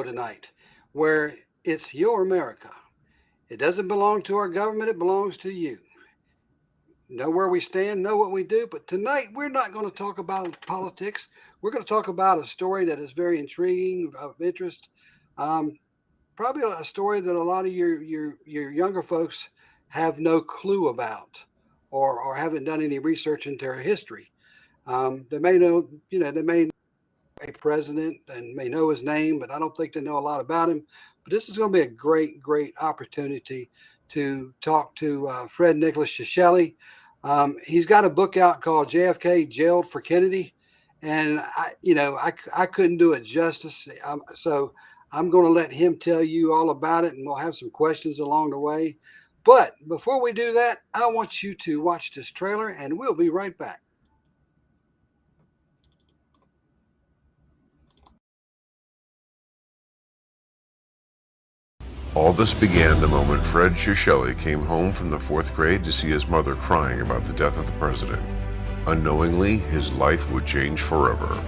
tonight, where it's your America. It doesn't belong to our government, it belongs to you. Know where we stand, know what we do. But tonight, we're not going to talk about politics. We're going to talk about a story that is very intriguing, of interest. Um, Probably a story that a lot of your younger folks have no clue about, or haven't done any research into their history. They may know, they may know a president and may know his name, but I don't think they know a lot about him. But this is going to be a great opportunity to talk to Fred Nicholas Shisheli. He's got a book out called JFK Jailed for Kennedy, and I couldn't do it justice. So I'm going to let him tell you all about it, and we'll have some questions along the way. But before we do that, I want you to watch this trailer, and we'll be right back. All this began the moment Fred Shisheli came home from the 4th grade to see his mother crying about the death of the president. Unknowingly, his life would change forever.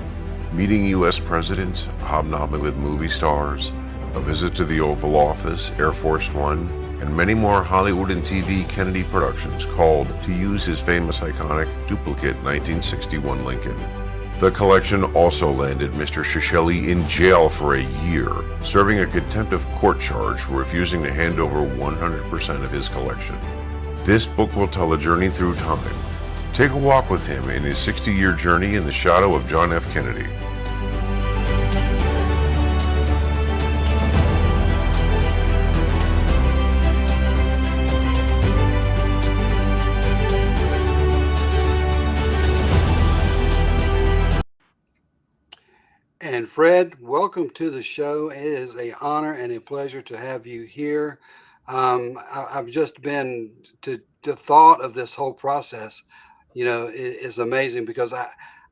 Meeting U.S. presidents, hobnobbing with movie stars, a visit to the Oval Office, Air Force One, and many more Hollywood and TV Kennedy productions called to use his famous iconic duplicate 1961 Lincoln. The collection also landed Mr. Shisheli in jail for a year, serving a contempt of court charge for refusing to hand over 100% of his collection. This book will tell a journey through time. Take a walk with him in his 60-year journey in the shadow of John F. Kennedy. And Fred, welcome to the show. It is an honor and a pleasure to have you here. I've just been to the thought of this whole process, is amazing because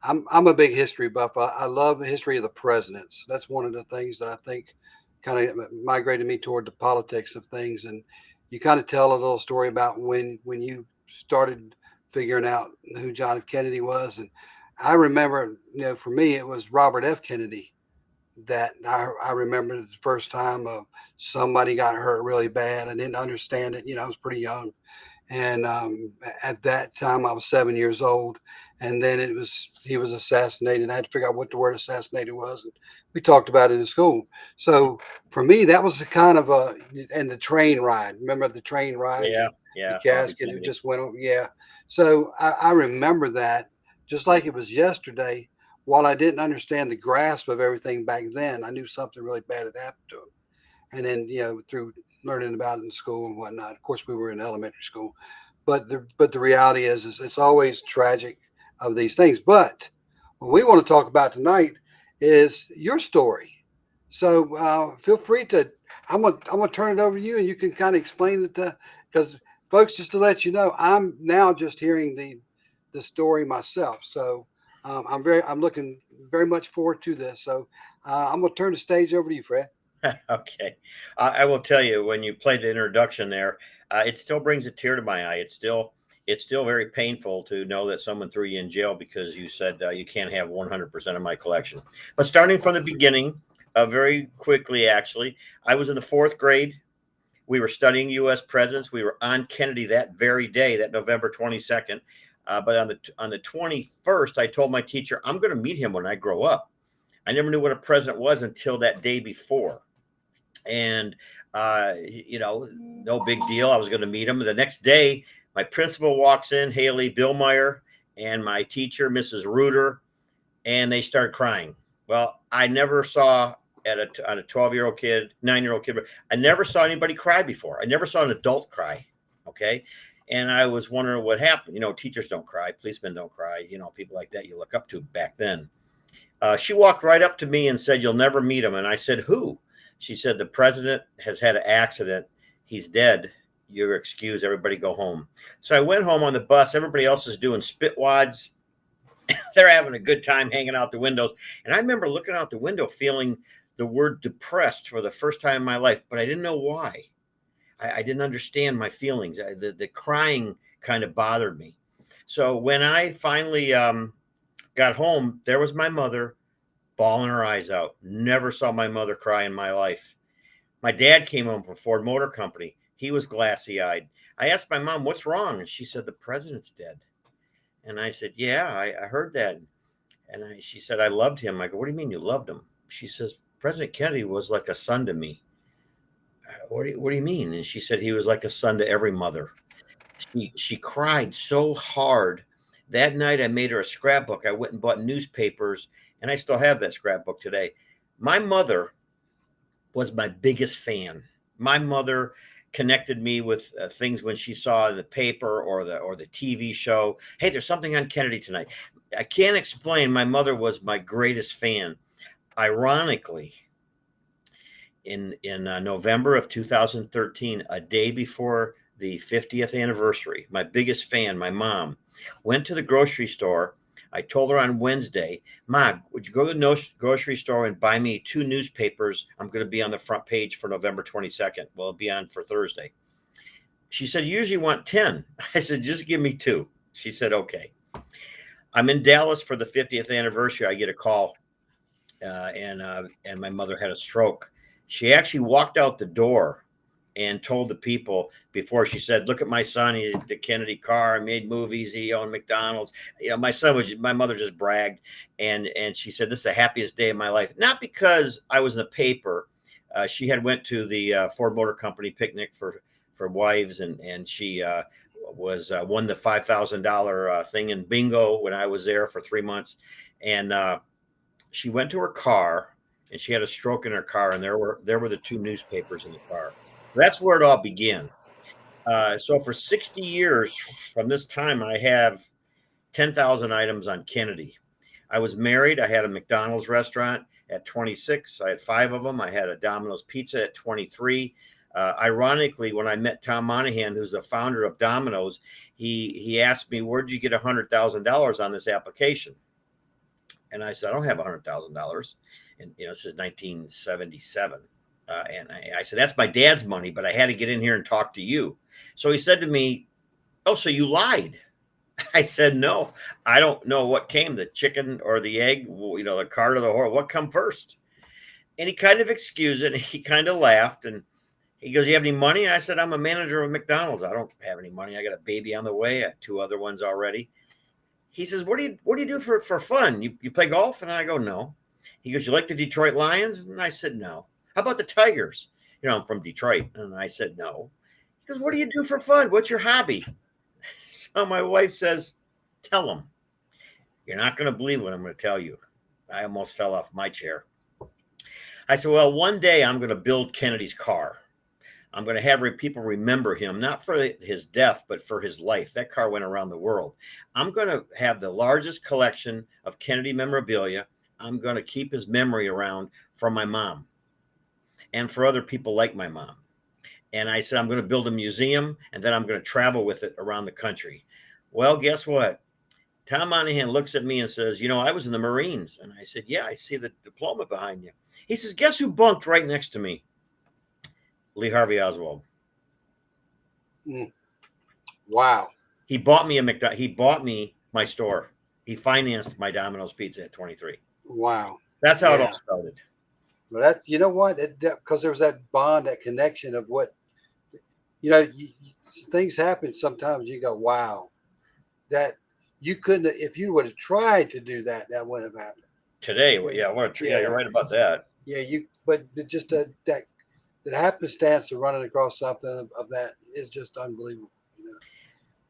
I'm a big history buff. I love the history of the presidents. That's one of the things that I think kind of migrated me toward the politics of things. And you kind of tell a little story about when you started figuring out who John F. Kennedy was. And I remember, for me, it was Robert F. Kennedy that I remember the first time somebody got hurt really bad. I didn't understand it. I was pretty young. And at that time, I was 7 years old. And then he was assassinated. I had to figure out what the word assassinated was. And we talked about it in school. So for me, that was the kind of and the train ride. Remember the train ride? Yeah, The yeah, Bobby casket who Kennedy. just went over. Yeah. So I remember that just like it was yesterday. While I didn't understand the grasp of everything back then, I knew something really bad had happened to him. And then, through learning about it in school and whatnot, of course, we were in elementary school. But the reality is it's always tragic of these things. But what we want to talk about tonight is your story. So feel free to. I'm gonna turn it over to you, and you can kind of explain it to because folks, just to let you know, I'm now just hearing the story myself. So I'm looking very much forward to this. So I'm gonna turn the stage over to you, Fred. Okay. I will tell you, when you played the introduction there, it still brings a tear to my eye. It's still very painful to know that someone threw you in jail because you said you can't have 100% of my collection. But starting from the beginning, very quickly, actually, I was in the 4th grade. We were studying U.S. presidents. We were on Kennedy that very day, that November 22nd. But on the 21st, I told my teacher, I'm going to meet him when I grow up. I never knew what a president was until that day before. And no big deal. I was going to meet him. The next day, my principal walks in, Haley Billmeyer, and my teacher, Mrs. Reuter, and they start crying. Well, I never saw on a 12-year-old kid, 9-year-old kid, I never saw anybody cry before. I never saw an adult cry. Okay. And I was wondering what happened. Teachers don't cry, policemen don't cry, people like that you look up to back then. She walked right up to me and said, "You'll never meet him." And I said, "Who?" She said, "The president has had an accident. He's dead. You're excused. Everybody go home." So I went home on the bus. Everybody else is doing spitwads. They're having a good time hanging out the windows. And I remember looking out the window feeling the word depressed for the first time in my life, but I didn't know why. I didn't understand my feelings. The crying kind of bothered me. So when I finally got home, there was my mother bawling her eyes out. Never saw my mother cry in my life. My dad came home from Ford Motor Company. He was glassy-eyed. I asked my mom, what's wrong? And she said, the president's dead. And I said, yeah, I heard that. And she said, I loved him. I go, what do you mean you loved him? She says, President Kennedy was like a son to me. What do you mean? And she said, he was like a son to every mother. She cried so hard. That night I made her a scrapbook. I went and bought newspapers, and I still have that scrapbook today. My mother was my biggest fan. My mother connected me with things when she saw in the paper or the TV show. Hey, there's something on Kennedy tonight. I can't explain. My mother was my greatest fan. Ironically, in November of 2013, a day before the 50th anniversary, my biggest fan, my mom, went to the grocery store. I told her on Wednesday, Ma, would you go to the grocery store and buy me 2 newspapers? I'm going to be on the front page for November 22nd. Well, it'll be on for Thursday. She said, you usually want 10. I said, just give me 2. She said, okay. I'm in Dallas for the 50th anniversary. I get a call, and my mother had a stroke. She actually walked out the door and told the people before. She said, look at my son. He had the Kennedy car, made movies. He owned McDonald's. You know, my mother just bragged. And she said, this is the happiest day of my life. Not because I was in the paper. She had went to the Ford Motor Company picnic for wives. And she won the $5,000 thing in bingo when I was there for 3 months. And she went to her car, and she had a stroke in her car. And there were the 2 newspapers in the car. That's where it all began. So for 60 years from this time, I have 10,000 items on Kennedy. I was married. I had a McDonald's restaurant at 26. I had 5 of them. I had a Domino's Pizza at 23. Ironically, when I met Tom Monahan, who's the founder of Domino's, he asked me, where'd you get $100,000 on this application? And I said, I don't have $100,000. And, this is 1977. And I said, that's my dad's money, but I had to get in here and talk to you. So he said to me, oh, so you lied? I said, no, I don't know what came, the chicken or the egg, the cart or the horse, what come first? And he kind of excused it. And he kind of laughed. And he goes, you have any money? I said, I'm a manager of McDonald's. I don't have any money. I got a baby on the way. I have 2 other ones already. He says, what do you do for fun? You play golf? And I go, no. He goes, you like the Detroit Lions? And I said, no. How about the Tigers? I'm from Detroit. And I said, no. He goes, what do you do for fun? What's your hobby? So my wife says, tell him. You're not going to believe what I'm going to tell you. I almost fell off my chair. I said, well, one day I'm going to build Kennedy's car. I'm going to have people remember him, not for his death, but for his life. That car went around the world. I'm going to have the largest collection of Kennedy memorabilia. I'm going to keep his memory around for my mom and for other people like my mom. And I said, I'm going to build a museum, and then I'm going to travel with it around the country. Well, guess what? Tom Monahan looks at me and says, I was in the Marines. And I said, yeah, I see the diploma behind you. He says, guess who bunked right next to me? Lee Harvey Oswald. Wow. He bought me he bought me my store. He financed my Domino's Pizza at 23. Wow. That's how it all started. Well, that's, what, because there was that bond, that connection of what, things happen sometimes. You go, wow, that you couldn't, if you would have tried to do that, that wouldn't have happened. Today, you're right about that. Yeah, but just that happenstance of running across something of that is just unbelievable.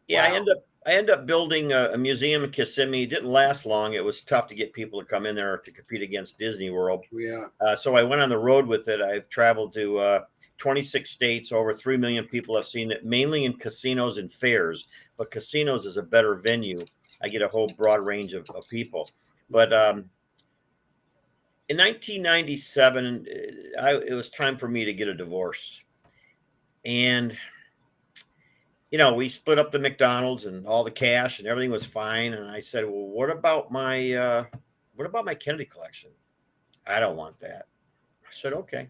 Yeah, wow. I end up building a museum in Kissimmee. It didn't last long. It was tough to get people to come in there to compete against Disney World. Yeah. So I went on the road with it. I've traveled to 26 states. Over 3 million people have seen it, mainly in casinos and fairs. But casinos is a better venue. I get a whole broad range of people. But in 1997, it was time for me to get a divorce. And we split up the McDonald's and all the cash and everything was fine. And I said, well, what about my Kennedy collection? I don't want that. I said, okay.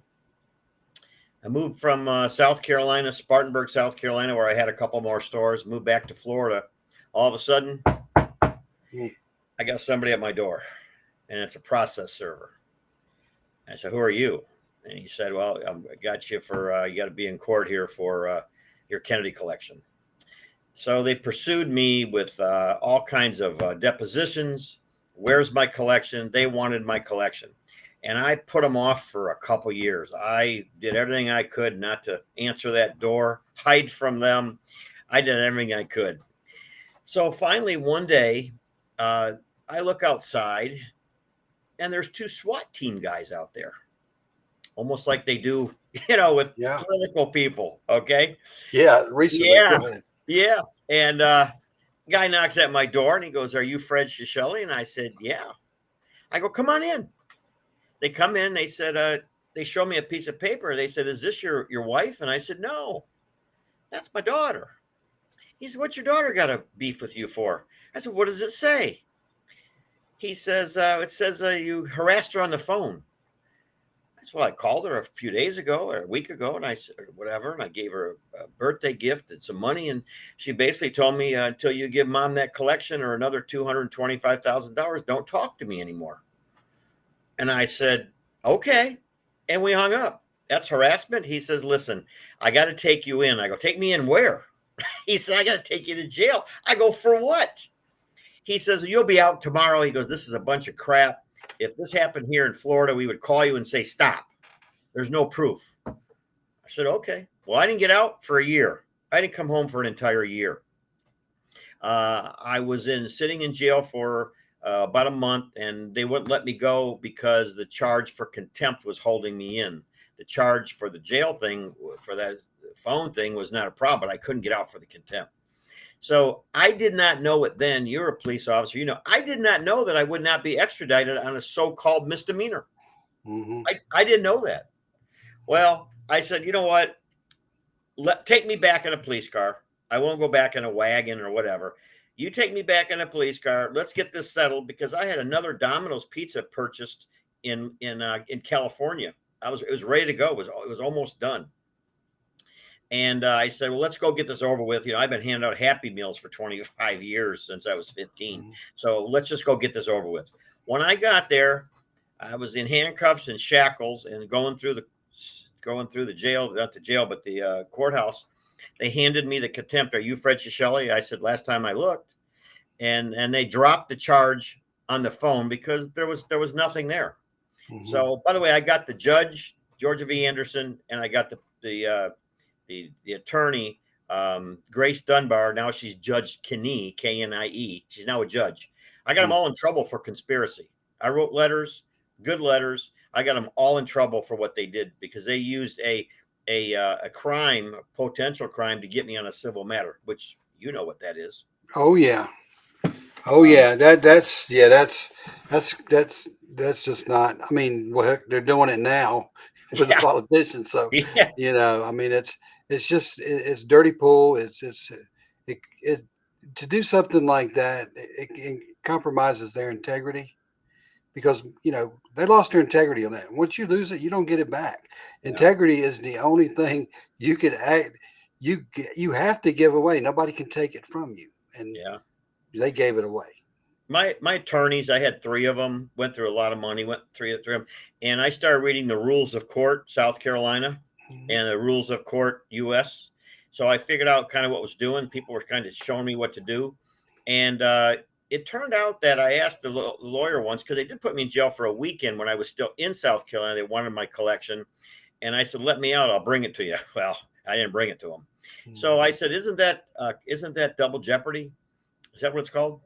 I moved from South Carolina, Spartanburg, South Carolina, where I had a couple more stores, moved back to Florida. All of a sudden, I got somebody at my door. and it's a process server. I said, who are you? And he said, well, I got you for, you got to be in court here for your Kennedy collection. So they pursued me with all kinds of depositions. Where's my collection? They wanted my collection. And I put them off for a couple years. I did everything I could not to answer that door, hide from them. I did everything I could. So finally, one day, I look outside and there's two SWAT team guys out there, almost like they do, with Yeah. political people. Okay. Yeah. Recently. Yeah. Go ahead. Yeah. And guy knocks at my door and he goes, are you Fred Shisheli? And I said, yeah. I go, come on in. They come in. They said, they show me a piece of paper. They said, is this your wife? And I said, no, that's my daughter. He said, what's your daughter got a beef with you for? I said, what does it say? He says, it says you harassed her on the phone. That's why I called her a few days ago or a week ago, and I said whatever, and I gave her a birthday gift and some money, and she basically told me until you give mom that collection or another $225,000, don't talk to me anymore. And I said, okay, and we hung up. That's harassment. He says, listen, I got to take you in. I go, take me in where? He said, I got to take you to jail. I go, for what? He says, well, you'll be out tomorrow. He goes, this is a bunch of crap. If this happened here in Florida, we would call you and say, stop. There's no proof. I said, okay. Well, I didn't get out for a year. I didn't come home for an entire year. I was sitting in jail for about a month, and they wouldn't let me go because the charge for contempt was holding me in. The charge for the jail thing, for that phone thing, was not a problem, but I couldn't get out for the contempt. So I did not know it then. You're a police officer. I did not know that I would not be extradited on a so-called misdemeanor. Mm-hmm. I didn't know that. Well, I said, you know what? Take me back in a police car. I won't go back in a wagon or whatever. You take me back in a police car. Let's get this settled, because I had another Domino's pizza purchased in California. It was ready to go. It was almost done. And I said, well, let's go get this over with. I've been handing out Happy Meals for 25 years since I was 15. Mm-hmm. So let's just go get this over with. When I got there, I was in handcuffs and shackles and going through the jail, not the jail, but the courthouse. They handed me the contempt. Are you Fred Shisheli? I said, last time I looked. And they dropped the charge on the phone because there was nothing there. Mm-hmm. So, by the way, I got the judge, Georgia V. Anderson, and I got the attorney, Grace Dunbar. Now she's Judge Knie, Knie. She's now a judge. I got them all in trouble for conspiracy. I wrote letters, good letters. I got them all in trouble for what they did because they used a crime, a potential crime, to get me on a civil matter, which you know what that is. Oh yeah. Oh yeah. That's just not. I mean, well, heck, they're doing it now with the politicians. So I mean, it's just it's dirty pool. It to do something like that, it compromises their integrity, because they lost their integrity on that. Once you lose it, you don't get it back. Yeah. Integrity is the only thing you can you have to give away. Nobody can take it from you, and they gave it away. My attorneys, I had 3 of them, went through a lot of money, went three of them, and I started reading the Rules of Court, South Carolina, and the Rules of Court, U.S. So I figured out kind of what was doing. People were kind of showing me what to do, and it turned out that I asked the lawyer once, because they did put me in jail for a weekend when I was still in South Carolina. They wanted my collection, and I said, "Let me out. I'll bring it to you." Well, I didn't bring it to them, so I said, "Isn't that double jeopardy? Is that what it's called?"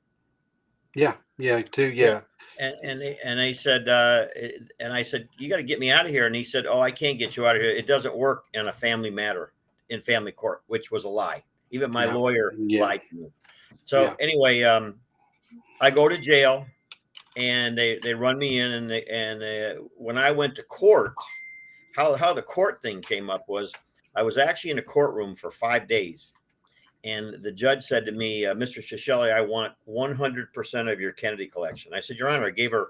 Yeah. And they said, and I said, you got to get me out of here. And he said, oh, I can't get you out of here. It doesn't work in a family matter, in family court, which was a lie. Even my lawyer lied to me. So anyway, I go to jail, and they run me in, and when I went to court, how the court thing came up was I was actually in a courtroom for 5 days. And the judge said to me, Mr. Shisheli, I want 100% of your Kennedy collection. I said, Your Honor, I gave her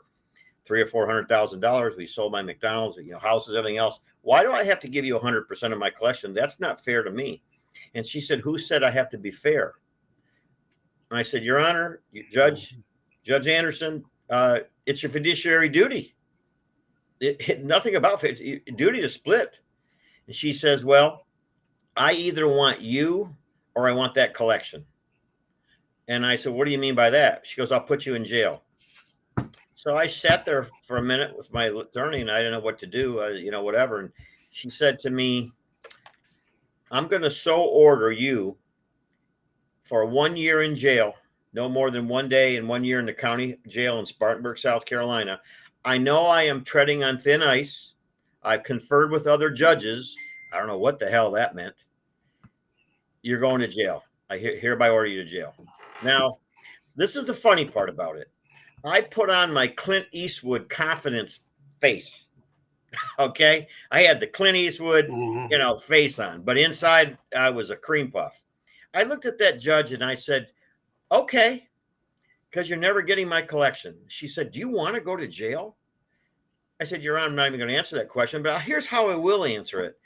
$300,000 or $400,000. We sold my McDonald's, houses, everything else. Why do I have to give you 100% of my collection? That's not fair to me. And she said, who said I have to be fair? And I said, Your Honor, Judge Anderson, It's your fiduciary duty. Nothing about duty to split. And she says, well, I either want you or I want that collection. And I said, what do you mean by that? She goes, I'll put you in jail. So I sat there for a minute with my attorney and I didn't know what to do, whatever. And she said to me, I'm going to so order you for 1 year in jail, no more than 1 day and 1 year in the county jail in Spartanburg, South Carolina. I know I am treading on thin ice. I've conferred with other judges. I don't know what the hell that meant. You're going to jail. I hereby order you to jail. Now, this is the funny part about it. I put on my Clint Eastwood confidence face. Okay. I had the Clint Eastwood, face on, but inside I was a cream puff. I looked at that judge and I said, okay, because you're never getting my collection. She said, do you want to go to jail? I said, Your Honor, I'm not even going to answer that question, but here's how I will answer it.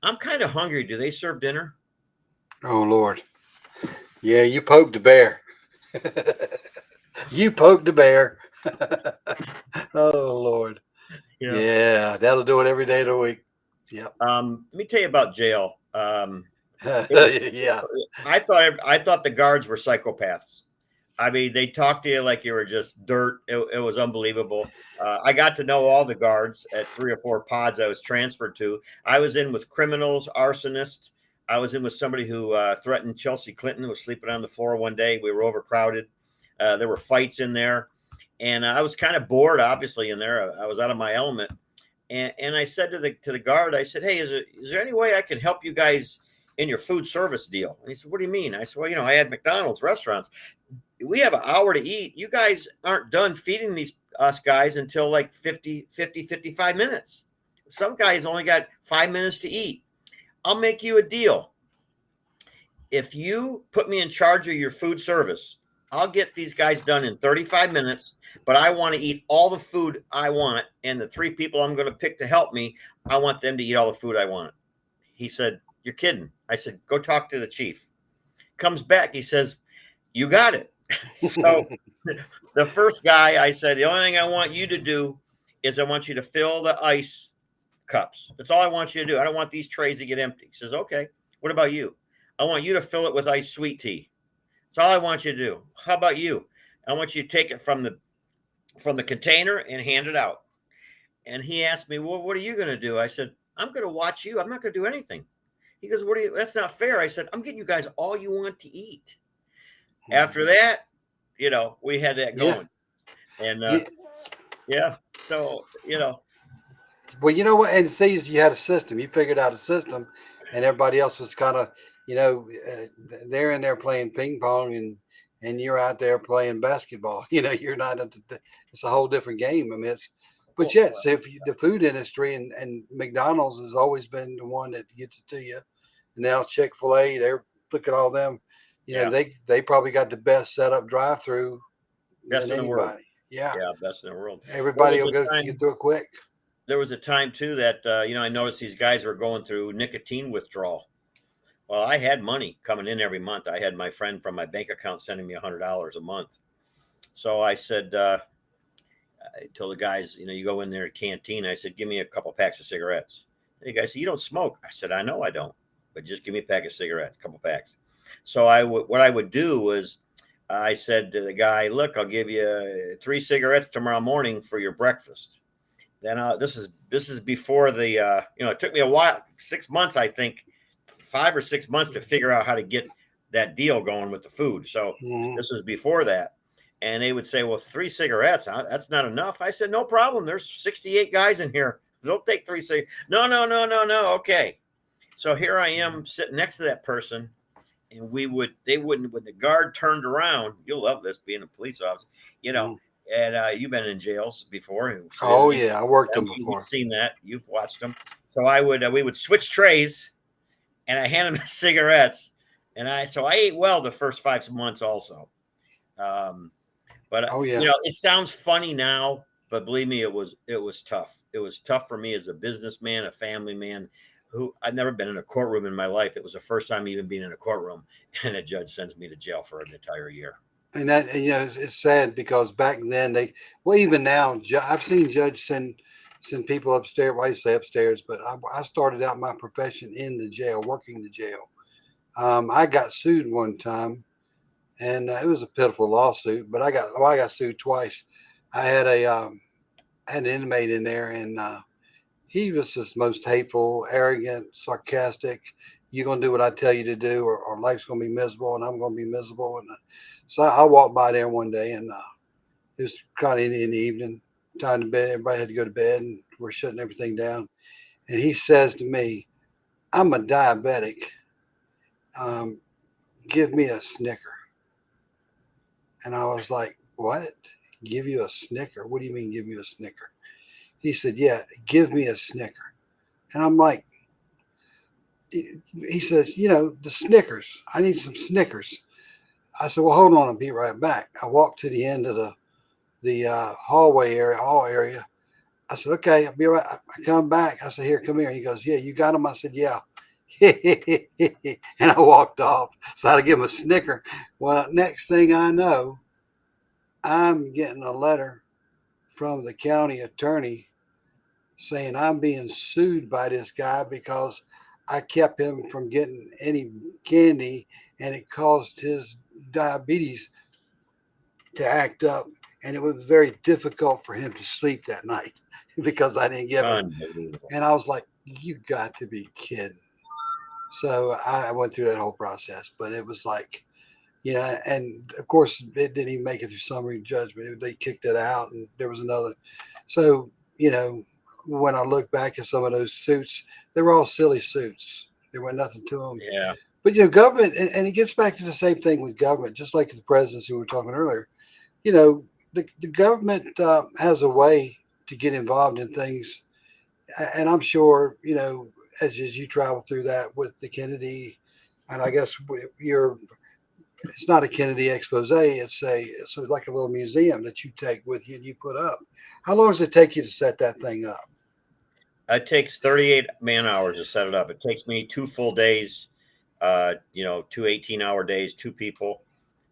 I'm kind of hungry. Do they serve dinner? Oh, Lord. Yeah, you poked the bear. You poked the bear. Oh, Lord. Yeah, that'll do it every day of the week. Yep. Let me tell you about jail. Yeah. I thought the guards were psychopaths. I mean, they talked to you like you were just dirt. It was unbelievable. I got to know all the guards at 3 or 4 pods I was transferred to. I was in with criminals, arsonists. I was in with somebody who threatened Chelsea Clinton, who was sleeping on the floor one day. We were overcrowded. There were fights in there. And I was kind of bored, obviously, in there. I was out of my element. And I said to the guard, I said, hey, is there any way I can help you guys in your food service deal? And he said, what do you mean? I said, well, I had McDonald's restaurants. We have an hour to eat. You guys aren't done feeding us guys until like 55 minutes. Some guys only got 5 minutes to eat. I'll make you a deal. If you put me in charge of your food service, I'll get these guys done in 35 minutes, but I want to eat all the food I want. And the 3 people I'm going to pick to help me, I want them to eat all the food I want. He said, you're kidding. I said, go talk to the chief. Comes back. He says, you got it. So the first guy, I said, the only thing I want you to do is I want you to fill the ice cups. That's all I want you to do. I don't want these trays to get empty. He says, okay, what about you? I want you to fill it with iced sweet tea. That's all I want you to do. How about you? I want you to take it from the container and hand it out. And he asked me, well, what are you going to do? I said, I'm going to watch you. I'm not going to do anything. He goes, that's not fair. I said, I'm getting you guys all you want to eat. After that, we had that going. Yeah. And so, Well, you know what? And see, you had a system. You figured out a system, and everybody else was kind of, they're in there playing ping pong, and you're out there playing basketball. You're not. It's a whole different game. I mean, but yes, if the food industry and McDonald's has always been the one that gets it to you, and now Chick-fil-A, look at all them. They probably got the best setup drive-through best than in anybody. The world. Yeah, best in the world. Everybody will get through it quick. There was a time too that I noticed these guys were going through nicotine withdrawal. Well, I had money coming in every month. I had my friend from my bank account sending me $100 a month. So I said, I told the guys, you go in there at canteen. I said, give me a couple packs of cigarettes. And the guy said, you don't smoke. I said, I know I don't, but just give me a pack of cigarettes, a couple packs. So what I would do was I said to the guy, look, I'll give you 3 cigarettes tomorrow morning for your breakfast. Then this is before the, it took me a while, 6 months, I think, 5 or 6 months to figure out how to get that deal going with the food. So This was before that. And they would say, well, 3 cigarettes, that's not enough. I said, no problem. There's 68 guys in here. They'll take 3 cigarettes. No. Okay. So here I am sitting next to that person. And they wouldn't, when the guard turned around, you'll love this being a police officer, and you've been in jails before. Oh yeah. I worked them before. You've seen that. You've watched them. So we would switch trays and I handed them cigarettes and I ate well the first 5 months also. But it sounds funny now, but believe me, it was tough. It was tough for me as a businessman, a family man. I'd never been in a courtroom in my life. It was the first time even being in a courtroom, and a judge sends me to jail for an entire year. And that, it's sad because back then well, even now, I've seen judges send people upstairs. Well, I say upstairs, but I started out my profession in the jail, working the jail. I got sued one time, and it was a pitiful lawsuit. But I got sued twice. I had had an inmate in there, and he was just most hateful, arrogant, sarcastic. You're gonna do what I tell you to do, or life's gonna be miserable, and I'm gonna be miserable. And so I walked by there one day, and it was kind of in the evening, time to bed. Everybody had to go to bed, and we're shutting everything down. And he says to me, "I'm a diabetic. Um, give me a Snicker." And I was like, "What? Give you a Snicker? What do you mean, give you a Snicker?" He said, "Yeah, give me a Snicker." And I'm like, he says, the Snickers. I need some Snickers. I said, "Well, hold on, I'll be right back." I walked to the end of the hall area. I said, "Okay, I'll be right." I come back. I said, "Here, come here." He goes, "Yeah, you got them." I said, "Yeah." And I walked off. So I had to give him a snicker. Well, next thing I know, I'm getting a letter from the county attorney saying I'm being sued by this guy because I kept him from getting any candy and it caused his diabetes to act up. And it was very difficult for him to sleep that night because I didn't give him. Unbelievable. And I was like, "You got to be kidding." So I went through that whole process, but it was like, and of course, it didn't even make it through summary judgment. They kicked it out, and there was another. So, when I look back at some of those suits, they were all silly suits. There was nothing to them. Yeah. But, government, and it gets back to the same thing with government, just like the presidency we were talking earlier. The government has a way to get involved in things. And I'm sure, as you travel through that with the Kennedy, and I guess you're it's not a Kennedy expose. It's like a little museum that you take with you and you put up. How long does it take you to set that thing up? It takes 38 man hours to set it up. It takes me 2 full days, 2 18-hour days, two people,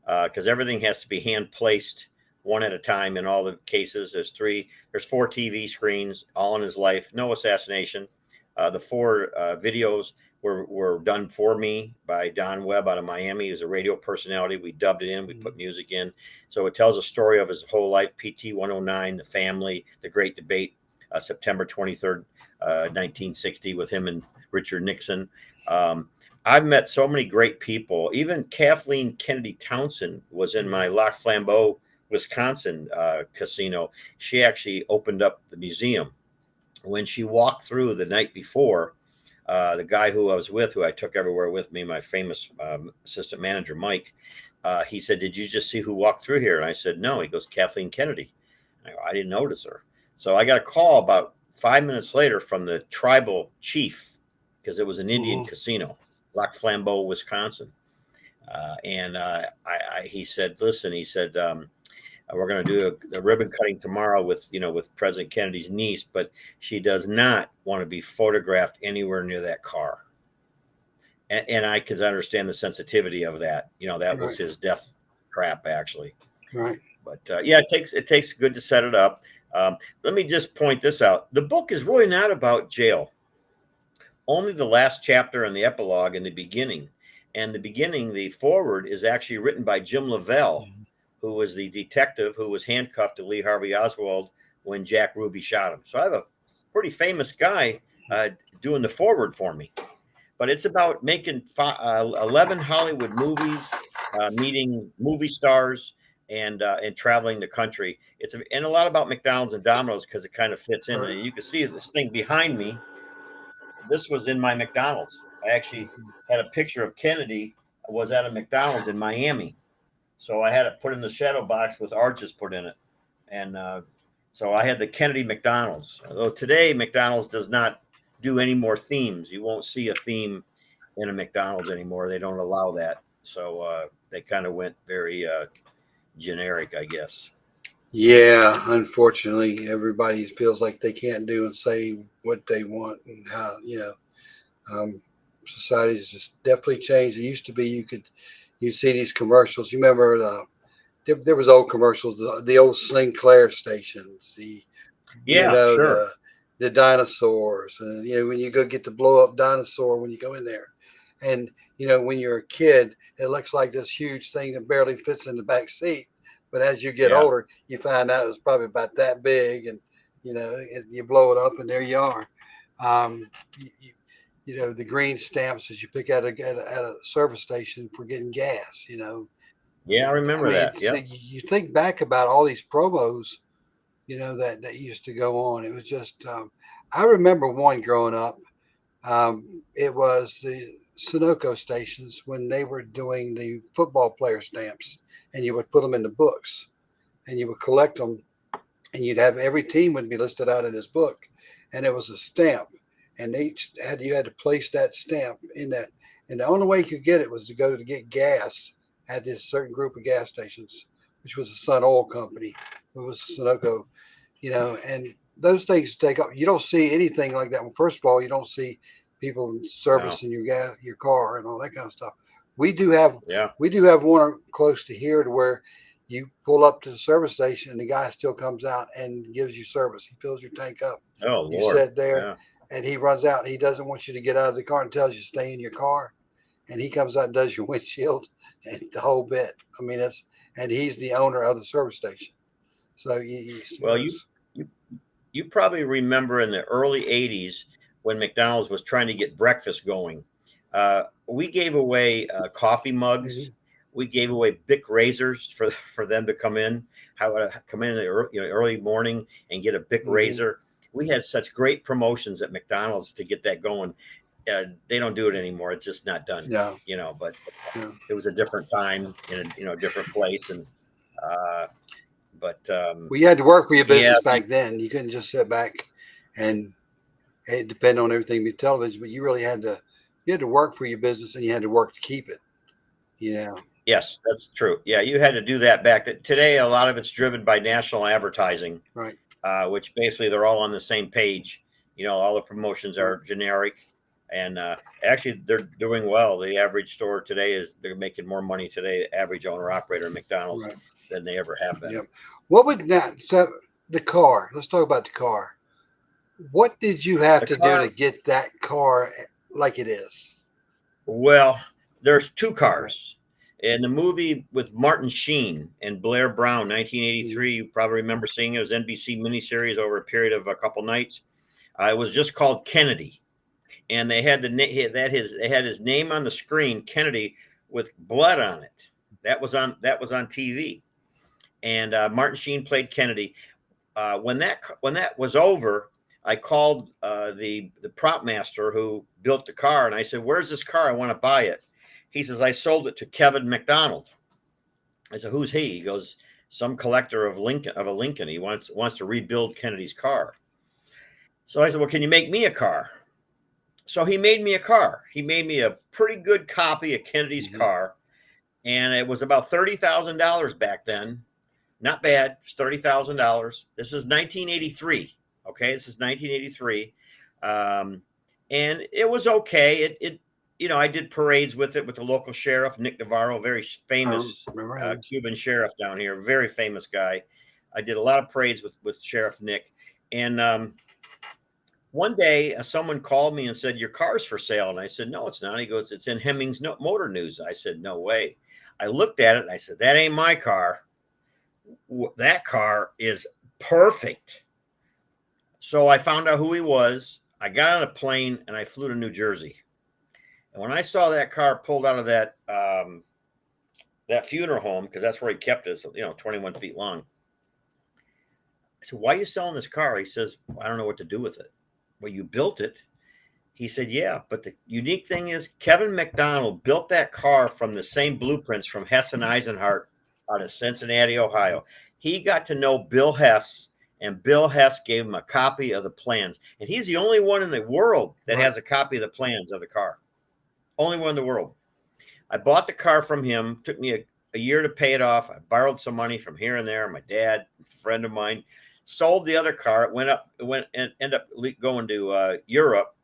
because everything has to be hand placed one at a time in all the cases. There's four TV screens, all in his life, no assassination. The four videos were done for me by Don Webb out of Miami. He was a radio personality. We dubbed it in, we put music in. So it tells a story of his whole life, PT 109, the family, the Great Debate, September 23rd, 1960, with him and Richard Nixon. I've met so many great people. Even Kathleen Kennedy Townsend was in my Lac Flambeau, Wisconsin casino. She actually opened up the museum. When she walked through the night before, the guy who I was with, who I took everywhere with me, my famous assistant manager, Mike, he said, "Did you just see who walked through here?" And I said, "No." He goes, "Kathleen Kennedy." I didn't notice her. So I got a call about 5 minutes later from the tribal chief, because it was an Indian casino, Lac Flambeau, Wisconsin. He said, "Listen," he said, "we're going to do a ribbon cutting tomorrow with President Kennedy's niece, but she does not want to be photographed anywhere near that car." And I can understand the sensitivity of that. That was Right, his death trap, actually. right. But yeah, it takes good to set it up. Let me just point this out: the book is really not about jail. Only the last chapter and the epilogue and the beginning. And the beginning, the forward, is actually written by Jim Lavelle, who was the detective who was handcuffed to Lee Harvey Oswald when Jack Ruby shot him. So I have a pretty famous guy doing the forward for me. But it's about making 11 Hollywood movies, meeting movie stars, and traveling the country. And a lot about McDonald's and Domino's, because it kind of fits in. Right. And you can see this thing behind me. This was in my McDonald's. I actually had a picture of Kennedy. I was at a McDonald's in Miami, so I had it put in the shadow box with arches put in it, and so I had the Kennedy McDonald's. Although today McDonald's does not do any more themes. You won't see a theme in a McDonald's anymore. They don't allow that. So they kind of went very generic, I guess. Yeah, unfortunately, everybody feels like they can't do and say what they want, and how um, society's just definitely changed. It used to be you see these commercials. You remember there was old commercials, the old Sinclair stations, Yeah, sure. the dinosaurs, and when you go get the blow up dinosaur when you go in there, and when you're a kid, it looks like this huge thing that barely fits in the back seat, but as you get Yeah. older, you find out it was probably about that big, and you blow it up, and there you are. Um, the green stamps that you pick at a service station for getting gas. Yeah, I I remember mean, that. Yep. you think back about all these promos, that used to go on. It was just, I remember one growing up. It was the Sunoco stations when they were doing the football player stamps, and you would put them in the books, and you would collect them, and you'd have every team would be listed out in this book, and it was a stamp, and you had to place that stamp in that, and the only way you could get it was to go to get gas at this certain group of gas stations, which was the Sun Oil Company, it was Sunoco, and those things take up. You don't see anything like that. Well, first of all, you don't see people No. servicing your car, and all that kind of stuff. We do have Yeah. we do have one close to here to where you pull up to the service station and the guy still comes out and gives you service. He fills your tank up. Oh You Lord. sit there Yeah. and he runs out. He doesn't want you to get out of the car and tells you to stay in your car. And he comes out and does your windshield and the whole bit. I mean, and he's the owner of the service station. So Well, you you probably remember in the early 80s when McDonald's was trying to get breakfast going. We gave away coffee mugs. Mhm. We gave away Bic razors for them to come in, how come in the early morning and get a Bic Mhm. razor. We had such great promotions at McDonald's to get that going. They don't do it anymore. It's just not done, Yeah. but Yeah. it was a different time in a different place. And uh, but Well, you had to work for your yeah, business back then. You couldn't just sit back and depend on everything be television, but you had to work for your business and you had to work to keep it. You know. yes, that's true. Yeah, you had to do that back. Today, a lot of it's driven by national advertising, Right. which basically they're all on the same page. All the promotions Right. are generic, and actually they're doing well. The average store today they're making more money today, average owner operator at McDonald's, Right. than they ever have been. Yep. What would now? So the car. Let's talk about the car. What did you have The to do to car, get that car like it is? well, there's two Right. cars. In the movie with Martin Sheen and Blair Brown, Mhm. 1983, you probably remember seeing it. It was NBC miniseries over a period of a couple nights. It was just called Kennedy, and they had they had his name on the screen, Kennedy, with blood on it. That was on TV, and Martin Sheen played Kennedy. When that was over, I called the prop master who built the car, and I said, "Where's this car? I want to buy it." He says, "I sold it to Kevin McDonald." I said, "Who's he?" He goes, "Some collector of a Lincoln. He wants to rebuild Kennedy's car." So I said, "Well, can you make me a car?" So he made me a car. He made me a pretty good copy of Kennedy's Mhm. car, and it was about $30,000 back then. Not bad. It's $30,000. This is 1983. Okay, this is 1983, um, and it was okay. I did parades with it with the local sheriff Nick Navarro, very I famous remember him. Cuban sheriff down here, very famous guy. I did a lot of parades with Sheriff Nick, and one day someone called me and said, "Your car's for sale." And I said, "No, it's not." He goes, "It's in Hemmings Motor News." I said, "No way." I looked at it and I said, "That ain't my car. That car is perfect." So I found out who he was. I got on a plane and I flew to New Jersey. And when I saw that car pulled out of that funeral home, because that's where he kept it, 21 feet long, I said, "Why are you selling this car?" He says, "I don't know what to do with it." "Well, you built it." He said, "Yeah, but the unique thing is Kevin McDonald built that car from the same blueprints from Hess and Eisenhart out of Cincinnati, Ohio. He got to know Bill Hess, and Bill Hess gave him a copy of the plans. And he's the only one in the world that Right. has a copy of the plans of the car. Only one in the world. I bought the car from him. Took me a year to pay it off. I borrowed some money from here and there. My dad, a friend of mine, sold the other car. It went and ended up going to Europe.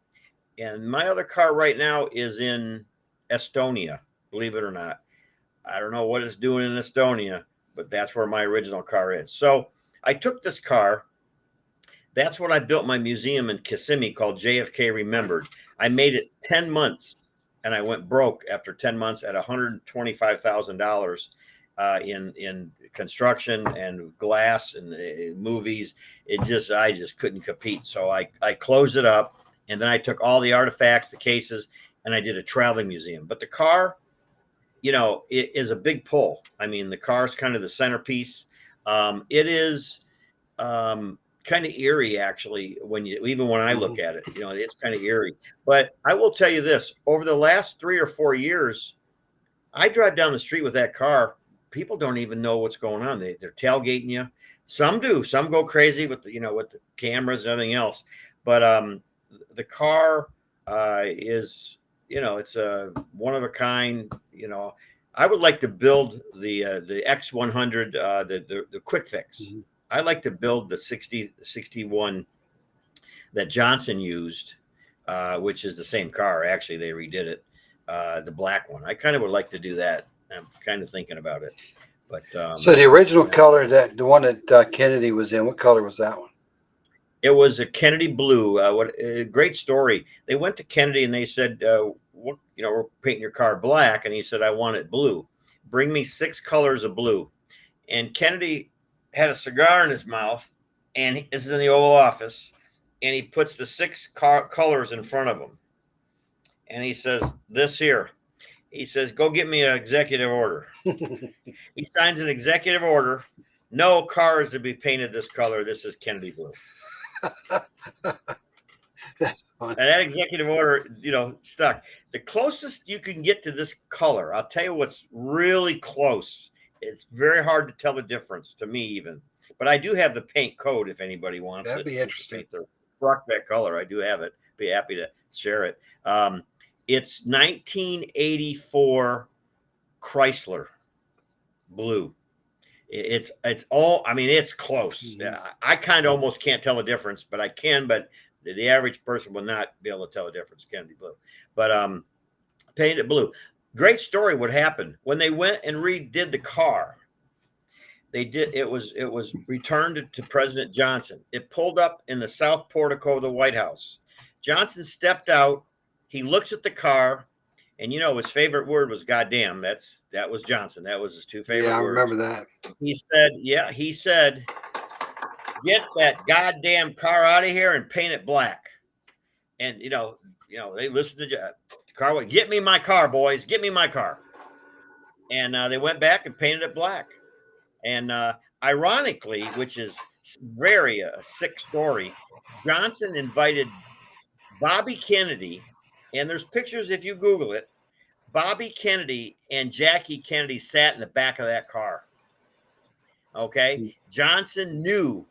And my other car right now is in Estonia, believe it or not. I don't know what it's doing in Estonia, but that's where my original car is. So I took this car. That's what I built my museum in Kissimmee called JFK Remembered. I made it 10 months and I went broke after 10 months at $125,000 in construction and glass and movies. I just couldn't compete. So I closed it up, and then I took all the artifacts, the cases, and I did a traveling museum. But the car, it is a big pull. I mean, the car is kind of the centerpiece. It is kind of eerie, actually, even when I look at it. It's kind of eerie. But I will tell you this: over the last 3 or 4 years, I drive down the street with that car. People don't even know what's going on. They're tailgating you. Some do. Some go crazy with with the cameras and everything else. But the car is it's a one of a kind. I would like to build the X100, the quick fix. Mhm. I like to build the 61 that Johnson used, which is the same car. Actually, they redid it, the black one. I kind of would like to do that. I'm kind of thinking about it. But So the original color, the one that Kennedy was in, what color was that one? it was a Kennedy blue. What a great story. They went to Kennedy and they said, we're painting your car black. And he said, I want it blue. Bring me 6 colors of blue. And Kennedy had a cigar in his mouth, and this is in the Oval Office, and he puts the 6 colors in front of him. And he says, this here. He says, go get me an executive order. He signs an executive order. No cars to be painted this color. This is Kennedy blue. That's fun. And that executive order, stuck. The closest you can get to this color, I'll tell you what's really close. It's very hard to tell the difference, to me even. But I do have the paint code if anybody wants That'd it. be interesting. Paint their truck that color. I do have it. Be happy to share it. It's 1984 Chrysler blue. It's all, I mean, it's close. Mhm. I kind of almost can't tell the difference, but I can. But the average person will not be able to tell the difference. Kennedy blue. But painted it blue. Great story. What happened when they went and redid the car? It was returned to President Johnson. It pulled up in the south portico of the White House. Johnson stepped out. He looks at the car, and his favorite word was "goddamn." That was Johnson. That was his 2 favorite Yeah, I words. remember that. He said, "Get that goddamn car out of here and paint it black." And they listened to the car. Went, get me my car, boys. Get me my car. And they went back and painted it black. And ironically, which is very a sick story, Johnson invited Bobby Kennedy, and there's pictures if you Google it. Bobby Kennedy and Jackie Kennedy sat in the back of that car. Okay, Johnson knew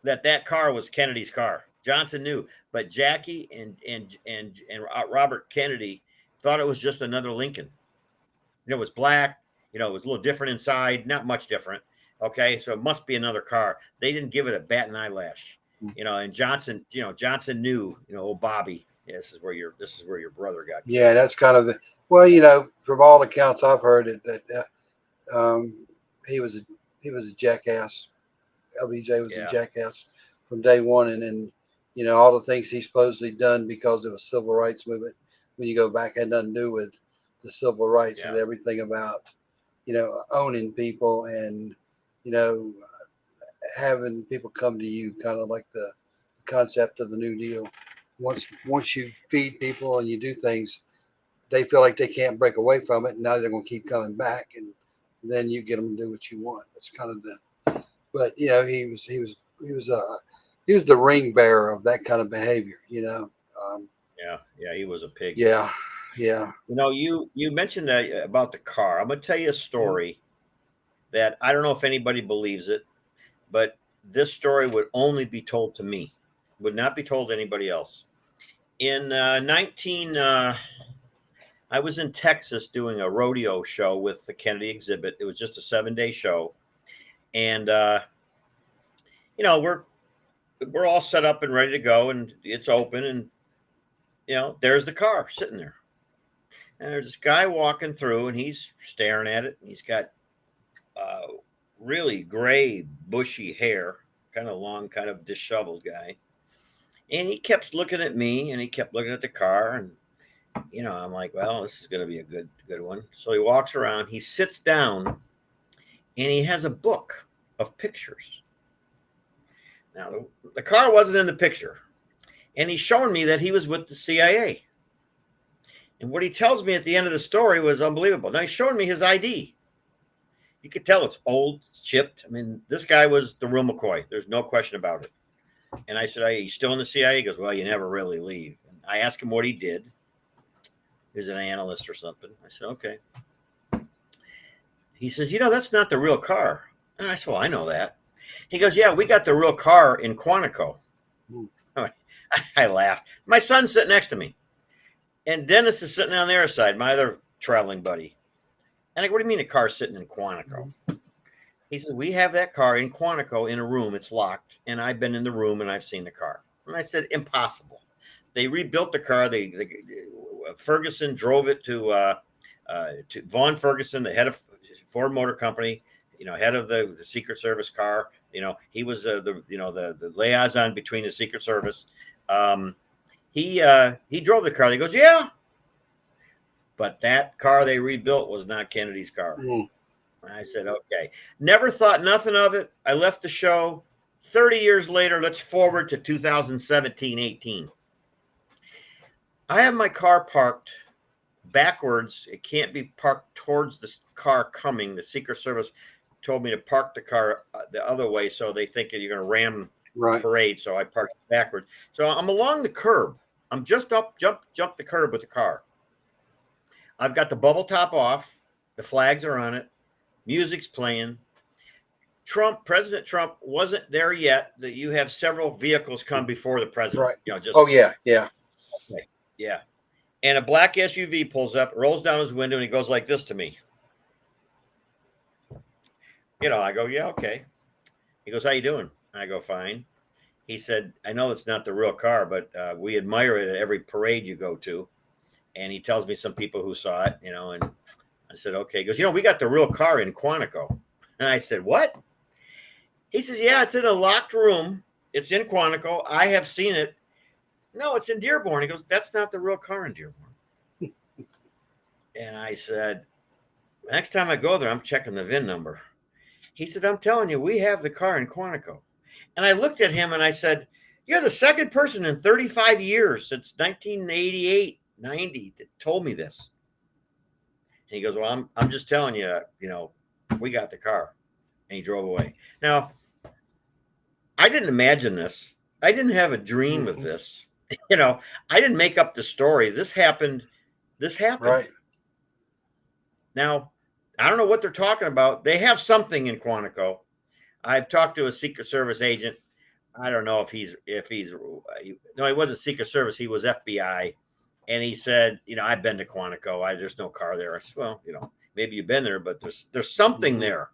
that car was Kennedy's car. Johnson knew, but Jackie and Robert Kennedy thought it was just another Lincoln. It was black. It was a little different inside, not much different. Okay, so it must be another car. They didn't give it a bat and eyelash. And Johnson, Johnson knew, Bobby, this is where your brother got killed. Yeah, that's kind of well, from all accounts I've heard that he was a jackass. LBJ was a jackass from day one, and then all the things he supposedly done because of a civil rights movement. When you go back, had nothing to do with the civil rights and everything about owning people and having people come to you, kind of like the concept of the New Deal. Once you feed people and you do things, they feel like they can't break away from it, and now they're going to keep coming back, and then you get them to do what you want. That's kind of the. But he was the ring bearer of that kind of behavior. He was a pig. Yeah. You mentioned about the car. I'm going to tell you a story that I don't know if anybody believes it, but this story would only be told to me, would not be told to anybody else. In I was in Texas doing a rodeo show with the Kennedy exhibit. It was just a 7-day show. And, we're all set up and ready to go, and it's open, and, there's the car sitting there. And there's this guy walking through, and he's staring at it. And he's got really gray, bushy hair, kind of long, kind of disheveled guy. And he kept looking at me and he kept looking at the car. And, I'm like, well, this is going to be a good one. So he walks around, he sits down, and he has a book of pictures. Now, the car wasn't in the picture. And he's showing me that he was with the CIA. And what he tells me at the end of the story was unbelievable. Now, he's showing me his ID. You could tell it's old, it's chipped. I mean, this guy was the real McCoy. There's no question about it. And I said, are you still in the CIA? He goes, well, you never really leave. And I asked him what he did. He was an analyst or something. I said, okay. He says, that's not the real car. And I said, well, I know that. He goes, yeah, we got the real car in Quantico. I laughed. My son's sitting next to me. And Dennis is sitting on the other side, my other traveling buddy. And I go, what do you mean a car's sitting in Quantico? He said, we have that car in Quantico in a room. It's locked. And I've been in the room and I've seen the car. And I said, impossible. They rebuilt the car. Ferguson drove it to Vaughn Ferguson, the head of Ford Motor Company, head of the Secret Service car. He was the liaison between the Secret Service. He drove the car. He goes, yeah. But that car they rebuilt was not Kennedy's car. I said, okay. Never thought nothing of it. I left the show. 30 years later, let's forward to 2017-18. I have my car parked backwards. It can't be parked towards the car coming. The Secret Service told me to park the car the other way, so they think you're going to ram parade. So I parked backwards. So I'm along the curb. I'm just jump the curb with the car. I've got the bubble top off. The flags are on it. Music's playing. President Trump wasn't there yet. That you have several vehicles come before the president. Right. Yeah. Okay. Yeah. And a black SUV pulls up, rolls down his window, and he goes like this to me. I go, yeah, okay. He goes, how you doing? I go, fine. He said, I know it's not the real car, but we admire it at every parade you go to. And he tells me some people who saw it, and I said, okay. He goes, we got the real car in Quantico. And I said, what? He says, yeah, it's in a locked room. It's in Quantico. I have seen it. No, it's in Dearborn. He goes, that's not the real car in Dearborn. And I said, next time I go there, I'm checking the VIN number. He said, I'm telling you, we have the car in Quantico. And I looked at him and I said, you're the second person in 35 years since 1988, 90 that told me this. And he goes, well, I'm just telling you, we got the car. And he drove away. Now, I didn't imagine this. I didn't have a dream of this. I didn't make up the story. This happened. Right. Now, I don't know what they're talking about. They have something in Quantico. I've talked to a Secret Service agent. I don't know if he's no, he wasn't Secret Service. He was FBI. And he said, I've been to Quantico. There's no car there. I said, well, maybe you've been there, but there's something there.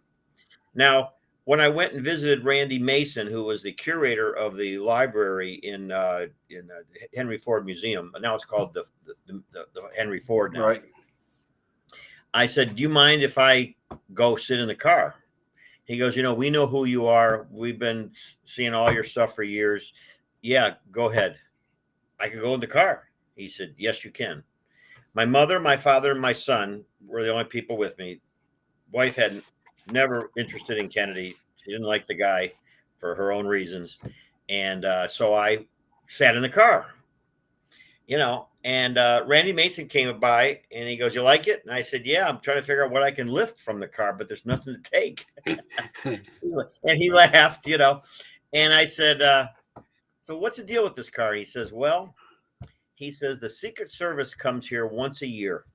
Now, when I went and visited Randy Mason, who was the curator of the library in Henry Ford Museum, now it's called the Henry Ford now. Right. I said, do you mind if I go sit in the car? He goes, we know who you are. We've been seeing all your stuff for years. Yeah, go ahead. I could go in the car. He said, yes, you can. My mother, my father, and my son were the only people with me. Wife had never interested in Kennedy. She didn't like the guy for her own reasons. And so I sat in the car, and Randy Mason came by and he goes, you like it? And I said, yeah, I'm trying to figure out what I can lift from the car, but there's nothing to take. And he laughed, and I said, so what's the deal with this car? He says, the Secret Service comes here once a year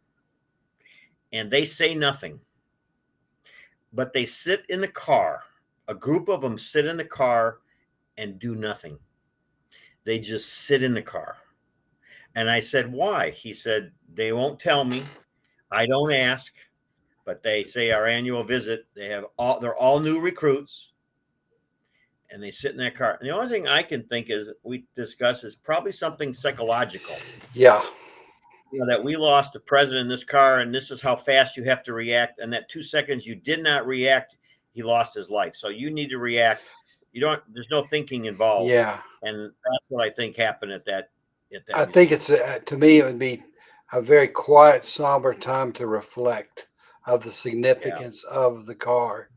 and they say nothing, but they sit in the car. A group of them sit in the car and do nothing. They just sit in the car. And I said, why? He said, they won't tell me. I don't ask, but they say our annual visit, they're all new recruits and they sit in that car. And the only thing I can think is we discuss is probably something psychological. Yeah. That we lost the president in this car and this is how fast you have to react. And that 2 seconds you did not react, he lost his life. So you need to react. There's no thinking involved. Yeah. And that's what I think happened at that I meeting. think it's to me it would be a very quiet, somber time to reflect of the Yeah. significance of the car,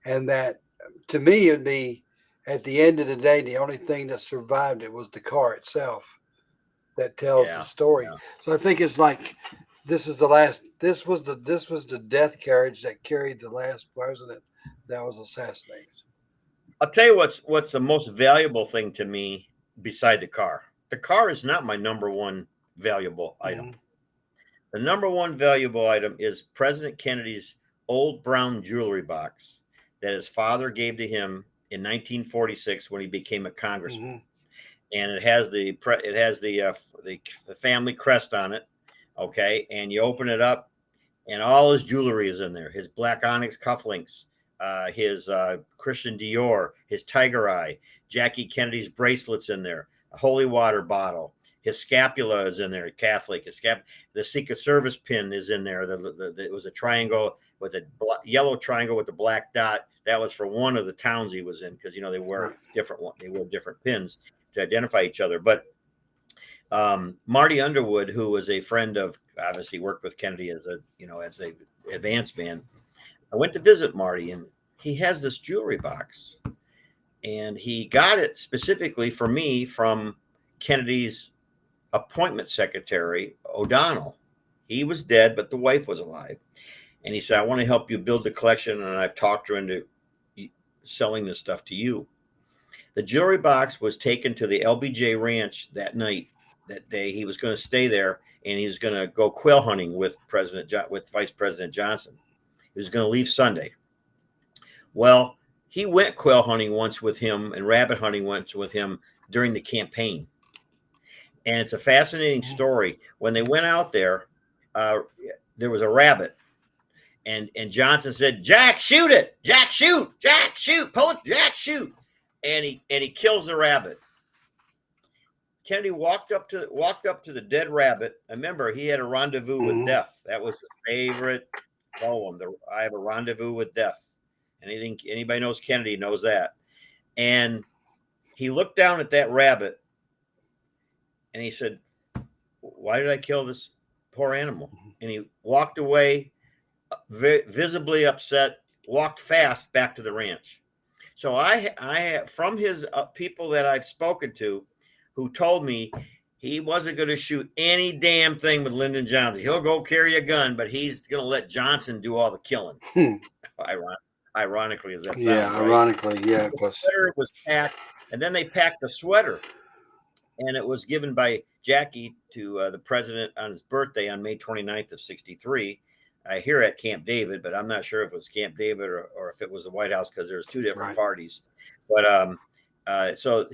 and that to me it would be at the end of the day the only thing that survived it was the car itself that tells the Yeah. story. Yeah. So I think it's like this is the last. This was the death carriage that carried the last president that was assassinated. I'll tell you what's the most valuable thing to me beside the car. The car is not my number one valuable item. Mhm. The number one valuable item is President Kennedy's old brown jewelry box that his father gave to him in 1946 when he became a congressman. Mhm. And it has the family crest on it. Okay, and you open it up, and all his jewelry is in there. His black onyx cufflinks, his Christian Dior, his Tiger Eye, Jackie Kennedy's bracelets in there, a holy water bottle. His scapula is in there, Catholic. The Secret Service pin is in there. It was a triangle with a yellow triangle with a black dot. That was for one of the towns he was in because they wear different pins to identify each other. But Marty Underwood, who was a friend of, obviously worked with Kennedy as a advance man. I went to visit Marty, and he has this jewelry box, and he got it specifically for me from Kennedy's appointment secretary, O'Donnell. He was dead, but the wife was alive. And he said, I want to help you build the collection, and I've talked her into selling this stuff to you. The jewelry box was taken to the LBJ ranch that day. He was going to stay there, and he was going to go quail hunting with Vice President Johnson. He was going to leave Sunday. Well, he went quail hunting once with him and rabbit hunting once with him during the campaign. And it's a fascinating story. When they went out there, there was a rabbit. And Johnson said, Jack, shoot it. Jack, shoot. Jack, shoot. Pull it. Jack, shoot. And he kills the rabbit. Kennedy walked up to the dead rabbit. Remember, he had a rendezvous with death. That was his favorite poem. I have a rendezvous with death. Anybody knows Kennedy knows that. And he looked down at that rabbit, and he said, why did I kill this poor animal? And he walked away, visibly upset, walked fast back to the ranch. So I from his people that I've spoken to, who told me he wasn't going to shoot any damn thing with Lyndon Johnson. He'll go carry a gun, but he's going to let Johnson do all the killing. Ironically, as that sounds, yeah, right? ironically, yeah. The sweater was packed, and then they packed the sweater, and it was given by Jackie to the president on his birthday on May 29th of 63. Here at Camp David, but I'm not sure if it was Camp David or if it was the White House because there was two different parties. But so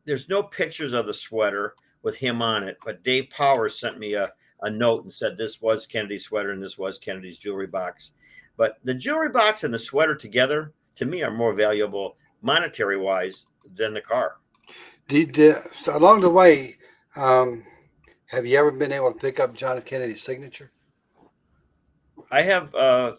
there's no pictures of the sweater with him on it. But Dave Powers sent me a note and said this was Kennedy's sweater and this was Kennedy's jewelry box. But the jewelry box and the sweater together, to me, are more valuable monetary wise than the car. So along the way, have you ever been able to pick up John F. Kennedy's signature? I have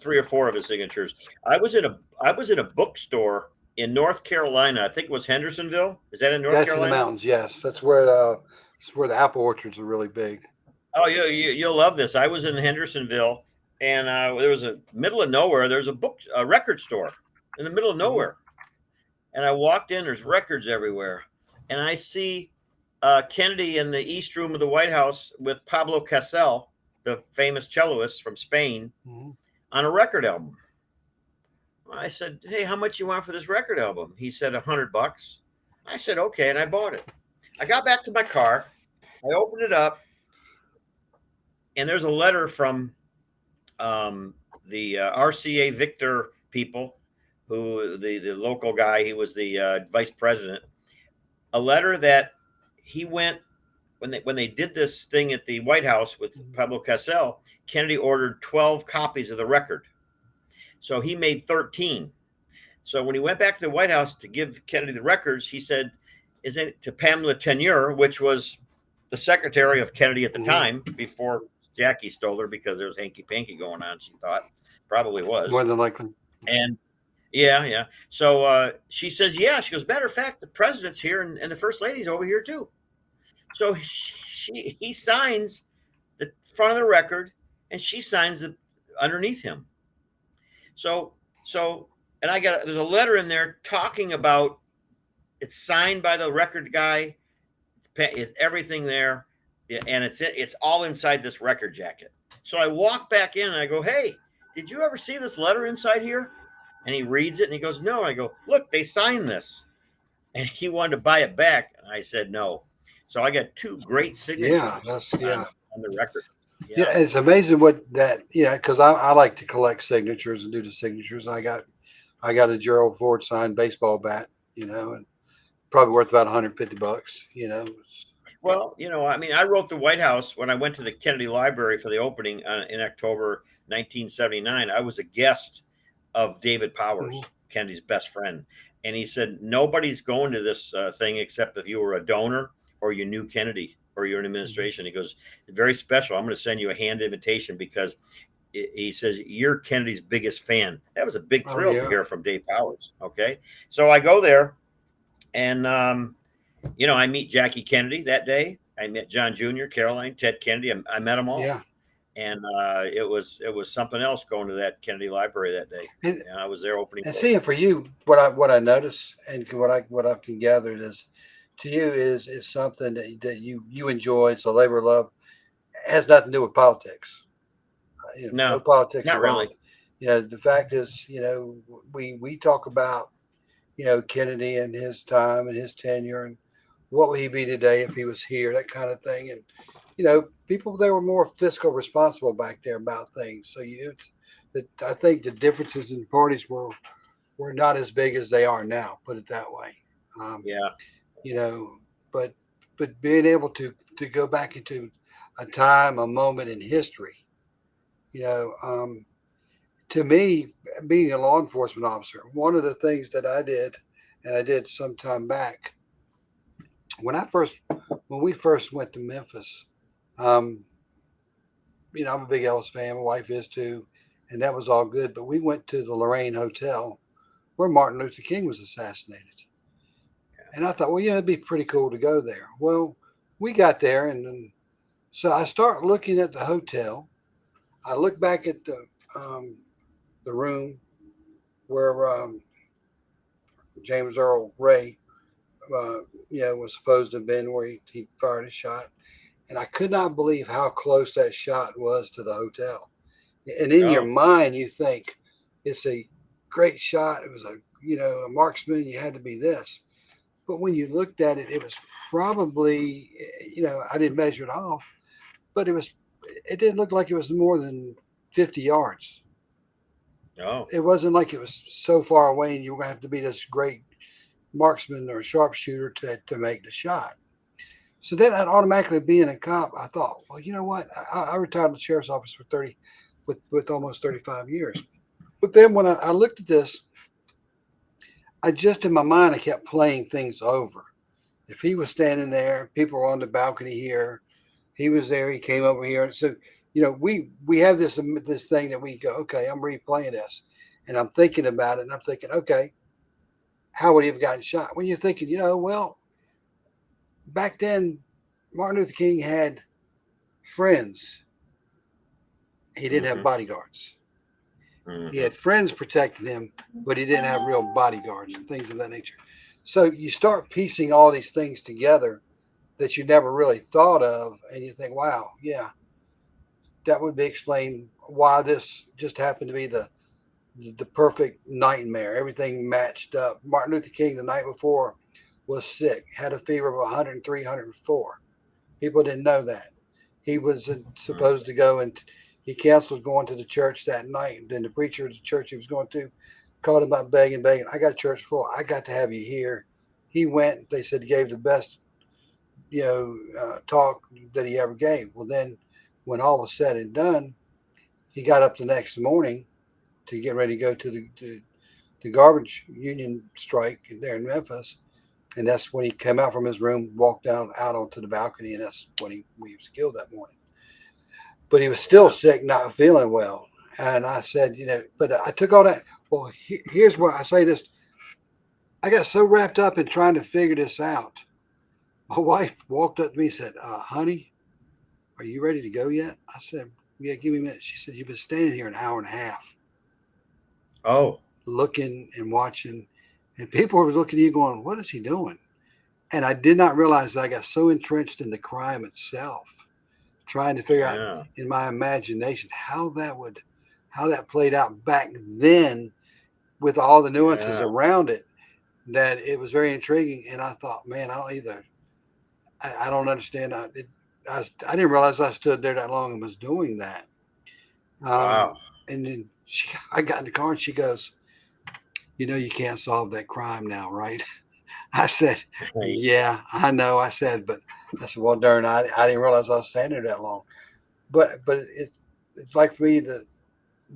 3 or 4 of his signatures. I was in a bookstore in North Carolina. I think it was Hendersonville. Is that in North Carolina? That's in the mountains. Yes, that's where the apple orchards are really big. Oh, you'll love this. I was in Hendersonville, and there was a middle of nowhere. There's a record store in the middle of nowhere, and I walked in. There's records everywhere, and I see Kennedy in the East Room of the White House with Pablo Casal, the famous celloist from Spain, on a record album. I said, hey, how much you want for this record album? He said $100. I said, okay, and I bought it. I got back to my car. I opened it up, and there's a letter from the RCA Victor people, who the local guy, he was the vice president, a letter that he went, when they did this thing at the White House with Pablo Casal, Kennedy ordered 12 copies of the record. So he made 13. So when he went back to the White House to give Kennedy the records, he said, is it to Pamela Tenure, which was the secretary of Kennedy at the time, before Jackie stole her because there was hanky-panky going on, she thought. Probably was. More than likely. And Yeah, yeah. So she says, yeah. She goes, matter of fact, the president's here and the first lady's over here too. So he signs the front of the record, and she signs it underneath him. So so, and there's a letter in there talking about it's signed by the record guy. It's everything there, and it's all inside this record jacket. So I walk back in and I go, hey, did you ever see this letter inside here? And he reads it and he goes, no. I go, look, they signed this. And he wanted to buy it back. And I said no. So I got two great Yeah, signatures that's yeah. on the record. Yeah, Yeah. it's amazing what that because I like to collect signatures and do the signatures. I got a Gerald Ford signed baseball bat, and probably worth about $150. Well, I mean, I wrote the White House when I went to the Kennedy Library for the opening in October 1979. I was a guest of David Mhm. Powers, Kennedy's best friend. And he said, nobody's going to this thing except if you were a donor or you knew Kennedy or you're in administration. He goes, it's very special. I'm going to send you a hand invitation because he says, you're Kennedy's biggest fan. That was a big Oh thrill to yeah, hear from Dave Powers. Okay. So I go there and, I meet Jackie Kennedy that day. I met John Jr., Caroline, Ted Kennedy. I met them all, yeah. and it was something else going to that Kennedy Library that day. And And I was there opening and day. seeing for you, what I notice and what I can gather is, to you is something that you enjoy. It's a labor of love. It has nothing to do with politics. No No, politics not really. involved. The fact is, we talk about Kennedy and his time and his tenure and what would he be today if he was here, that kind of thing. And people they were more fiscal responsible back there about things. So that I think the differences in parties were not as big as they are now. Put it that way. Um, Yeah. you know, but being able to go back into a time, a moment in history, you know, um, to me, being a law enforcement officer, one of the things that I did, and I did some time back, when I first, when we first went to Memphis, um, I'm a big Elvis fan. My wife is too, and that was all good. But we went to the Lorraine Hotel where Martin Luther King was assassinated, and I thought, well, yeah, it'd be pretty cool to go there. Well, we got there, and then, so I start looking at the hotel. I look back at the room where James Earl Ray, was supposed to have been where he fired his shot. And I could not believe how close that shot was to the hotel. And in your Oh, mind, you think it's a great shot. It was a marksman. You had to be this. But when you looked at it, it was probably, I didn't measure it off, but it didn't look like it was more than 50 yards. oh, It wasn't like it was so far away and you were going to have to be this great marksman or sharpshooter to make the shot. So then I'd automatically being a cop, I thought, well, you know what? I retired from the sheriff's office for 30, with almost 35 years. But then when I looked at this, I just in my mind, I kept playing things over. If he was standing there, people were on the balcony here, he was there, he came over here. So, we have this thing that we go, okay, I'm replaying this. And I'm thinking about it and I'm thinking, okay, how would he have gotten shot? When you're thinking, well, back then, Martin Luther King had friends. He didn't have mm-hmm, bodyguards. He mm-hmm. had friends protecting him, but he didn't have real bodyguards and things of that nature. So you start piecing all these things together that you never really thought of, and you think, wow, yeah, that would be explained why this just happened to be the perfect nightmare. Everything matched up. Martin Luther King the night before was sick, had a fever of 103, 104. People didn't know that. He was supposed to go and he canceled going to the church that night. And then the preacher of the church he was going to called him up begging. I got a church full. I got to have you here. He went. They said he gave the best, talk that he ever gave. Well, then when all was said and done, he got up the next morning to get ready to go to the garbage union strike there in Memphis. And that's when he came out from his room, walked out onto the balcony, and that's when he was killed that morning. But he was still Yeah. sick, not feeling well. And I said, but I took all that. Well, here's why I say this. I got so wrapped up in trying to figure this out. My wife walked up to me and said, honey, are you ready to go yet? I said, yeah, give me a minute. She said, you've been standing here an hour and a half Oh, looking and watching, and people were looking at you going, what is he doing? And I did not realize that I got so entrenched in the crime itself, trying to figure out yeah, in my imagination how that played out back then with all the nuances yeah, around it, that it was very intriguing. And I thought, man, I don't understand. I didn't realize I stood there that long and was doing that. wow. And then I got in the car and she goes, you can't solve that crime now, right? I said, yeah, I know. I said, well, darn, I didn't realize I was standing there that long. But it's like for me, the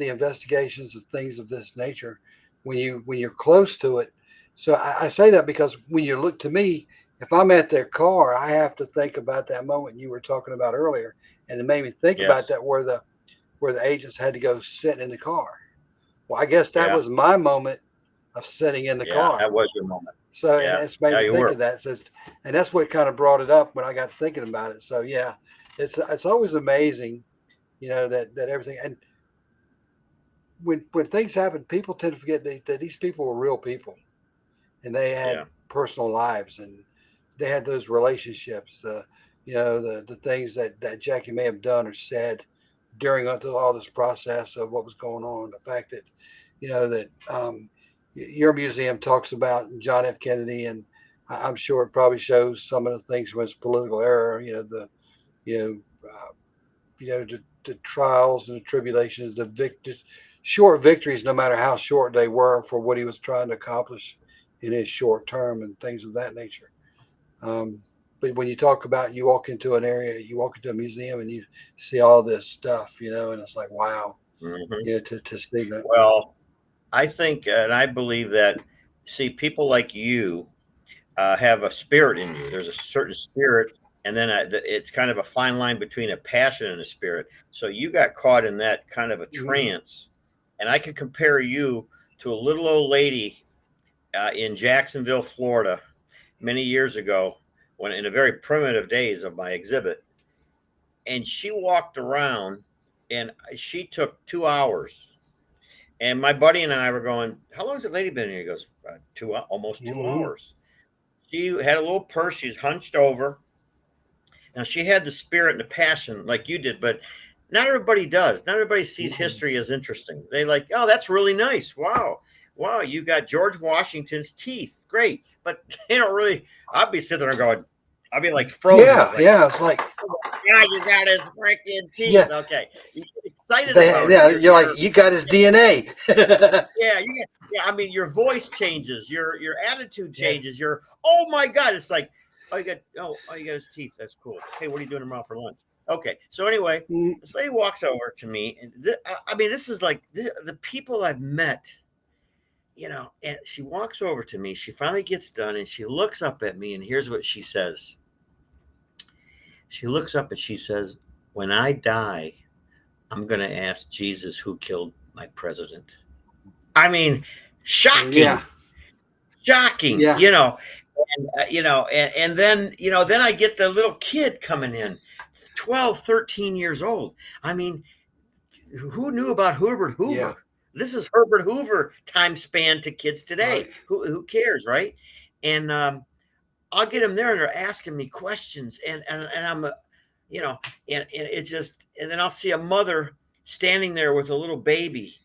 investigations of things of this nature, when you're close to it. So I say that because when you look to me, if I'm at their car, I have to think about that moment you were talking about earlier, and it made me think about Yes, that where the agents had to go sit in the car. Well, I guess that yeah, was my moment of sitting in the yeah. car. That was your moment. So, and Yeah, it's made yeah, me you think were. of that. It says, and that's what kind of brought it up when I got thinking about it. So, yeah, it's always amazing, that everything. And when things happen, people tend to forget that these people were real people, and they had Yeah, personal lives, and they had those relationships. The things that Jackie may have done or said during all this process of what was going on. The fact that that your museum talks about John F. Kennedy, and I'm sure it probably shows some of the things from his political era. You know, the trials and the tribulations, short victories, no matter how short they were, for what he was trying to accomplish in his short term and things of that nature. Um, but when you talk about, you walk into an area, you walk into a museum, and you see all this stuff, and it's like, wow, hmm to see that. Well, I think, and I believe that, see, people like you have a spirit in you. There's a certain spirit, and then it's kind of a fine line between a passion and a spirit. So you got caught in that kind of a Mm-hmm. trance, and I could compare you to a little old lady in Jacksonville, Florida, many years ago, when in the very primitive days of my exhibit, and she walked around, and she took 2 hours. And my buddy and I were going, "How long has that lady been here?" He goes, almost two Mm-hmm. hours." She had a little purse. She's hunched over. Now she had the spirit and the passion like you did, but not everybody does. Not everybody sees Mm-hmm. history as interesting. They like, oh, that's really nice. Wow, wow, you got George Washington's teeth. Great, but they don't really. I'd be sitting there going, I'd be like frozen. Yeah, It's like, yeah. It's like, yeah, you got his freaking teeth. yeah, Okay, you get excited about it. yeah. You're like, you got his DNA. Yeah, yeah, yeah. I mean, your voice changes, your attitude Yeah. changes. Your oh my god, it's like you got his teeth. That's cool. Hey, what are you doing tomorrow for lunch? Okay. So anyway, Mm-hmm. this lady walks over to me, and I mean, this is like the people I've met. And she walks over to me. She finally gets done, and she looks up at me, and here's what she says. She looks up and she says, "When I die, I'm going to ask Jesus who killed my president." I mean, Yeah, shocking, shocking, yeah, and then, then I get the little kid coming in, 12, 13 years old. I mean, who knew about Herbert yeah. Hoover? This is Herbert Hoover time span to kids today. Right. Who cares, right? And I'll get them there, and they're asking me questions, and I'm, and it's just, and then I'll see a mother standing there with a little baby,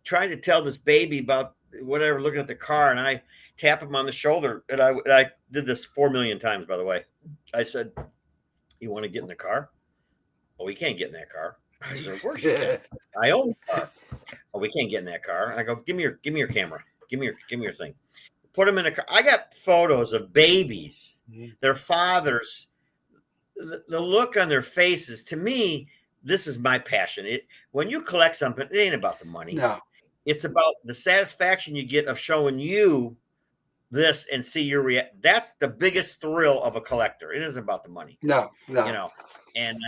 trying to tell this baby about whatever, looking at the car, and I tap him on the shoulder, and I did this 4 million times, by the way. I said, "You want to get in the car?" "Oh, we can't get in that car." I said, "Of course you can. I own the car." "Oh, we can't get in that car." I go, give me your camera. Give me your thing." Put them in a car. I got photos of babies, their fathers, the look on their faces. To me, this is my passion. When you collect something, it ain't about the money. No, It's about the satisfaction you get of showing you this and see your react. That's the biggest thrill of a collector. It isn't about the money, no, you no. know. And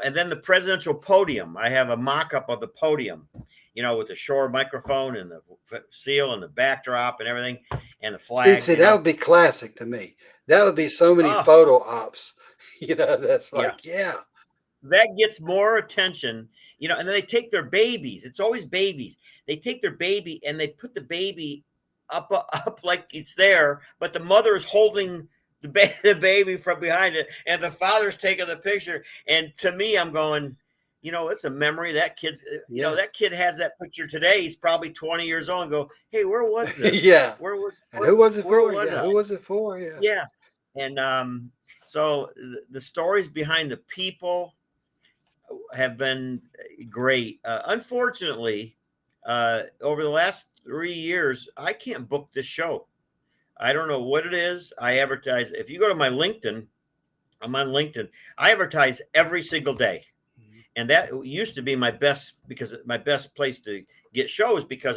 and then the presidential podium. I have a mock-up of the podium, with the Shore microphone and the seal and the backdrop and everything and the flag. See, that would be classic to me. That would be so many Oh, photo ops. That's yeah. like, yeah. That gets more attention, and then they take their babies. It's always babies. They take their baby and they put the baby up like it's there, but the mother is holding the baby from behind it, and the father's taking the picture. And to me, I'm going, it's a memory. That kid's, that kid has that picture today. He's probably 20 years old and go, hey, where was this? Yeah. And who was it where for? was Yeah. I? Who was it for? Yeah. Yeah. And so the stories behind the people have been great. Unfortunately, over the last 3 years, I can't book this show. I don't know what it is. I advertise. If you go to my LinkedIn, I'm on LinkedIn. I advertise every single day. And that used to be my best, because my best place to get shows, because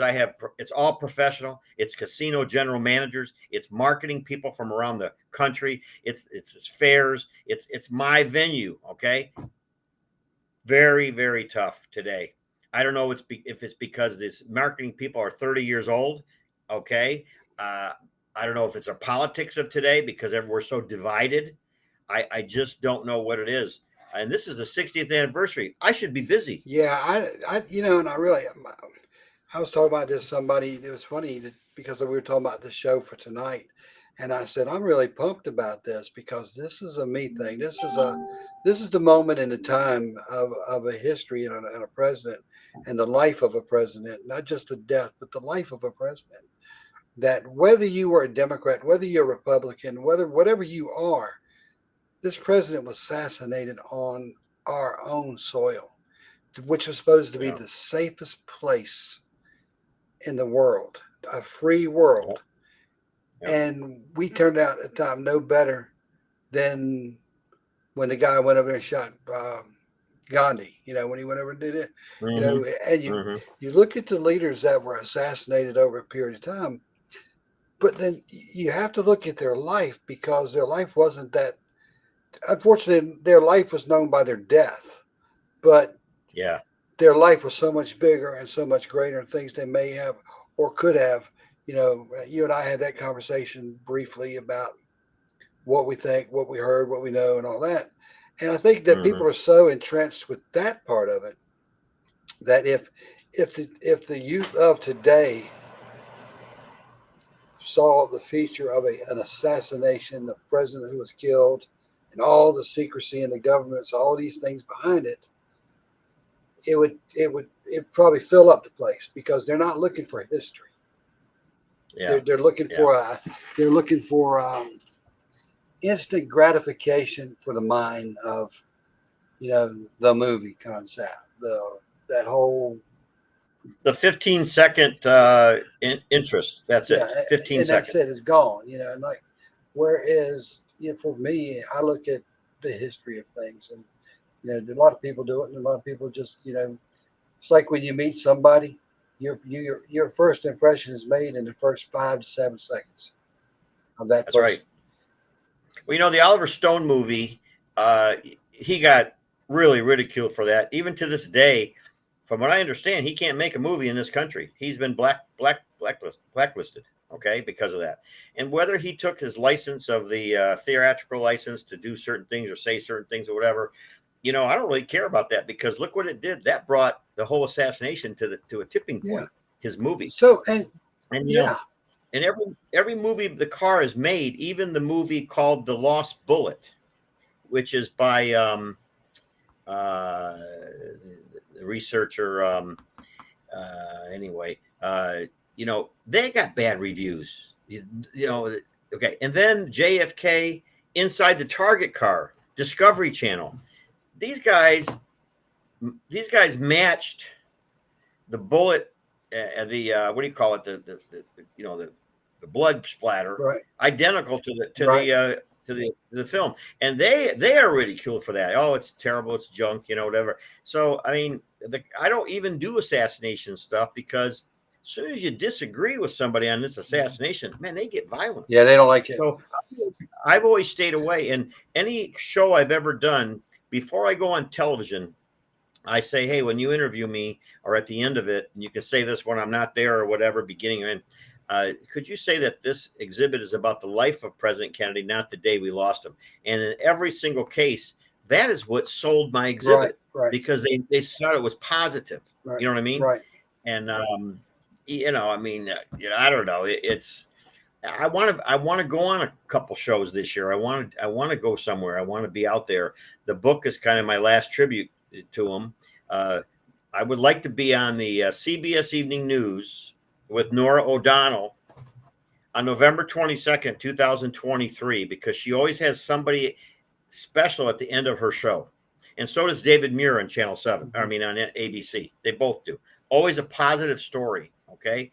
it's all professional. It's casino general managers. It's marketing people from around the country. It's fairs. It's my venue. Okay. Very, very tough today. I don't know if it's because these marketing people are 30 years old. Okay. I don't know if it's our politics of today, because we're so divided. I just don't know what it is. And this is the 60th anniversary. I should be busy. Yeah. And I was talking about this to somebody. It was funny because we were talking about the show for tonight. And I said, I'm really pumped about this because this is a me thing. This is the moment in the time of a history and a president and the life of a president, not just the death, but the life of a president. That whether you are a Democrat, whether you're a Republican, whatever you are, this president was assassinated on our own soil, which was supposed to be the safest place in the world, a free world. Yep. And we turned out at the time no better than when the guy went over there and shot Gandhi, when he went over and did it. Mm-hmm. And you look at the leaders that were assassinated over a period of time, but then you have to look at their life, because their life wasn't that. Unfortunately, their life was known by their death, but their life was so much bigger and so much greater, and things they may have or could have. You and I had that conversation briefly about what we think, what we heard, what we know, and all that. And I think that people are so entrenched with that part of it that if the youth of today saw the feature of an assassination, the president who was killed, and all the secrecy in the governments, all these things behind it, it would probably fill up the place, because they're not looking for history. Yeah. They're looking for instant gratification for the mind of the movie concept, that whole the 15-second interest. That's it. 15 and seconds. That's it. It's gone. And like, whereas for me, I look at the history of things, and a lot of people do it, and a lot of people just it's like when you meet somebody, your first impression is made in the first 5 to 7 seconds of that person. Right. Well, the Oliver Stone movie, he got really ridiculed for that. Even to this day, from what I understand, he can't make a movie in this country. He's been blacklisted, okay, because of that. And whether he took his license of the theatrical license to do certain things or say certain things or whatever, I don't really care about that, because look what it did. That brought the whole assassination to a tipping point. Yeah. His movie. So and every movie the car is made, even the movie called The Lost Bullet, which is by the researcher. They got bad reviews. Okay, and then JFK, Inside the Target Car, Discovery Channel. These guys matched the bullet, what do you call it? The blood splatter, right, identical to the film, and they are ridiculed for that. Oh, it's terrible, it's junk, whatever. So I mean, I don't even do assassination stuff, because as soon as you disagree with somebody on this assassination, man, they get violent. Yeah, they don't like it. So I've always stayed away. And any show I've ever done, before I go on television, I say, hey, when you interview me or at the end of it, and you can say this when I'm not there or whatever, beginning or end, could you say that this exhibit is about the life of President Kennedy, not the day we lost him? And in every single case, that is what sold my Right, exhibit right, because they thought it was positive. right, You know what I mean? right. And I mean, I don't know. It's I want to go on a couple shows this year. I want to go somewhere. I want to be out there. The book is kind of my last tribute to him. Uh, I would like to be on the CBS Evening News with Nora O'Donnell on November 22nd, 2023, because she always has somebody special at the end of her show. And so does David Muir on Channel 7. I mean, on ABC. They both do. Always a positive story. Okay.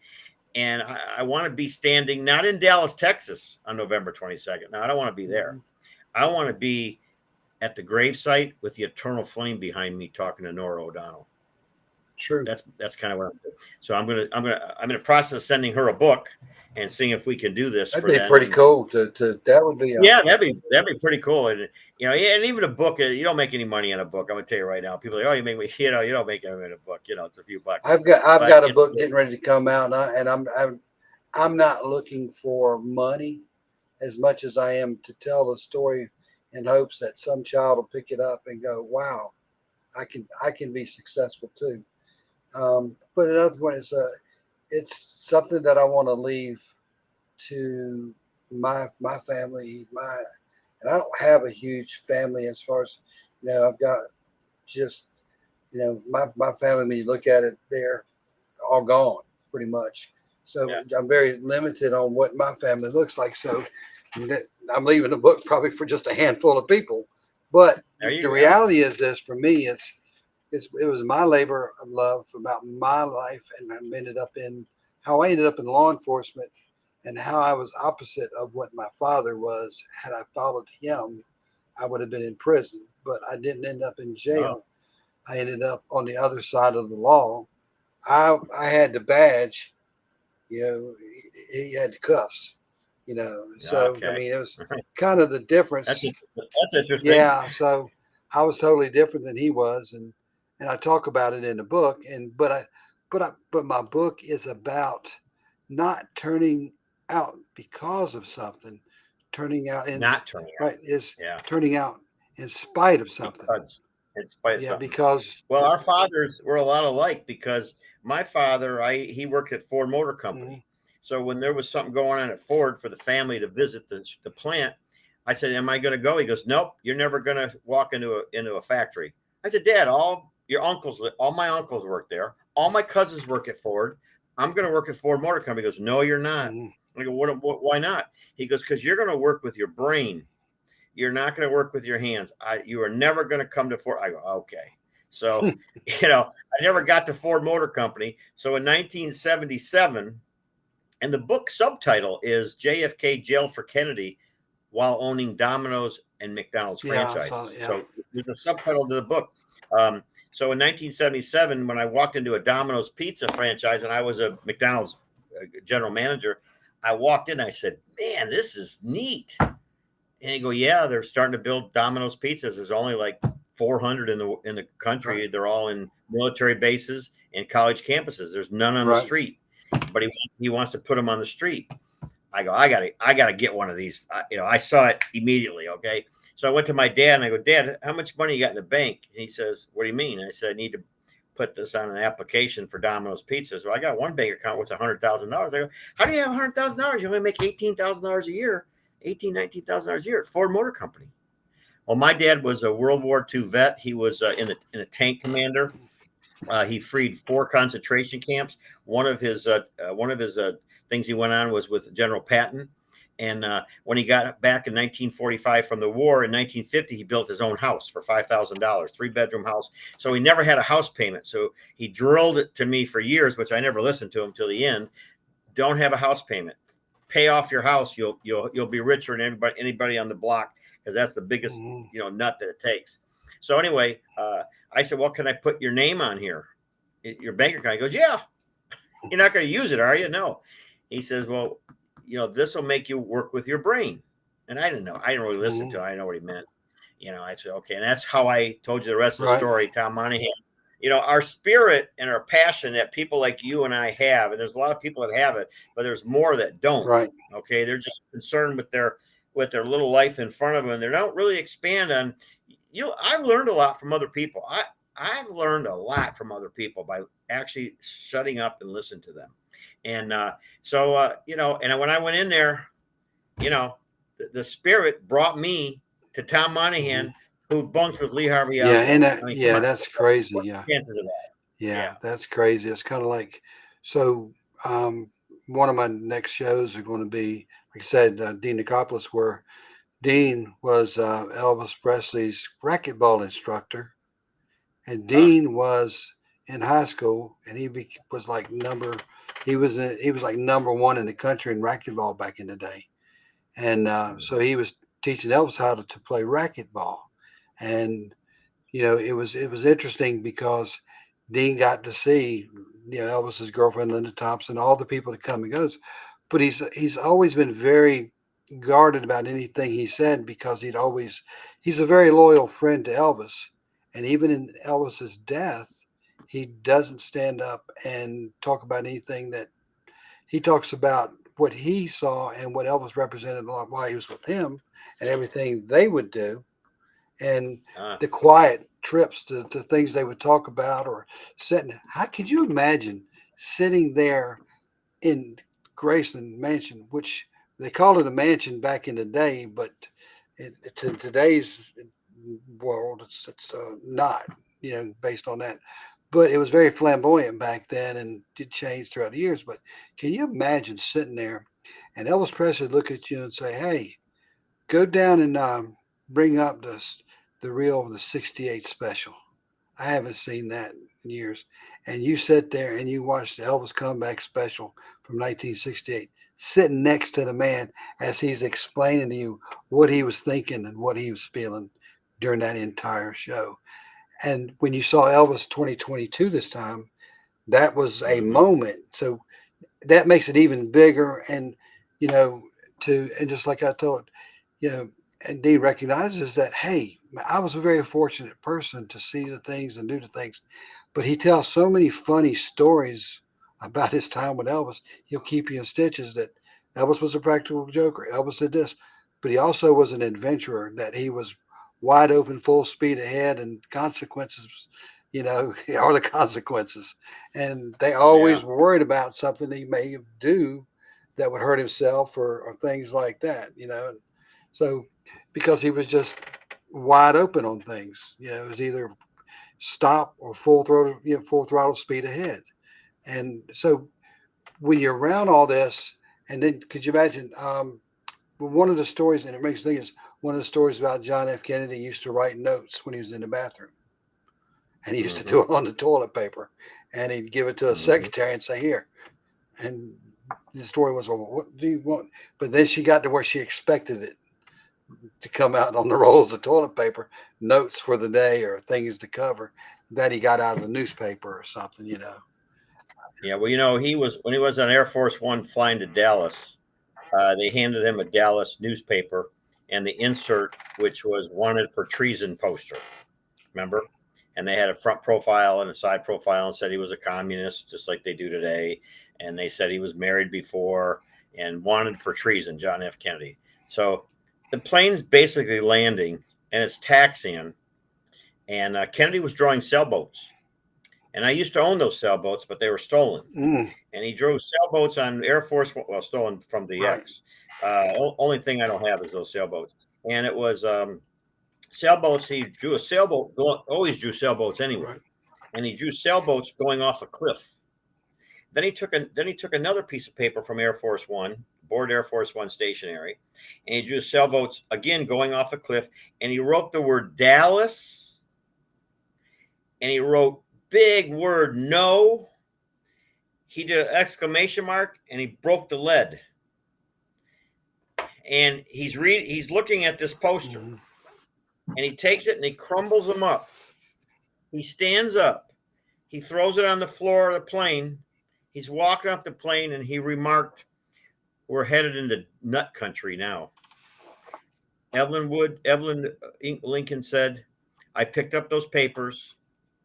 And I want to be standing not in Dallas, Texas on November 22nd. Now, I don't want to be there. I want to be at the gravesite with the eternal flame behind me talking to Nora O'Donnell. True. That's kind of what I'm doing. So I'm in the process of sending her a book and seeing if we can do this. That'd for be them. pretty cool. That would be. Yeah, that'd be pretty cool. And and even a book, you don't make any money on a book. I'm gonna tell you right now. People are like, oh, you make me, you don't make any money in a book. It's a few bucks. I've got a book getting ready to come out, and I'm not looking for money as much as I am to tell the story in hopes that some child will pick it up and go, wow, I can be successful too. But another one is it's something that I want to leave to my family. And I don't have a huge family as far as I've got just my family. When you look at it, they're all gone pretty much. So Yeah. I'm very limited on what my family looks like. So I'm leaving the book probably for just a handful of people. But the reality is this: for me, it was my labor of love about my life, and I ended up in law enforcement, and how I was opposite of what my father was. Had I followed him, I would have been in prison, but I didn't end up in jail. I ended up on the other side of the law. I had the badge, he had the cuffs, So Okay. I mean, it was kind of the difference. That's interesting. Yeah, so I was totally different than he was, and I talk about it in the book. But my book is about not turning out because of something, turning out in Not turning out. right is turning out in spite of something. In spite of something. Because our fathers were a lot alike, because my father, he worked at Ford Motor Company. So when there was something going on at Ford for the family to visit the plant, I said, am I going to go? He goes, nope, you're never going to walk into a factory. I said, Dad, all my uncles work there. All my cousins work at Ford. I'm going to work at Ford Motor Company. He goes, no, you're not. I go, why not? He goes, because you're going to work with your brain. You're not going to work with your hands. You are never going to come to Ford. I go, okay. So, I never got to Ford Motor Company. So in 1977, and the book subtitle is JFK Jailed for Kennedy while owning Domino's and McDonald's franchises. So there's a subtitle to the book. So in 1977, when I walked into a Domino's pizza franchise and I was a McDonald's general manager, I walked in, I said, man, this is neat. And he go, yeah, they're starting to build Domino's pizzas. There's only like 400 in the country. Right. They're all in military bases and college campuses. There's none on the street, but he wants to put them on the street. I go, I gotta get one of these. I saw it immediately. Okay. So I went to my dad and I go, Dad, how much money you got in the bank? And he says, what do you mean? I said, I need to put this on an application for Domino's Pizzas. Well, I got one bank account worth $100,000. I go, how do you have $100,000? You only make $18,000 a year, $19,000 a year at Ford Motor Company. Well, my dad was a World War II vet. He was in a tank commander. He freed 4 concentration camps. One of his things he went on was with General Patton. And when he got back in 1945 from the war, in 1950, he built his own house for $5,000, 3-bedroom house. So he never had a house payment. So he drilled it to me for years, which I never listened to him till the end. Don't have a house payment. Pay off your house. You'll be richer than anybody on the block, because that's the biggest nut that it takes. So anyway, I said, well, can I put your name on here? Your bank account? He goes, yeah. You're not going to use it, are you? No. He says, well, this will make you work with your brain. And I didn't know. I didn't really listen to it. I didn't know what he meant. I said, okay. And that's how I told you the rest of the story. Tom Monahan our spirit and our passion that people like you and I have, and there's a lot of people that have it, but there's more that don't. Right. Okay, they're just concerned with their little life in front of them, and they don't really expand on. I've learned a lot from other people. I've learned a lot from other people by actually shutting up and listen to them, and and when I went in there, the spirit brought me to Tom Monahan, who bunked with Lee Harvey Yeah, and Oswald. I mean, come on, that's crazy. what's Yeah, the chances of that? yeah, Yeah. that's crazy. It's kind of like so. One of my next shows are going to be, like I said, Dean Nicopolis, where Dean was Elvis Presley's racquetball instructor, and Huh. Dean was in high school, and was like he was like number one in the country in racquetball back in the day, and so he was teaching Elvis how to play racquetball, and it was interesting because Dean got to see Elvis's girlfriend Linda Thompson, all the people that come and goes, but he's always been very guarded about anything he said because he's a very loyal friend to Elvis, and even in Elvis's death, he doesn't stand up and talk about anything that he talks about what he saw and what Elvis represented a lot while he was with him and everything they would do and Uh, the quiet trips to things they would talk about or sitting. How could you imagine sitting there in Graceland Mansion, which they called it a mansion back in the day, but to today's world, it's not, based on that. But it was very flamboyant back then and did change throughout the years. But can you imagine sitting there and Elvis Presley look at you and say, "Hey, go down and bring up the reel of the '68 special. I haven't seen that in years." And you sit there and you watch the Elvis comeback special from 1968, sitting next to the man as he's explaining to you what he was thinking and what he was feeling during that entire show. And when you saw Elvis 2022 this time, that was a mhm. moment. So that makes it even bigger. And you know, and just like I told, you know, and Dean recognizes that, hey, I was a very fortunate person to see the things and do the things, but he tells so many funny stories about his time with Elvis. He'll keep you in stitches that Elvis was a practical joker. Elvis did this, but he also was an adventurer. That he was wide open, full speed ahead, and consequences, are the consequences. And they always Yeah. were worried about something he may do that would hurt himself or things like that. And so because he was just wide open on things, it was either stop or full throttle speed ahead. And so when you're around all this, and then could you imagine? One of the stories, and it makes me think, is one of the stories about John F. Kennedy used to write notes when he was in the bathroom, and he used to Mhm. do it on the toilet paper, and he'd give it to a Mhm. secretary and say, "Here." And the story was, "Well, what do you want?" But then she got to where she expected it to come out on the rolls of toilet paper, notes for the day or things to cover that he got out of the newspaper or something. Yeah. Well, he was when he was on Air Force One flying to Dallas. They handed him a Dallas newspaper and the insert, which was "wanted for treason" poster. Remember? And they had a front profile and a side profile and said he was a communist, just like they do today. And they said he was married before and wanted for treason, John F. Kennedy. So the plane's basically landing and it's taxiing. And Kennedy was drawing sailboats. And I used to own those sailboats, but they were stolen. Mm, And he drove sailboats on Air Force, well, stolen from the right, X. Only thing I don't have is those sailboats. And it was sailboats. He drew a sailboat, always drew sailboats anyway. right. And he drew sailboats going off a cliff. Then he took another piece of paper from Air Force One, board Air Force One stationary, and he drew sailboats again going off a cliff. And he wrote the word Dallas, and he wrote big word no. He did an exclamation mark, and he broke the lead. And he's looking at this poster, Mm-hmm. and he takes it and he crumbles them up. He stands up. He throws it on the floor of the plane. He's walking off the plane, and he remarked, "We're headed into nut country now." Evelyn Lincoln said, "I picked up those papers,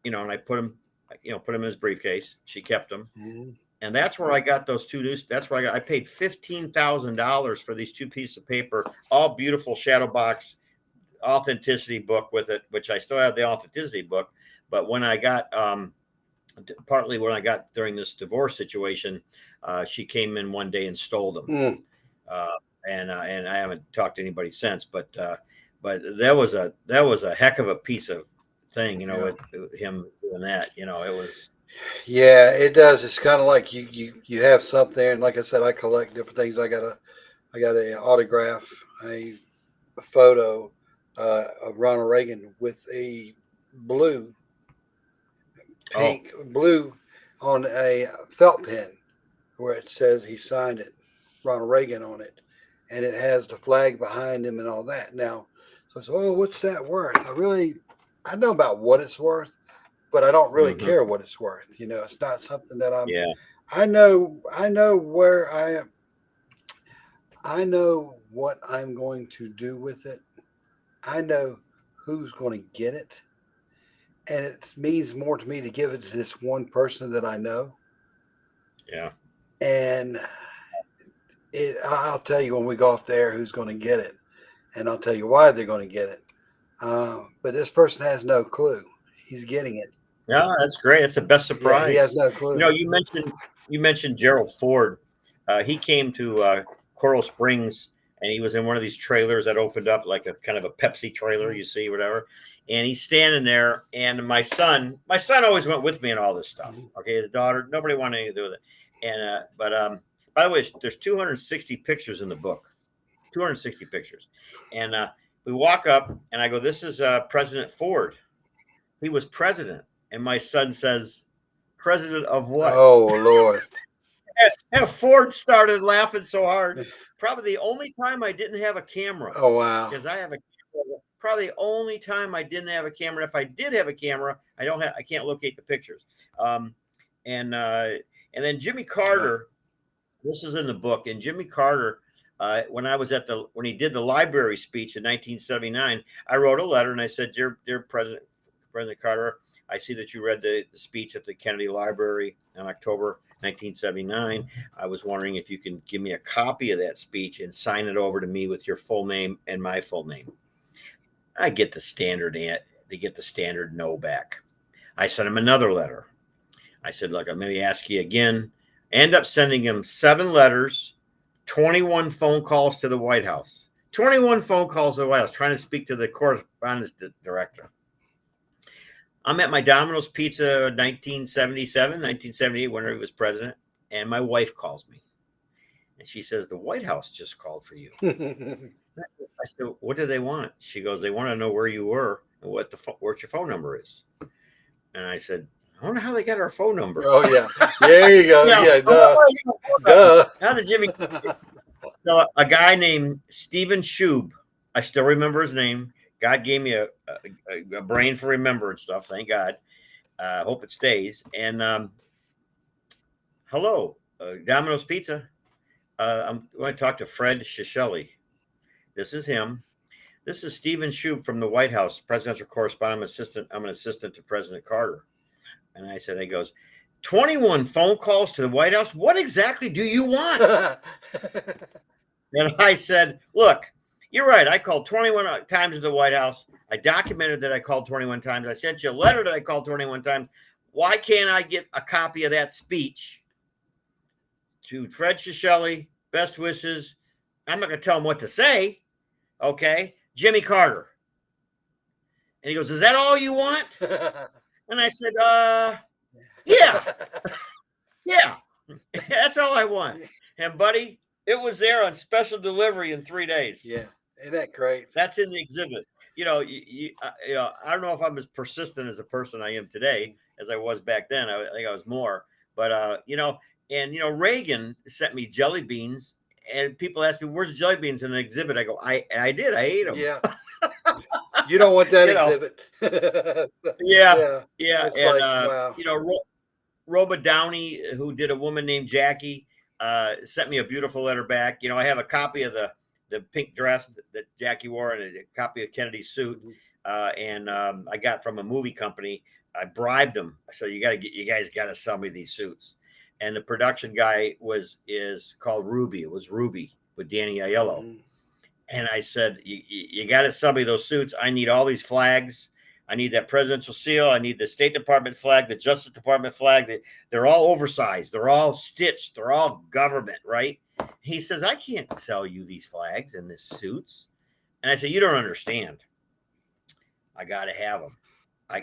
and I put them put them in his briefcase. She kept them. Mhm. And that's where I got those two news. That's where I paid $15,000 for these two pieces of paper, all beautiful shadow box authenticity book with it, which I still have the authenticity book. But when I got, partly when I got during this divorce situation, she came in one day and stole them. Mm. And I haven't talked to anybody since, but that was a heck of a piece of thing, Yeah. with him doing that, it was. Yeah, it does. It's kind of like you have something there, and like I said, I collect different things. I got a autograph, a photo of Ronald Reagan with a blue, blue on a felt pen where it says he signed it, Ronald Reagan on it, and it has the flag behind him and all that. Now, so it's, oh, what's that worth? I know about what it's worth, but I don't really care what it's worth. It's not something that I'm. Yeah. I know where I am. I know what I'm going to do with it. I know who's going to get it, and it means more to me to give it to this one person that I know. Yeah. And I'll tell you when we go off there who's going to get it, and I'll tell you why they're going to get it. But this person has no clue. He's getting it. Yeah, that's great. That's the best surprise. Yeah, he has no clue. You mentioned Gerald Ford. He came to Coral Springs, and he was in one of these trailers that opened up like a kind of a Pepsi trailer, you see, whatever. And he's standing there, and my son always went with me in all this stuff. Okay, the daughter, nobody wanted anything to do with it. And but by the way, there's 260 pictures in the book, 260 pictures, and we walk up, and I go, "This is President Ford. He was president." And my son says, "President of what?" Oh, Lord. And Ford started laughing so hard. Probably the only time I didn't have a camera. Oh, wow. Because I have a camera. Probably the only time I didn't have a camera. If I did have a camera, I can't locate the pictures. And then Jimmy Carter, this is in the book. And Jimmy Carter, when he did the library speech in 1979, I wrote a letter and I said, "Dear President Carter, I see that you read the speech at the Kennedy Library in October 1979. I was wondering if you can give me a copy of that speech and sign it over to me with your full name and my full name." I get the standard no back. I sent him another letter. I said, "Look, I'll maybe ask you again." End up sending him 7 letters, 21 phone calls to the White House. 21 phone calls to the White House trying to speak to the correspondence director. I'm at my Domino's Pizza 1977, 1978, whenever he was president, and my wife calls me. And she says, "The White House just called for you." I said, "What do they want?" She goes, "They want to know where you were and what your phone number is." And I said, "I wonder how they got our phone number." Oh, yeah. There you go. Yeah, duh. How did Jimmy? So a guy named Stephen Shube, I still remember his name. God gave me a brain for remembering stuff. Thank God. Hope it stays. And hello, Domino's Pizza. I'm going to talk to Fred Shisheli. This is him. This is Stephen Shube from the White House, presidential correspondent. I'm an assistant to President Carter. And I said, he goes, 21 phone calls to the White House. What exactly do you want? And I said, "Look, you're right. I called 21 times to the White House. I documented that I called 21 times. I sent you a letter that I called 21 times. Why can't I get a copy of that speech to Fred Shisheli? Best wishes." I'm not going to tell him what to say. Okay. Jimmy Carter. And he goes, "Is that all you want?" And I said, yeah. Yeah. That's all I want. And buddy, it was there on special delivery in 3 days. Yeah. Isn't that great? That's in the exhibit. I don't know if I'm as persistent as a person I am today as I was back then. I think I was more. But, Reagan sent me jelly beans. And people ask me, "Where's the jelly beans in the exhibit?" I go, I did. I ate them. Yeah. You don't want that exhibit. Yeah. It's And, wow. Roba Downey, who did A Woman Named Jackie, sent me a beautiful letter back. I have a copy of the pink dress that Jackie wore and a copy of Kennedy's suit. And I got from a movie company I bribed him. I said, you guys got to sell me these suits. And the production guy is called Ruby. It was Ruby with Danny Aiello. Mhm. And I said, you got to sell me those suits. I need all these flags. I need that presidential seal. I need the State Department flag, the Justice Department flag. They're all oversized. They're all stitched. They're all government, right? He says, I can't sell you these flags and these suits. And I said, you don't understand. I got to have them.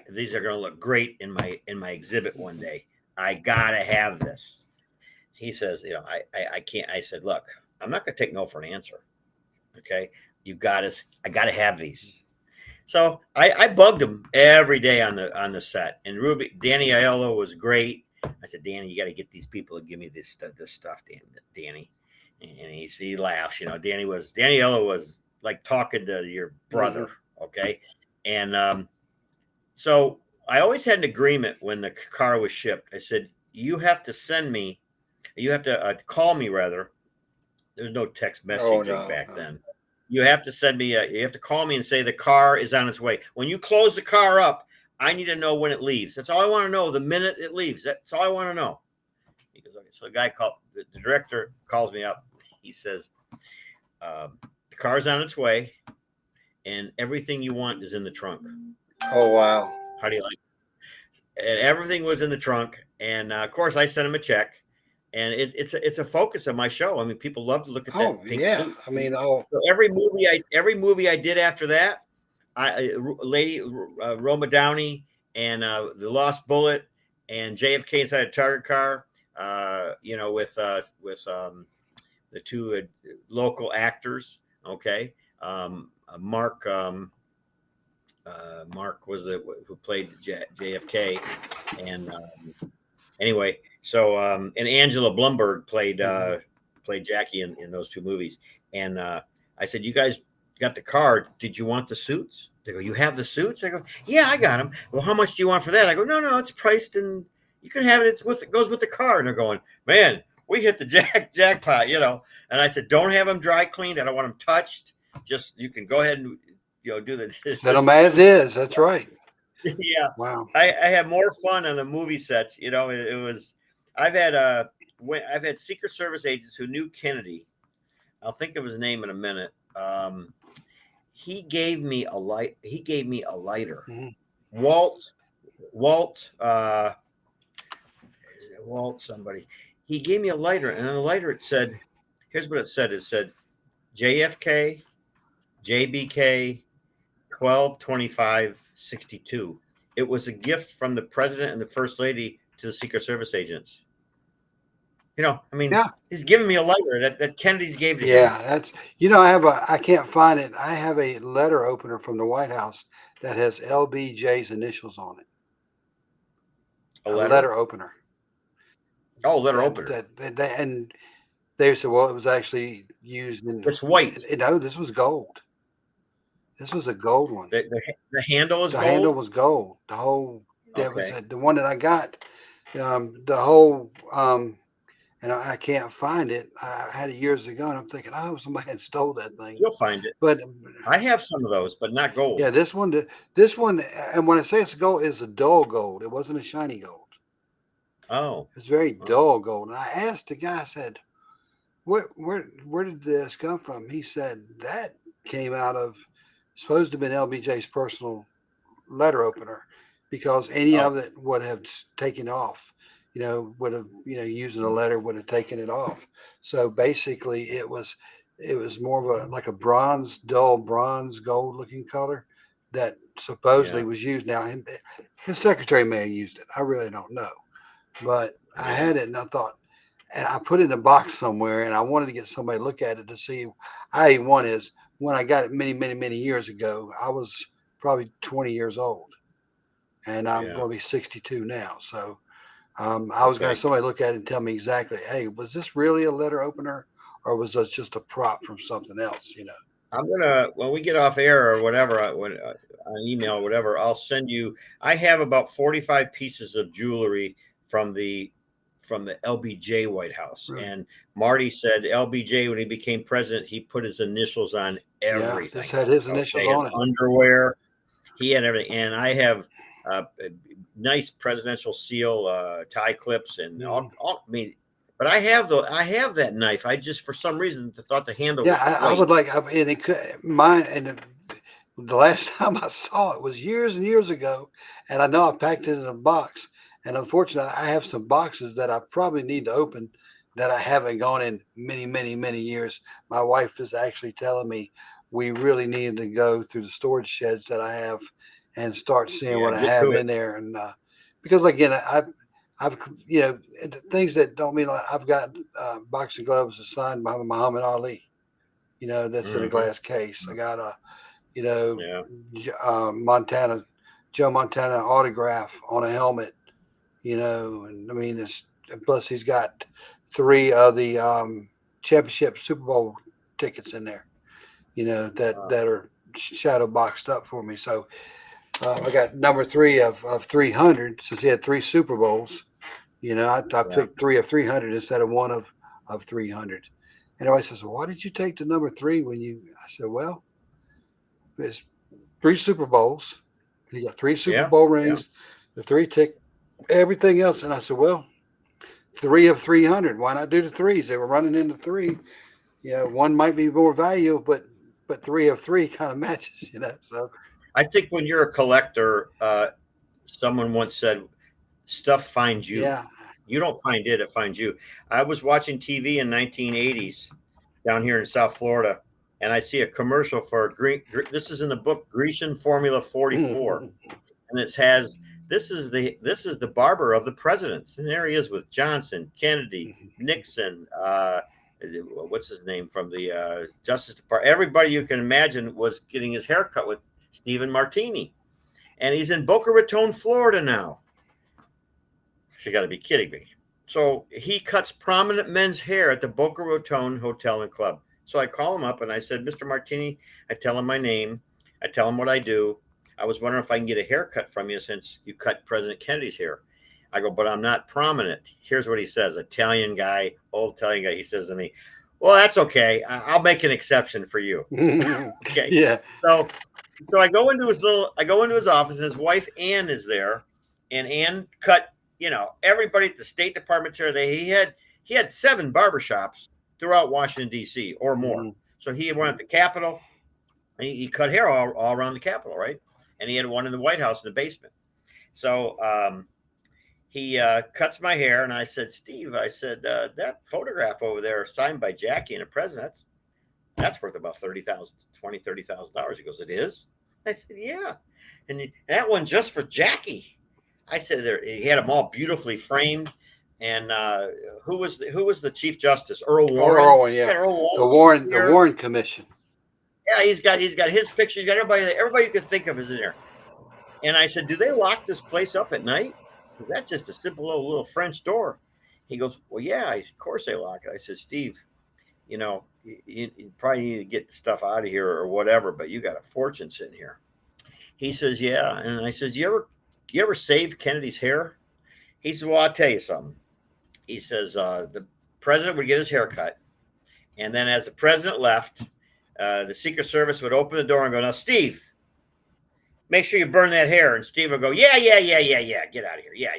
These are going to look great in my exhibit one day. I got to have this. He says, I can't. I said, look, I'm not going to take no for an answer. Okay. I got to have these. So I bugged him every day on the set. And Danny Aiello was great. I said, Danny, you got to get these people to give me this stuff, Danny. And he laughs. Danny Aiello was like talking to your brother. Okay. And so I always had an agreement when the car was shipped. I said, you have to call me rather. There's no text messaging back then. You have to send me you have to call me and say the car is on its way. When you close the car up, I need to know when it leaves. That's all I want to know. The minute it leaves. That's all I want to know. He goes, okay. So the director calls me up. He says, the car's on its way and everything you want is in the trunk. Oh, wow. How do you like it? And everything was in the trunk. And of course I sent him a check. And it's a focus of my show. I mean, people love to look at that. Pink suit. I mean, so every movie I did after that, Roma Downey and The Lost Bullet and JFK Inside a Target Car, with the two local actors. Okay, Mark was who played JFK, and anyway. So, and Angela Blumberg played Jackie in those two movies. And I said, you guys got the car. Did you want the suits? They go, you have the suits? I go, yeah, I got them. Well, how much do you want for that? I go, no, it's priced and you can have it. It goes with the car. And they're going, man, we hit the jackpot, And I said, don't have them dry cleaned. I don't want them touched. Just, you can go ahead and, do the. Set them as is. That's right. Yeah. Wow. I had more fun on the movie sets. It was. I've had Secret Service agents who knew Kennedy. I'll think of his name in a minute. He gave me a lighter. Mm-hmm. Walt somebody. He gave me a lighter, and on the lighter it said, here's what it said. It said JFK, JBK, 12/25/62. It was a gift from the president and the first lady to the Secret Service agents. He's giving me a lighter that Kennedy's gave to him. Yeah, that's I can't find it. I have a letter opener from the White House that has LBJ's initials on it. A letter opener. Oh, letter opener. And they said, well, it was actually used in. It's white. No, this was gold. This was a gold one. The handle is gold? The handle was gold. The whole, that was the one that I got. The whole, and I can't find it. I had it years ago, and I'm thinking, oh, somebody had stole that thing. You'll find it. But I have some of those, but not gold. Yeah, this one, and when I say it's gold, it's a dull gold. It wasn't a shiny gold. Oh. It's very dull gold. And I asked the guy, I said, where did this come from? He said, that came out of, supposed to have been LBJ's personal letter opener, because any of it would have taken off. Would have, using a letter would have taken it off. So basically it was more of like a dull bronze gold looking color that supposedly was used. Now his secretary may have used it. I really don't know, but I had it and I thought, and I put it in a box somewhere, and I wanted to get somebody to look at it to see. One is when I got it many, many, many years ago, I was probably 20 years old, and I'm going to be 62 now. So I was going to have somebody look at it and tell me exactly, hey, was this really a letter opener, or was this just a prop from something else? I'm gonna, when we get off air or whatever, on email or whatever, I'll send you. I have about 45 pieces of jewelry from the LBJ White House, and Marty said LBJ, when he became president, he put his initials on everything. This had his initials on it. Underwear, he had everything, and I have nice presidential seal tie clips and Mhm. all. I mean, but I have that knife. I just for some reason thought the handle Yeah, was I white. would like, and it could, mine, and the last time I saw it was years and years ago, and I know I packed it in a box. And unfortunately, I have some boxes that I probably need to open that I haven't gone in many, many, many years. My wife is actually telling me we really need to go through the storage sheds that I have and start seeing Yeah, what I get have to in it. there. And because again, I've, things that don't mean, like I've got boxing gloves signed by Muhammad Ali, that's in a Hmm. glass case. I got a, you know, Yeah, Montana, Joe Montana autograph on a helmet, and I mean, plus he's got three of the championship Super Bowl tickets in there, that are shadow boxed up for me. So I got number three of 300 since he had three Super Bowls. I yeah, picked three of 300 instead of one of 300. And everybody says, well, why did you take the number three when I said, well, it's three Super Bowls. He got three Super yeah, Bowl yeah. rings, the three tick, everything else. And I said, well, three of 300. Why not do the threes? They were running into three. One might be more valuable, but three of three kind of matches. So I think when you're a collector, someone once said, "Stuff finds you. yeah. You don't find it; it finds you." I was watching TV in 1980s down here in South Florida, and I see a commercial for green. This is in the book Grecian Formula 44, and it has this is the barber of the presidents, and there he is with Johnson, Kennedy, Nixon. What's his name from the Justice Department? Everybody you can imagine was getting his hair cut with Stephen Martini, and he's in Boca Raton, Florida now. You got to be kidding me. So he cuts prominent men's hair at the Boca Raton Hotel and Club. So I call him up and I said, Mr. Martini, I tell him my name. I tell him what I do. I was wondering if I can get a haircut from you since you cut President Kennedy's hair. I go, but I'm not prominent. Here's what he says. Italian guy, old Italian guy. He says to me, well, that's okay. I'll make an exception for you. Okay. Yeah. So I go into his office and his wife Ann is there, and Ann cut everybody at the State Department's here. He had 7 barbershops throughout Washington D.C. or more. So he had one at the Capitol. And he cut hair all around the Capitol, right? And he had one in the White House in the basement. So he cuts my hair, and I said, Steve, I said that photograph over there signed by Jackie and the president. That's worth about $30,000. He goes, it is? I said, yeah. And that one just for Jackie. I said he had them all beautifully framed. And who was the Chief Justice? Earl Warren. Earl, yeah. Earl The Warren The Warren Commission. Yeah, he's got his picture. He's got everybody you can think of is in there. And I said, do they lock this place up at night? That's just a simple little French door. He goes, well, yeah, of course they lock it. I said, Steve, you probably need to get stuff out of here or whatever, but you got a fortune sitting here. He says, yeah. And I says, you ever save Kennedy's hair? He said, well, I'll tell you something. He says, the president would get his hair cut. And then as the president left, the Secret Service would open the door and go, now, Steve, make sure you burn that hair. And Steve would go, yeah. Get out of here. Yeah.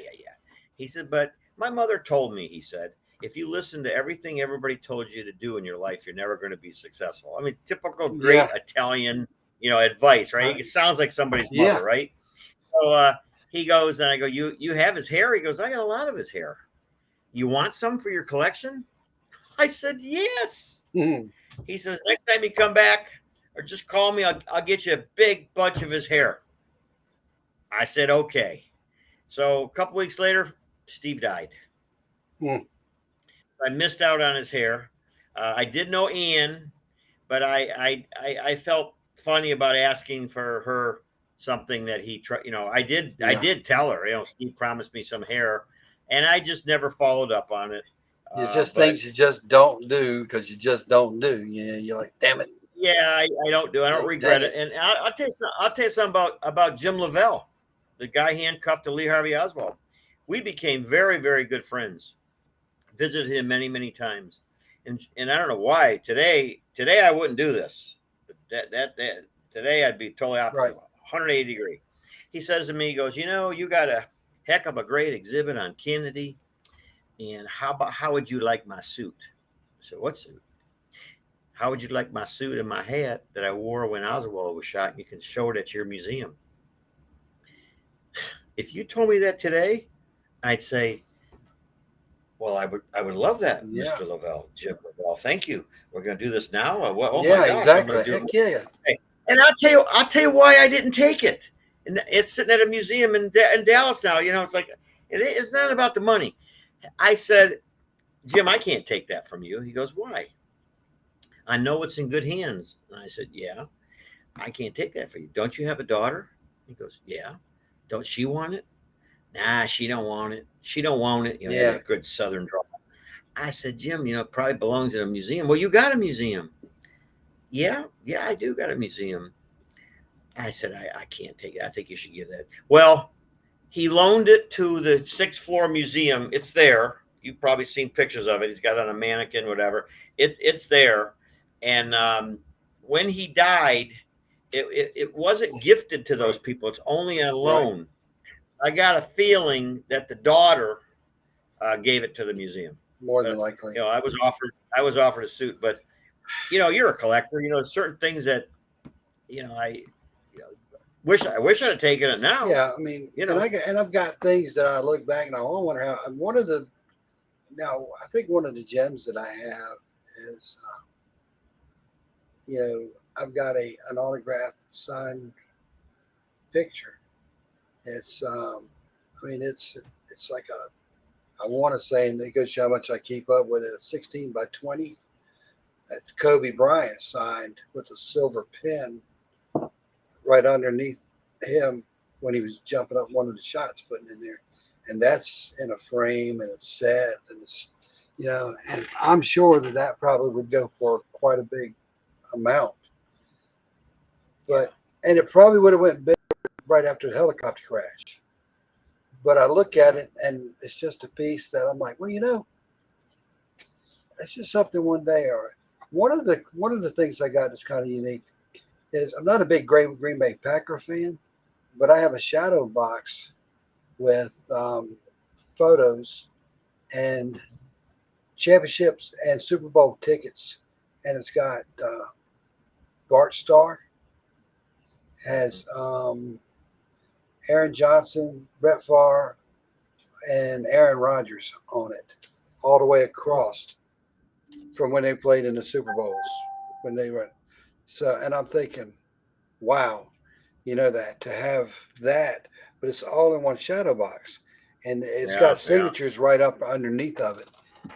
He said, but my mother told me, he said, if you listen to everything everybody told you to do in your life, you're never going to be successful. I mean, typical great Italian, advice, right? It sounds like somebody's mother, right? So he goes, and I go, you have his hair? He goes, I got a lot of his hair. You want some for your collection? I said, yes. He says, next time you come back or just call me, I'll get you a big bunch of his hair. I said, okay. So a couple weeks later, Steve died. I missed out on his hair. I did know Ian, but I felt funny about asking for her something that he tried. I did tell her, Steve promised me some hair, and I just never followed up on it. It's just things you just don't do because you just don't do. You're like, damn it. Yeah, I don't do. I don't regret it. And I'll tell you something about Jim Lavelle, the guy handcuffed to Lee Harvey Oswald. We became very, very good friends. Visited him many, many times, and I don't know why today I wouldn't do this. That today I'd be totally opposite, 180 degree. he says to me, he goes, you got a heck of a great exhibit on Kennedy. And how would you like my suit? I said, what suit? How would you like my suit and my hat that I wore when Oswald was shot? And you can show it at your museum. If you told me that today, I'd say, well, I would love that, Yeah. Mr. Lavelle, Jim Lavelle. Thank you. We're going to do this now. Oh yeah, my gosh, exactly. I'm going to do Heck it. yeah. Hey, and I'll tell you why I didn't take it. And it's sitting at a museum in Dallas now. It's like, it's not about the money. I said, Jim, I can't take that from you. He goes, why? I know it's in good hands. And I said, yeah, I can't take that for you. Don't you have a daughter? He goes, yeah. Don't she want it? Nah, she don't want it. She don't want it. Yeah. That good Southern drawl. I said, Jim, it probably belongs in a museum. Well, you got a museum. Yeah, I do got a museum. I said, I can't take it. I think you should give that. Well, he loaned it to the 6th floor museum. It's there. You've probably seen pictures of it. He's got it on a mannequin, whatever. It's there. And when he died, it wasn't gifted to those people. It's only on loan. Right. I got a feeling that the daughter gave it to the museum. More than likely. I was offered a suit, but you're a collector. Certain things that I wish I'd have taken it now. Yeah, I mean, and I've got things that I look back and I wonder how. I think one of the gems that I have is, I've got an autographed signed picture. It's, it's like I want to say, and it goes to how much I keep up with it, a 16 by 20 that Kobe Bryant signed with a silver pen right underneath him when he was jumping up one of the shots, putting in there. And that's in a frame and it's set and it's, and I'm sure that probably would go for quite a big amount. And it probably would have went big right after the helicopter crash. But I look at it and it's just a piece that I'm like, well, that's just something one day. Or one of the things I got that's kind of unique is I'm not a big Green Bay Packer fan, but I have a shadow box with photos and championships and Super Bowl tickets, and it's got Bart Starr, has Aaron Johnson, Brett Favre, and Aaron Rodgers on it, all the way across from when they played in the Super Bowls when they were. So, and I'm thinking, wow, that to have that, but it's all in one shadow box, and it's got signatures right up underneath of it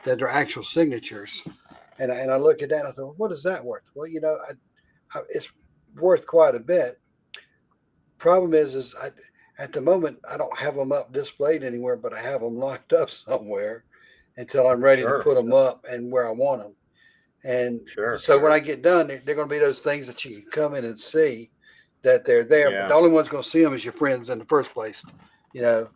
that are actual signatures. And I look at that and I thought, what is that worth? Well, it's worth quite a bit. Problem is at the moment I don't have them up displayed anywhere, but I have them locked up somewhere until I'm ready to put them up and where I want them. And when I get done, they're going to be those things that you can come in and see that they're there. But the only one's going to see them is your friends in the first place. Well,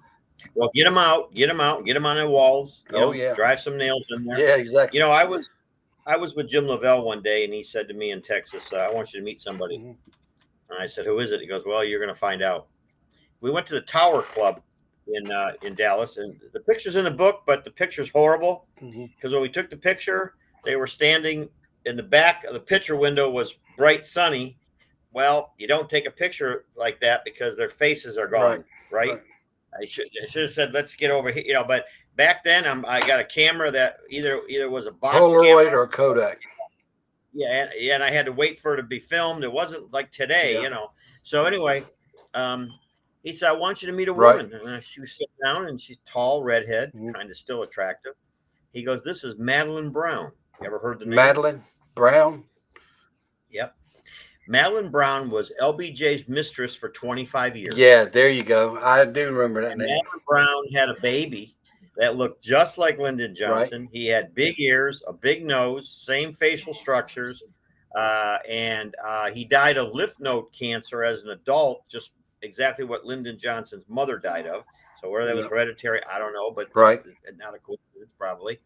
get them out on the walls. Drive some nails in there. Yeah, exactly. I was with Jim Lavelle one day, and he said to me in Texas, I want you to meet somebody. Mm-hmm. And I said, who is it? He goes, well, you're going to find out. We went to the Tower Club in Dallas, and the picture's in the book, but the picture's horrible because when we took the picture, they were standing in the back of the picture window was bright sunny. Well, you don't take a picture like that because their faces are gone, right? I should have said, let's get over here, but back then I got a camera that either was a box Polaroid camera or Kodak. Yeah, and I had to wait for it to be filmed. It wasn't like today, So anyway, he said, I want you to meet a woman. And she was sitting down, and she's tall, redhead, kind of still attractive. He goes, this is Madeline Brown. You ever heard the name? Madeline Brown? Yep. Madeline Brown was LBJ's mistress for 25 years. Yeah, there you go. I do remember that name. Madeline Brown had a baby that looked just like Lyndon Johnson. Right. He had big ears, a big nose, same facial structures, and he died of lymph node cancer as an adult, just exactly what Lyndon Johnson's mother died of. So whether that was hereditary, I don't know, but not a coincidence, probably.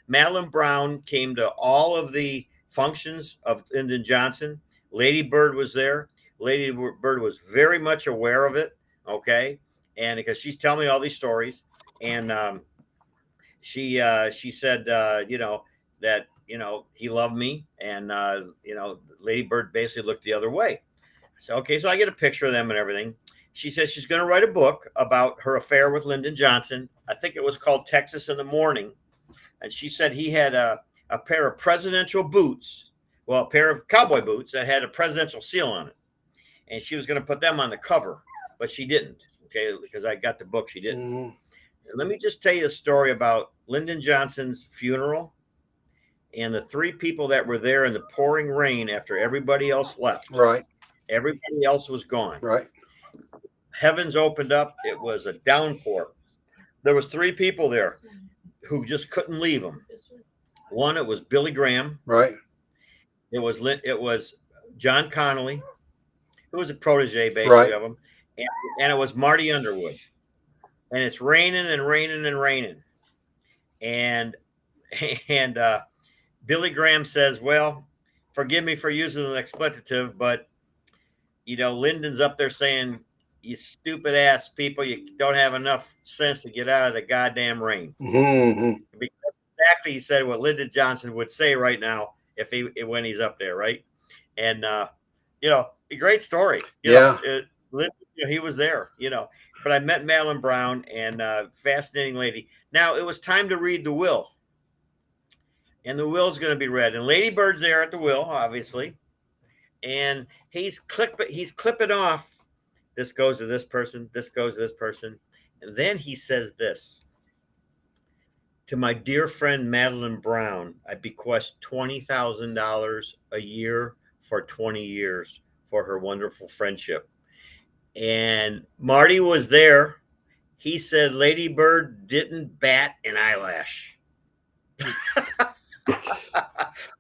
Madeline Brown came to all of the functions of Lyndon Johnson. Lady Bird was there. Lady Bird was very much aware of it. Okay. And because she's telling me all these stories, and she said, that, he loved me, and, Lady Bird basically looked the other way. I said, okay. So I get a picture of them and everything. She says she's going to write a book about her affair with Lyndon Johnson. I think it was called Texas in the Morning. And she said he had a pair of presidential boots, well, a pair of cowboy boots that had a presidential seal on it. And she was going to put them on the cover, but she didn't. Okay. Because I got the book, she didn't. Mhm. And let me just tell you a story about Lyndon Johnson's funeral and the three people that were there in the pouring rain after everybody else left. Right. Everybody else was gone. Right. Heavens opened up. It was a downpour. There was three people there who just couldn't leave him. One, it was Billy Graham. Right. It was John Connolly, who was a protege basically Right. of him, and it was Marty Underwood. And it's raining and raining and raining, and Billy Graham says, "Well, forgive me for using an expletive, but Lyndon's up there saying, 'You stupid ass people, you don't have enough sense to get out of the goddamn rain.'" Mhm. Because exactly, he said what Lyndon Johnson would say right now when he's up there, right? And a great story. Yeah. Lyndon, he was there. But I met Madeline Brown, and fascinating lady. Now it was time to read the will, and the will's going to be read, and Lady Bird's there at the will, obviously, and he's clipping off. This goes to this person. This goes to this person, and then he says this: "To my dear friend Madeline Brown, I bequest $20,000 a year for 20 years for her wonderful friendship." And Marty was there. He said Lady Bird didn't bat an eyelash.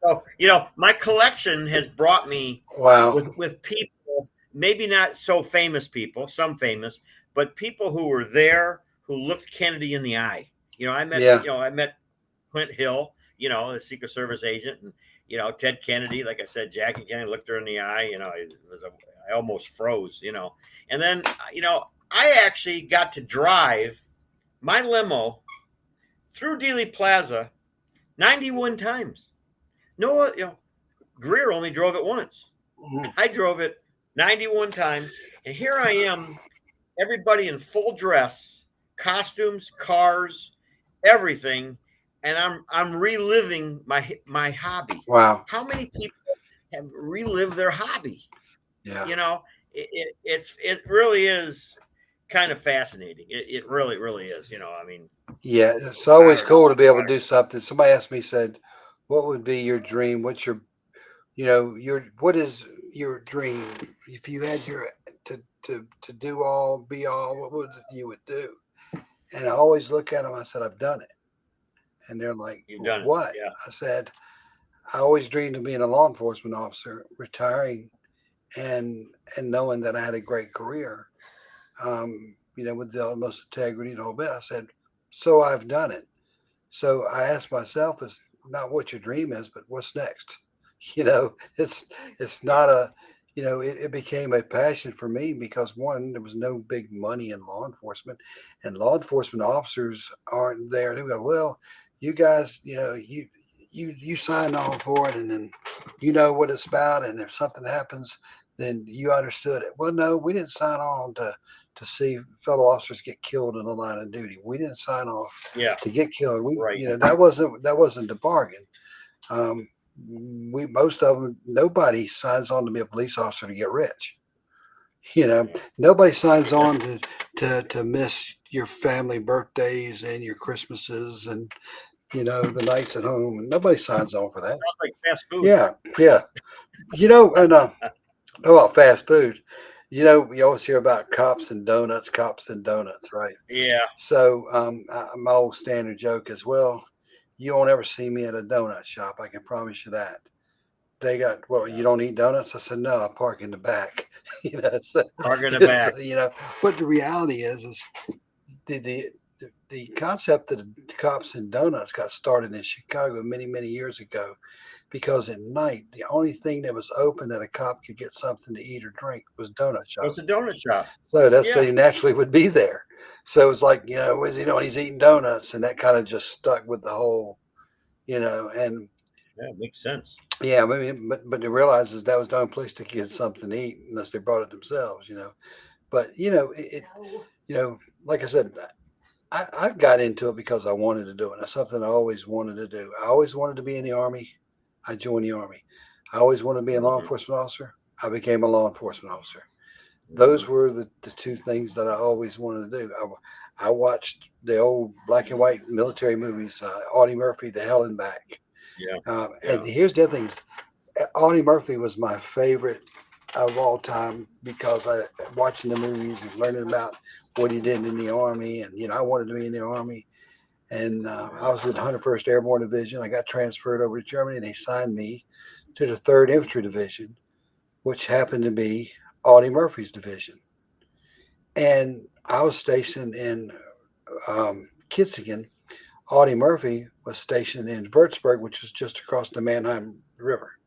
So, my collection has brought me Wow. with people, maybe not so famous people, some famous, but people who were there who looked Kennedy in the eye. I met Clint Hill, the Secret Service agent, and Ted Kennedy. Like I said, Jackie Kennedy looked her in the eye. I almost froze. And then I actually got to drive my limo through Dealey Plaza 91 times. No, Greer only drove it once. Mhm. I drove it 91 times, and here I am, everybody in full dress, costumes, cars, everything, and I'm reliving my hobby. Wow. How many people have relived their hobby? Yeah. It really is kind of fascinating. It really, really is. Yeah. It's always don't cool know. to be able to do something. Somebody asked me, said, "What would be your dream? What's your, what is your dream if you had your to do all, be all? What would you would do?" And I always look at them. I said, "I've done it." And they're like, You've done it. "What?" Yeah. I said, "I always dreamed of being a law enforcement officer, retiring, and knowing that I had a great career, with the utmost integrity and the whole bit." I said, "So I've done it." So I asked myself, "Is not what your dream is, but what's next?" It's not a, it became a passion for me because one, there was no big money in law enforcement, and law enforcement officers aren't there. They go, "Well, you guys, you signed on for it, and then you know what it's about, and if something happens, then you understood it." Well, no, we didn't sign on to see fellow officers get killed in the line of duty. We didn't sign off Yeah. to get killed. We, Right. that wasn't the bargain. Um, most of them, nobody signs on to be a police officer to get rich. Nobody signs on to miss your family birthdays and your Christmases and the nights at home. Nobody signs on for that. Sounds like fast food. Yeah, yeah. And fast food. We always hear about cops and donuts, right? Yeah. So my old standard joke is, well, you won't ever see me at a donut shop. I can promise you that. They got, well, you don't eat donuts? I said, no, I park in the back. So, Park in the back. but the reality is the concept of cops and donuts got started in Chicago many, many years ago, because at night the only thing that was open that a cop could get something to eat or drink was donut What's shop. a donut shop? So that's so Yeah. he naturally would be there. So it's like, what is he doing? He's eating donuts, and that kind of just stuck with the whole, and Yeah, makes sense. yeah, maybe, but they realizes that was the only place to get something to eat unless they brought it themselves. But like I said, I got into it because I wanted to do it. That's something I always wanted to do. I always wanted to be in the Army. I joined the Army. I always wanted to be a law Mm-hmm. enforcement officer. I became a law enforcement officer. Those Mm-hmm. were the two things that I always wanted to do. I watched the old black and white military movies, Audie Murphy, The Hell and Back. Yeah. And Yeah. here's the other thing: Audie Murphy was my favorite of all time because I watching the movies and learning about what he did in the Army, and I wanted to be in the Army. And I was with the 101st Airborne Division. I got transferred over to Germany, and they signed me to the 3rd Infantry Division, which happened to be Audie Murphy's division. And I was stationed in Kitzingen. Audie Murphy was stationed in Würzburg, which was just across the Mannheim River.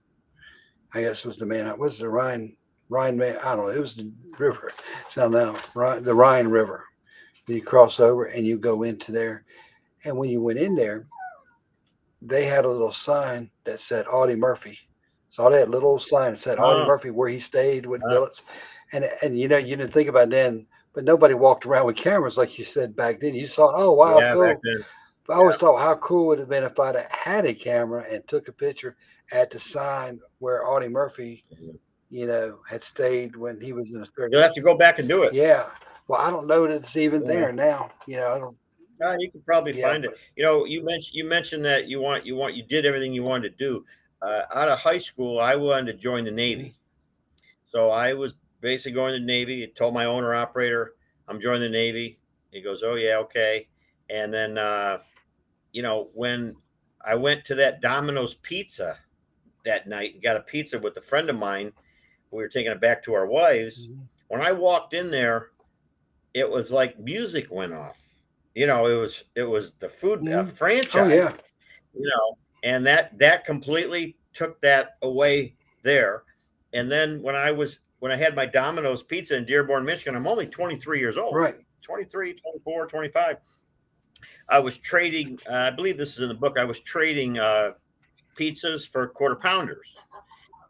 I guess it was the Mannheim. Was the Rhine? I don't know. It was the river. So now the Rhine River. You cross over and you go into there. And when you went in there, they had a little sign that said Audie Murphy. So they had a little sign that said Audie Oh, Murphy, where he stayed with billets. And you didn't think about it then, but nobody walked around with cameras like you said back then. You saw, oh wow, yeah, back cool. then. But I always thought how cool would it have been if I'd had a camera and took a picture at the sign where Audie Murphy, had stayed when he was in the You'll have to go back and do it. Yeah. Well, I don't know that it's even Yeah. there now. I don't. You can probably Yeah, find it. You mentioned that you did everything you wanted to do. Out of high school, I wanted to join the Navy. So I was basically going to the Navy. I told my owner operator, I'm joining the Navy. He goes, oh yeah, okay. And then when I went to that Domino's Pizza that night and got a pizza with a friend of mine, we were taking it back to our wives. When I walked in there, it was like music went off. It was the food franchise. Oh yeah. And that completely took that away there. And then when I had my Domino's Pizza in Dearborn, Michigan, I'm only 23 years old. Right. 23, 24, 25. I was trading, I believe this is in the book, I was trading pizzas for quarter pounders.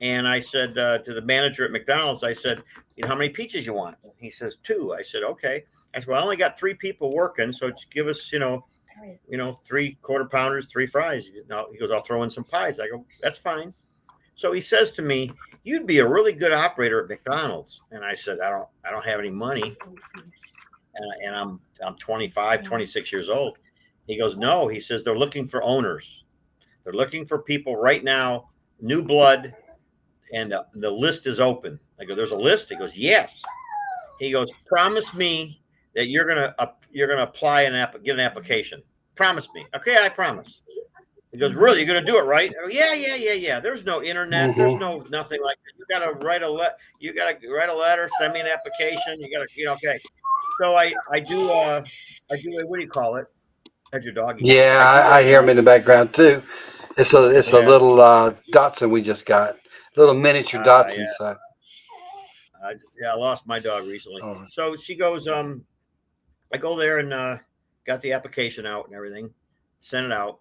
And I said to the manager at McDonald's, I said, how many pizzas you want? He says 2. I said, okay. I said, well, I only got 3 people working, so just give us, 3 quarter pounders, 3 fries. He goes, I'll throw in some pies. I go, that's fine. So he says to me, you'd be a really good operator at McDonald's. And I said, I don't have any money. And I'm 25, 26 years old. He goes, no. He says, they're looking for owners. They're looking for people right now, new blood, and the list is open. I go, there's a list? He goes, yes. He goes, promise me that you're gonna apply get an application. Promise me. Okay, I promise. He goes, really? You're gonna do it, right? I go, yeah. There's no internet. There's nothing like that. You gotta write a letter, send me an application. You gotta, okay. So I do. What do you call it? That's your doggy. Yeah, I hear him in the background too. It's a little Dotson we just got, little miniature Dotson. Yeah. So I lost my dog recently. Oh. So she goes, I go there and got the application out and everything, sent it out,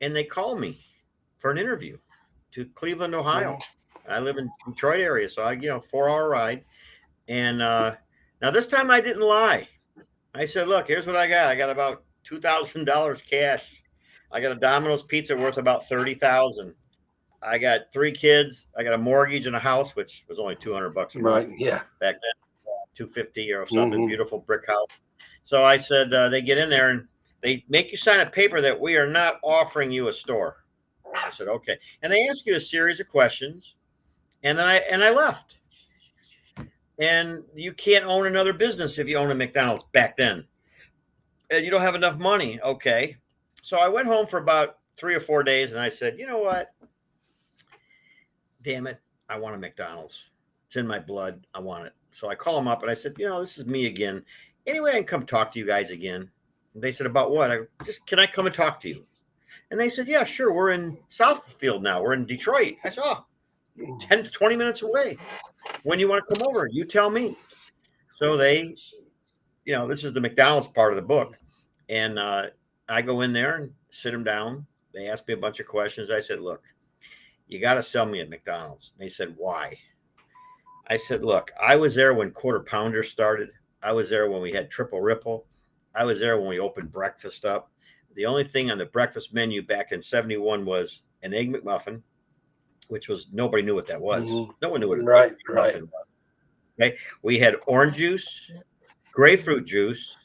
and they call me for an interview to Cleveland, Ohio. I live in Detroit area, so I 4-hour ride. And now this time I didn't lie. I said, look, here's what I got. I got about $2,000 cash. I got a Domino's pizza worth about $30,000. I got 3 kids. I got a mortgage and a house, which was only $200 a month. Right. Yeah. Back then, $250 or something. Beautiful brick house. So I said, they get in there and they make you sign a paper that we are not offering you a store. I said, okay. And they ask you a series of questions, and then I left. And you can't own another business if you own a McDonald's back then. And you don't have enough money. Okay. So I went home for about 3 or 4 days, and I said, you know what? Damn it. I want a McDonald's. It's in my blood. I want it. So I call them up, and I said, this is me again. Anyway, I can come talk to you guys again. They said, about what? I go, just, can I come and talk to you? And they said, yeah, sure. We're in Southfield now. We're in Detroit. I said, oh, 10 to 20 minutes away. When you want to come over, you tell me. So they, this is the McDonald's part of the book. And I go in there and sit them down. They asked me a bunch of questions. I said, look, you got to sell me at McDonald's. They said, why? I said, look, I was there when Quarter Pounder started. I was there when we had Triple Ripple. I was there when we opened breakfast up. The only thing on the breakfast menu back in 71 was an Egg McMuffin, which was, nobody knew what that was. Mm-hmm. No one knew what an Egg McMuffin was. Okay. We had orange juice, grapefruit juice,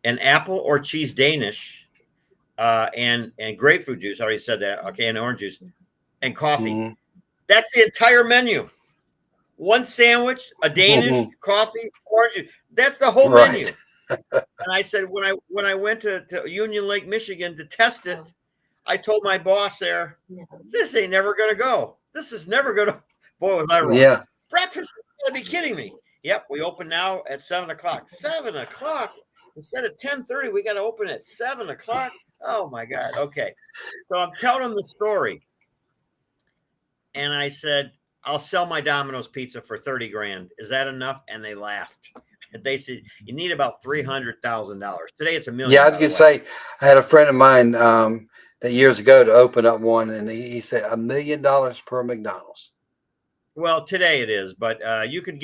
an apple or cheese Danish, and grapefruit juice. I already said that. Okay. And orange juice and coffee. Mm-hmm. That's the entire menu. One sandwich, a Danish, coffee, orange juice. That's the whole menu. And I said, when I went to Union Lake, Michigan to test it, I told my boss there, this ain't never going to go. This is never going to. Boy, was I wrong. Yeah. Breakfast, you gotta be kidding me. Yep, we open now at 7 o'clock. 7 o'clock? Instead of 10:30, we got to open at 7 o'clock. Oh, my God. Okay. So I'm telling them the story. And I said, I'll sell my Domino's pizza for $30,000. Is that enough? And they laughed. They said, you need about $300,000. Today it's $1 million. Yeah, I was going to say, I had a friend of mine that years ago to open up one, and he said $1 million per McDonald's. Well, today it is, but you could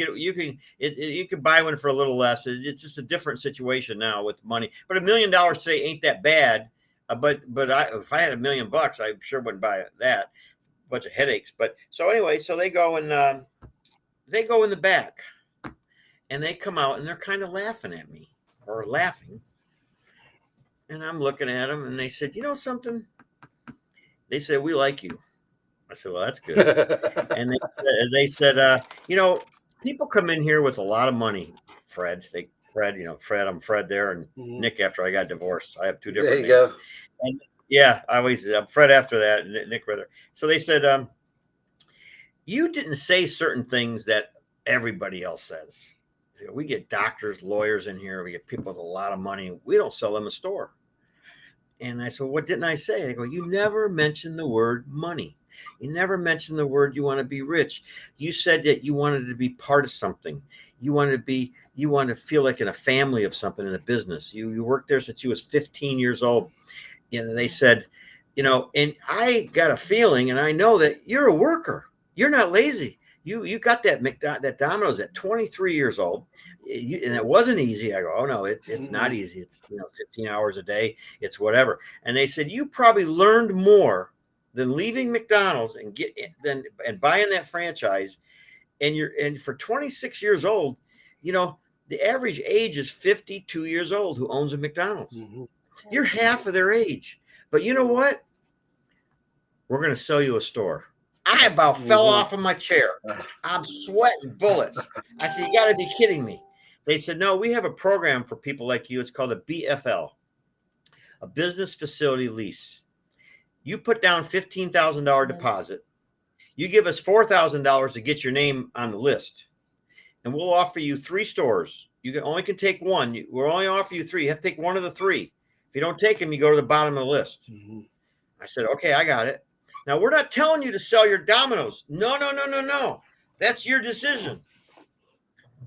buy one for a little less. It's just a different situation now with money. But $1 million today ain't that bad. But if I had $1 million, I sure wouldn't buy that. A bunch of headaches. But so anyway, so they go in the back. And they come out and they're kind of laughing at me or laughing. And I'm looking at them and they said, you know something? They said, we like you. I said, well, that's good. And they said, people come in here with a lot of money, Fred. Fred, I'm Fred there. And Nick after I got divorced. I have two different names. There you go. And yeah, I'm Fred after that, Nick rather. So they said, you didn't say certain things that everybody else says. We get doctors, lawyers in here. We get people with a lot of money. We don't sell them a store. And I said, what didn't I say? They go, you never mentioned the word money. You never mentioned the word you want to be rich. You said that you wanted to be part of something. You wanted to feel like in a family of something, in a business. You worked there since you was 15 years old. And they said, and I got a feeling, and I know that you're a worker. You're not lazy. You got that Domino's at 23 years old, and it wasn't easy. I go, oh no, it's not easy. It's 15 hours a day. It's whatever. And they said you probably learned more than leaving McDonald's and buying that franchise. And for 26 years old, the average age is 52 years old who owns a McDonald's. Mm-hmm. You're half of their age. But you know what? We're going to sell you a store. I about fell off of my chair. I'm sweating bullets. I said, you got to be kidding me. They said, no, we have a program for people like you. It's called a BFL, a business facility lease. You put down $15,000 deposit. You give us $4,000 to get your name on the list. And we'll offer you 3 stores. You only can take one. We'll only offer you 3. You have to take one of the 3. If you don't take them, you go to the bottom of the list. Mm-hmm. I said, okay, I got it. Now, we're not telling you to sell your Domino's. No. That's your decision.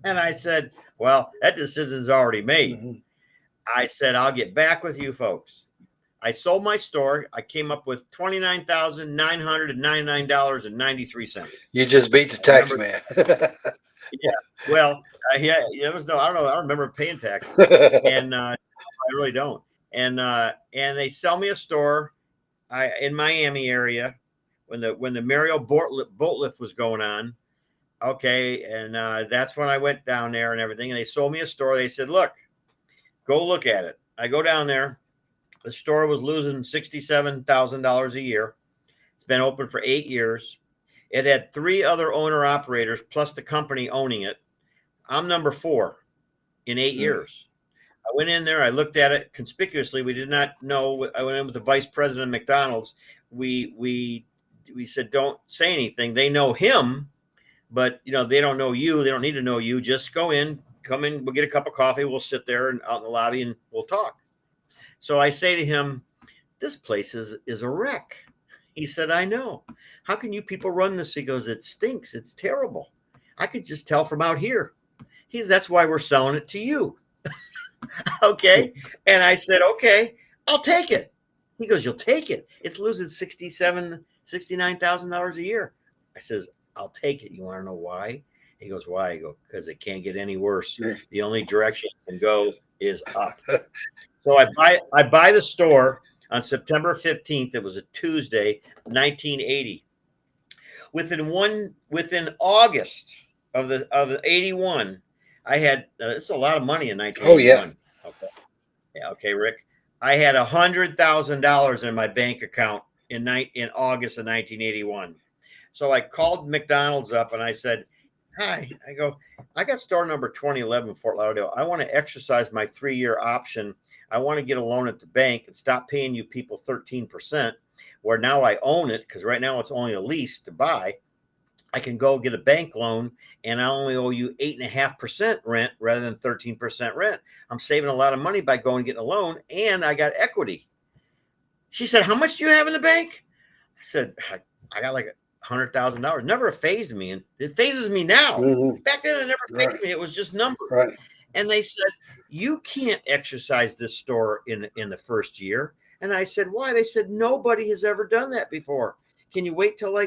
And I said, well, that decision's already made. Mm-hmm. I said, I'll get back with you folks. I sold my store. I came up with $29,999.93. You just beat the tax man. Yeah. Well, it was no, I don't know. I don't remember paying taxes. And I really don't. And they sell me a store. In Miami area when the Mario boat lift was going on. Okay. And that's when I went down there and everything. And they sold me a store. They said, look, go look at it. I go down there. The store was losing $67,000 a year. It's been open for 8 years. It had 3 other owner operators plus the company owning it. I'm number 4 in 8 years. I went in there. I looked at it conspicuously. We did not know. I went in with the vice president of McDonald's. We said, don't say anything. They know him, but they don't know you. They don't need to know you. Just go in, come in. We'll get a cup of coffee. We'll sit there and out in the lobby and we'll talk. So I say to him, this place is a wreck. He said, I know. How can you people run this? He goes, it stinks. It's terrible. I could just tell from out here. He says, that's why we're selling it to you. Okay. And I said, okay, I'll take it. He goes, you'll take it. It's losing $69,000 a year. I says, I'll take it. You want to know why? He goes, why? I go, because it can't get any worse. The only direction it can go is up. So I buy the store on September 15th. It was a Tuesday, 1980. Within August of the 81, I had this is a lot of money in 1981. Oh, yeah. Okay, Rick. I had $100,000 in my bank account in August of 1981. So I called McDonald's up and I said, hi, I go, I got store number 2011 Fort Lauderdale. I want to exercise my 3-year option. I want to get a loan at the bank and stop paying you people 13%, where now I own it, because right now it's only a lease to buy. I can go get a bank loan and I only owe you 8.5% rent rather than 13% rent. I'm saving a lot of money by going and getting a loan, and I got equity. She said, how much do you have in the bank? I said, I got like $100,000. Never fazed me, and it phases me now. Mm-hmm. Back then, it never fazed me. It was just numbers. Right. And they said, you can't exercise this store in the first year. And I said, why? They said, nobody has ever done that before. Can you wait till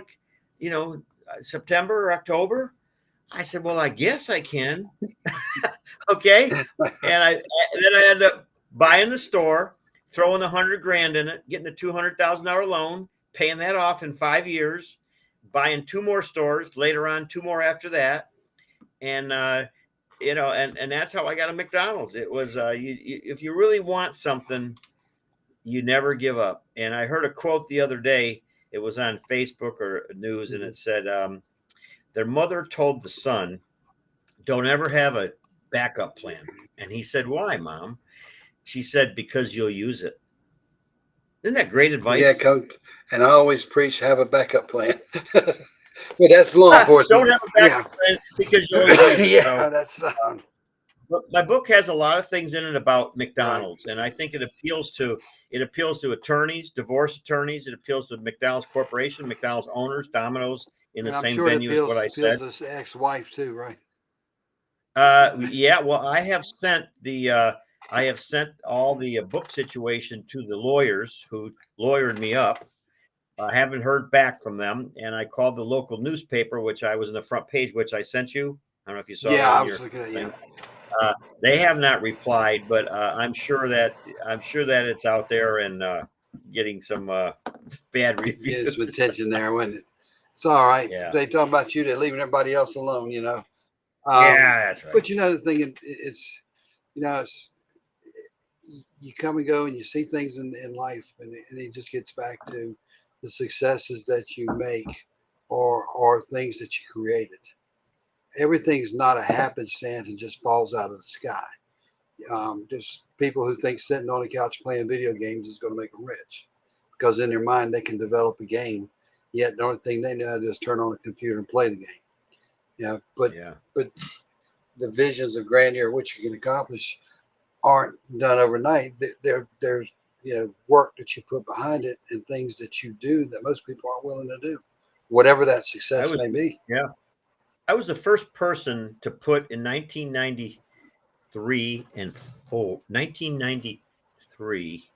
September or October? I said, well, I guess I can. Okay. And then I ended up buying the store, throwing the $100,000 in it, getting a $200,000 loan, paying that off in 5 years, buying 2 more stores, later on 2 more after that. And, and that's how I got a McDonald's. It was, if you really want something, you never give up. And I heard a quote the other day. It was on Facebook or news, and it said, their mother told the son, don't ever have a backup plan. And he said, why, Mom? She said, because you'll use it. Isn't that great advice? Yeah, Coach. And I always preach, have a backup plan. But that's law enforcement. Don't have a backup plan because you'll always use it. Yeah, So, that's. my book has a lot of things in it about McDonald's, and I think it appeals to attorneys, divorce attorneys. It appeals to McDonald's Corporation, McDonald's owners, Domino's in the same venue as what I said. Appeals to ex-wife too, right? Yeah. Well, I have sent all the book situation to the lawyers who lawyered me up. I haven't heard back from them, and I called the local newspaper, which I was in the front page, which I sent you. I don't know if you saw. Yeah, I was looking at you. They have not replied, but I'm sure that it's out there and getting some bad reviews. Getting some attention there, wasn't it? It's all right. Yeah. They talk about you, they're leaving everybody else alone, Yeah, that's right. But the thing, it's you come and go and you see things in life, and it just gets back to the successes that you make or things that you created. Everything's not a happenstance and just falls out of the sky. There's people who think sitting on a couch playing video games is going to make them rich, because in their mind they can develop a game, yet the only thing they know how to do is turn on a computer and play the game. But the visions of grandeur, what you can accomplish, aren't done overnight. There's work that you put behind it and things that you do that most people aren't willing to do, whatever that success may be. Yeah. I was the first person to put in 1993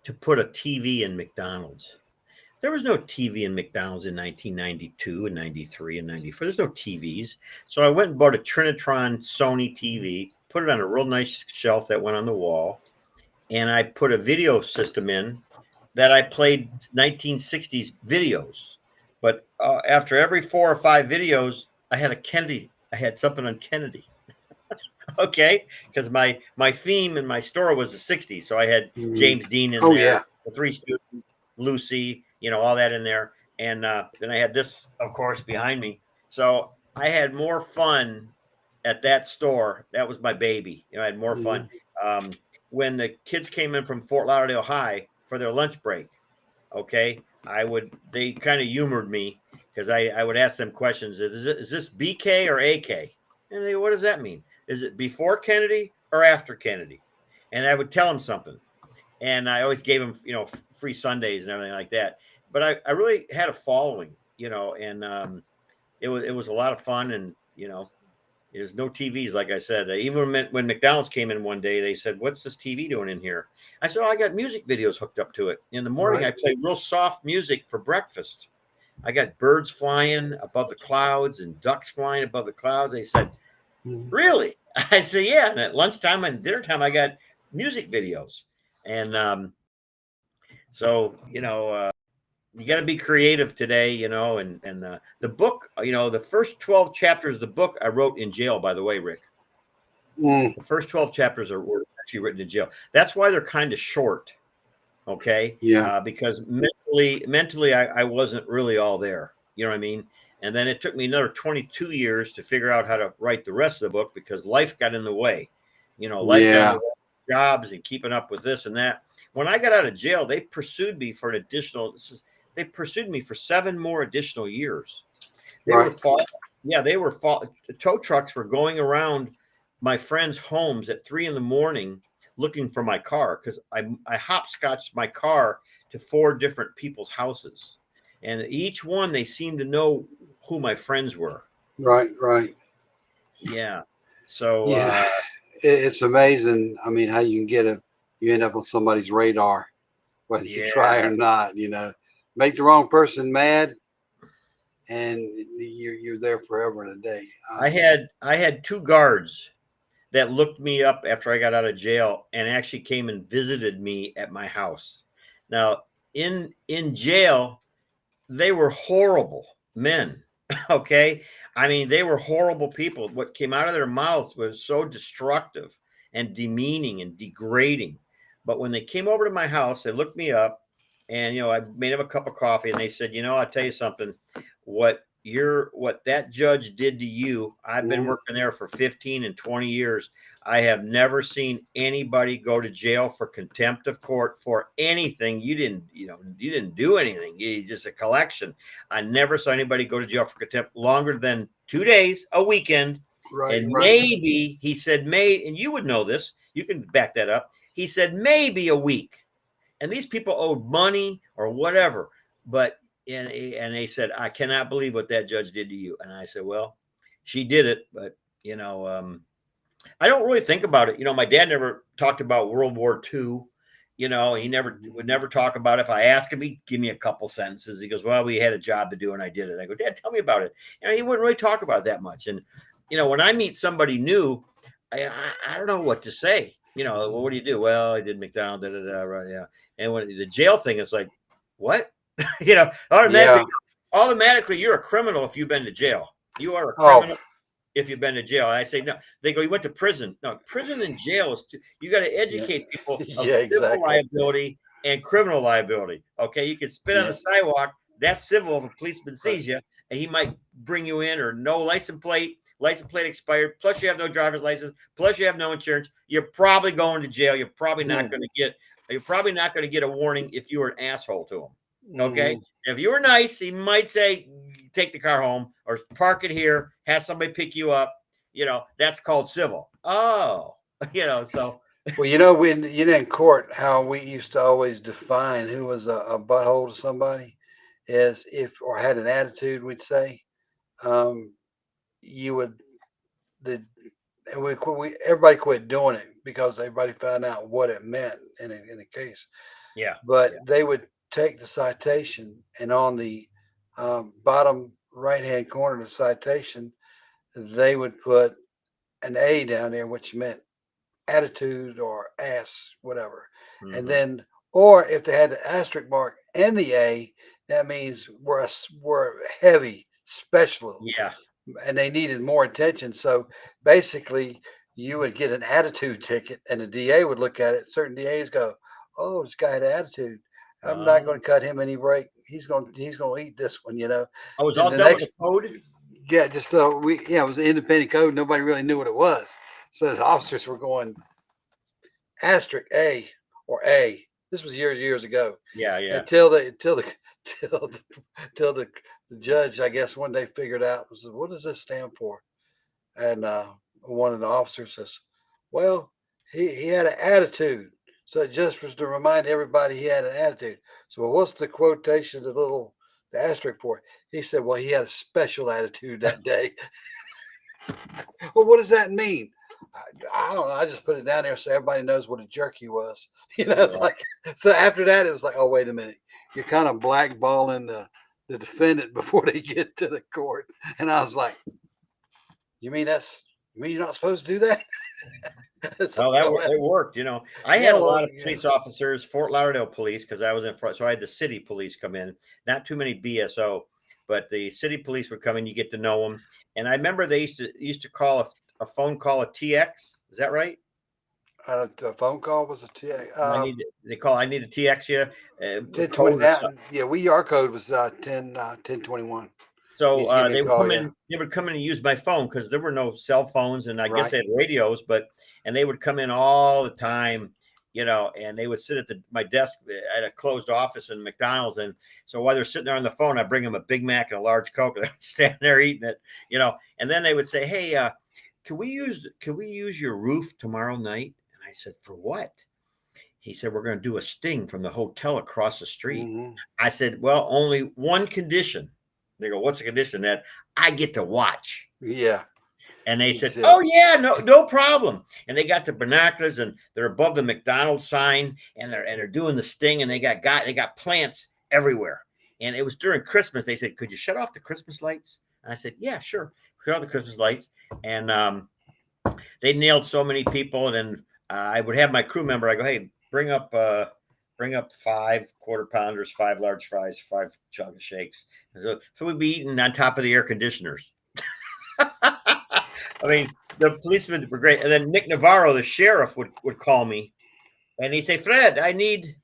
to put a TV in McDonald's. There was no TV in McDonald's in 1992 and 93 and 94. There's no TVs. So I went and bought a Trinitron Sony TV, put it on a real nice shelf that went on the wall, and I put a video system in that I played 1960s videos. But after every 4 or 5 videos, I had something on Kennedy. Okay, because my theme in my store was the 60s. So I had James Dean in there, yeah. The Three Stooges, Lucy, all that in there. And then I had this, of course, behind me. So I had more fun at that store. That was my baby. I had more fun. When the kids came in from Fort Lauderdale High for their lunch break, okay, they kind of humored me, because I would ask them questions. Is this BK or AK? And they, what does that mean? Is it before Kennedy or after Kennedy? And I would tell them something. and I always gave him, free Sundays and everything like that. But I really had a following, and it was a lot of fun, and there's no TVs, like I said. Even when McDonald's came in one day, they said, "What's this TV doing in here?" I said, "Oh, I got music videos hooked up to it. In the morning, Right. I play real soft music for breakfast. I got birds flying above the clouds and ducks flying above the clouds." They said, Mhm. "Really?" I said, "Yeah." And at lunchtime and dinner time, I got music videos, and so you got to be creative today, and the book, the first 12 chapters of the book I wrote in jail, by the way, Rick. Mm, The first 12 chapters were actually written in jail. That's why they're kind of short, okay? yeah. Because mentally, I wasn't really all there. You know what I mean? And then it took me another 22 years to figure out how to write the rest of the book because life got in the way. Life got in the Yeah. way of jobs and keeping up with this and that. When I got out of jail, they pursued me for they pursued me for 7 more additional years. They were Right. fall, yeah, they were fall. Tow trucks were going around my friends' homes at 3 in the morning looking for my car because I hopscotched my car to 4 different people's houses, and each one they seemed to know who my friends were. Right. Right. Yeah, so Yeah. It's amazing. I mean, how you can you end up on somebody's radar, whether you try or yeah, not. Make the wrong person mad, and you're there forever and a day. I had 2 guards that looked me up after I got out of jail and actually came and visited me at my house. Now, in jail, they were horrible men. Okay. I mean, they were horrible people. What came out of their mouths was so destructive and demeaning and degrading. But when they came over to my house, they looked me up and, I made them a cup of coffee and they said, I'll tell you something. What that judge did to you, I've been Mhm. working there for 15 and 20 years. I have never seen anybody go to jail for contempt of court for anything. You didn't do anything. You just a collection. I never saw anybody go to jail for contempt longer than 2 days, a weekend. Right. And Right. maybe he said, and you would know this, you can back that up. He said, maybe a week. And these people owed money or whatever. But, and they said, I cannot believe what that judge did to you. And I said, well, she did it. But, I don't really think about it. My dad never talked about World War II. He never would never talk about it. If I asked him, he'd give me a couple sentences. He goes, "Well, we had a job to do, and I did it." I go, "Dad, tell me about it." He wouldn't really talk about it that much. And when I meet somebody new, I don't know what to say. Well, what do you do? Well, I did McDonald's, da, da, da, right, yeah. And when the jail thing is like, what? Yeah. Automatically, you're a criminal if you've been to jail. You are a Oh. criminal if you've been to jail. And I say, no. They go, you went to prison. No, prison and jail is you got to Yeah. educate people of Yeah. civil Exactly. liability and criminal liability. Okay, you can spit on Yeah. the sidewalk. That's civil if a policeman Right. sees you, and he might bring you in or no license plate expired. Plus, you have no driver's license. Plus, you have no insurance. You're probably going to jail. You're probably not Mm, going to get. You're probably not going to get a warning if you were an asshole to him. Okay. mhm. If you were nice, he might say, take the car home or park it here, have somebody pick you up. That's called civil. Oh, so Well, when in court, how we used to always define who was a butthole to somebody is if or had an attitude, we'd say, um, you would the and we everybody quit doing it because everybody found out what it meant in a case. yeah, But yeah. they would take the citation, and on the bottom right hand corner of the citation, they would put an A down there, which meant attitude or ass, whatever. And Hmm. then, or if they had the asterisk mark and the A, that means we're heavy special Yeah. and they needed more attention. So basically, you would get an attitude ticket, and the DA would look at it. Certain DAs go, "Oh, this guy had attitude. I'm not Uh, going to cut him any break. He's going to eat this one." I was Then all the done with next, the code. yeah, just it was an independent code. Nobody really knew what it was. So the officers were going asterisk A or A. This was years ago. Yeah, yeah. Till the till the judge, I guess, one day figured out was what does this stand for? And one of the officers says, "Well, he had an attitude, So it just was to remind everybody he had an attitude. So what's the quotation, the asterisk for it? He said, well, he had a special attitude that day. Well, what does that mean? I don't know. I just put it down there so everybody knows what a jerk he was. It's Yeah. like, so after that, it was like, oh, wait a minute. You're kind of blackballing the defendant before they get to the court. And I was like, you mean you're not supposed to do that? So, Well, it worked. I yeah, had a well, lot of yeah, police officers, Fort Lauderdale police, because I was in front. So I had the city police come in, not too many BSO, but the city police would come in. You get to know them, and I remember they used to call a phone call a TX. Is that right? a phone call was a I need to TX you. A 1020. code or something. Yeah, our code was 1021. You So just give me a they would call, come yeah. in. They would come in and use my phone because there were no cell phones, and I guess Right. they had radios. And they would come in all the time, and they would sit at my desk at a closed office in McDonald's. And so while they're sitting there on the phone, I bring them a Big Mac and a large Coke. They're standing there eating it, And then they would say, "Hey, can we use your roof tomorrow night?" And I said, "For what?" He said, "We're going to do a sting from the hotel across the street." Mm-hmm. I said, "Well, only one condition." They go, "What's the condition?" That I get to watch. Yeah. And they He said, said, "Oh yeah, no problem." And they got the binoculars and they're above the McDonald's sign and they're doing the sting and they got plants everywhere. And it was during Christmas. They said, "Could you shut off the Christmas lights?" And I said, "Yeah, sure. Shut off the Christmas lights." And they nailed so many people. And then I would have my crew member. I go, "Hey, bring up 5 quarter pounders, 5 large fries, 5 chocolate shakes." So we'd be eating on top of the air conditioners. I mean, the policemen were great. And then Nick Navarro, the sheriff, would call me and he'd say, "Fred, I need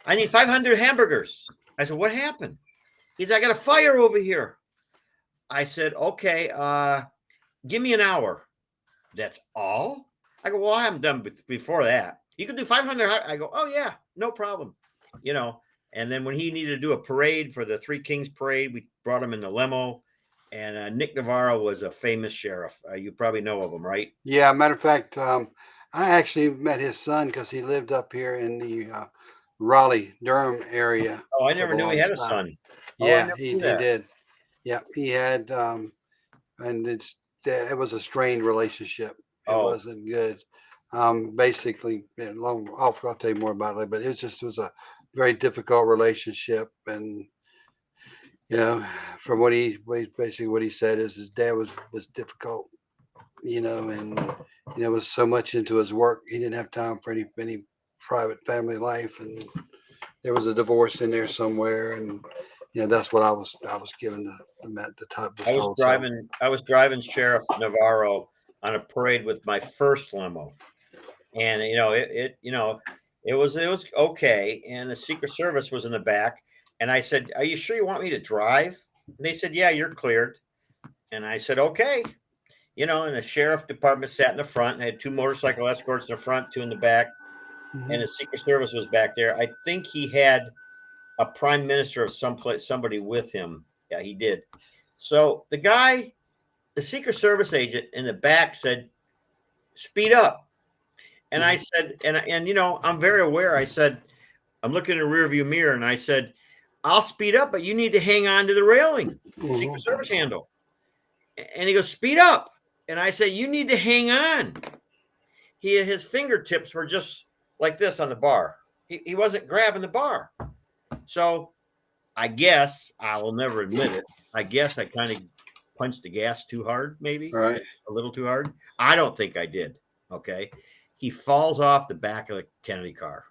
500 hamburgers." I said, "What happened?" He said, "I got a fire over here." I said, "Okay, give me an hour." "That's all?" I go, "Well, I haven't done before that." "You can do 500. I go, "Oh yeah, no problem." And then when he needed to do a parade for the Three Kings parade, we brought him in the limo. And Nick Navarro was a famous sheriff. You probably know of him, right? Yeah, matter of fact, I actually met his son because he lived up here in the Raleigh, Durham area Oh, I for never the knew he had longest a time. son. Oh, I Yeah, never he knew that. did. Yeah, he had, and it was a strained relationship. It Oh, wasn't good. Basically, I'll tell you more about it later, but it was a very difficult relationship. And, from basically what he said is his dad was difficult, and, was so much into his work. He didn't have time for any private family life. And there was a divorce in there somewhere. And, that's what I was given the top was told. So, I was driving Sheriff Navarro on a parade with my first limo, and it was okay. And the Secret Service was in the back, and I said, "Are you sure you want me to drive?" And they said, "Yeah, you're cleared." And I said, "Okay." And the sheriff department sat in the front and had 2 motorcycle escorts in the front, 2 in the back, and mhm. the Secret Service was back there. I think he had a prime minister of somebody with him. Yeah, he did. So the Secret Service agent in the back said, "Speed up." And I Mhm. said, I'm very aware. I said, I'm looking in the rearview mirror and I said, "I'll speed up, but you need to hang on to the railing, the Secret Mhm. Service handle." And he goes, "Speed up." And I said, "You need to hang on." His fingertips were just like this on the bar. He wasn't grabbing the bar. So I guess I will never admit it. I guess I kind of punched the gas too hard, maybe Right. a little too hard. I don't think I did. Okay. He falls off the back of the Kennedy car,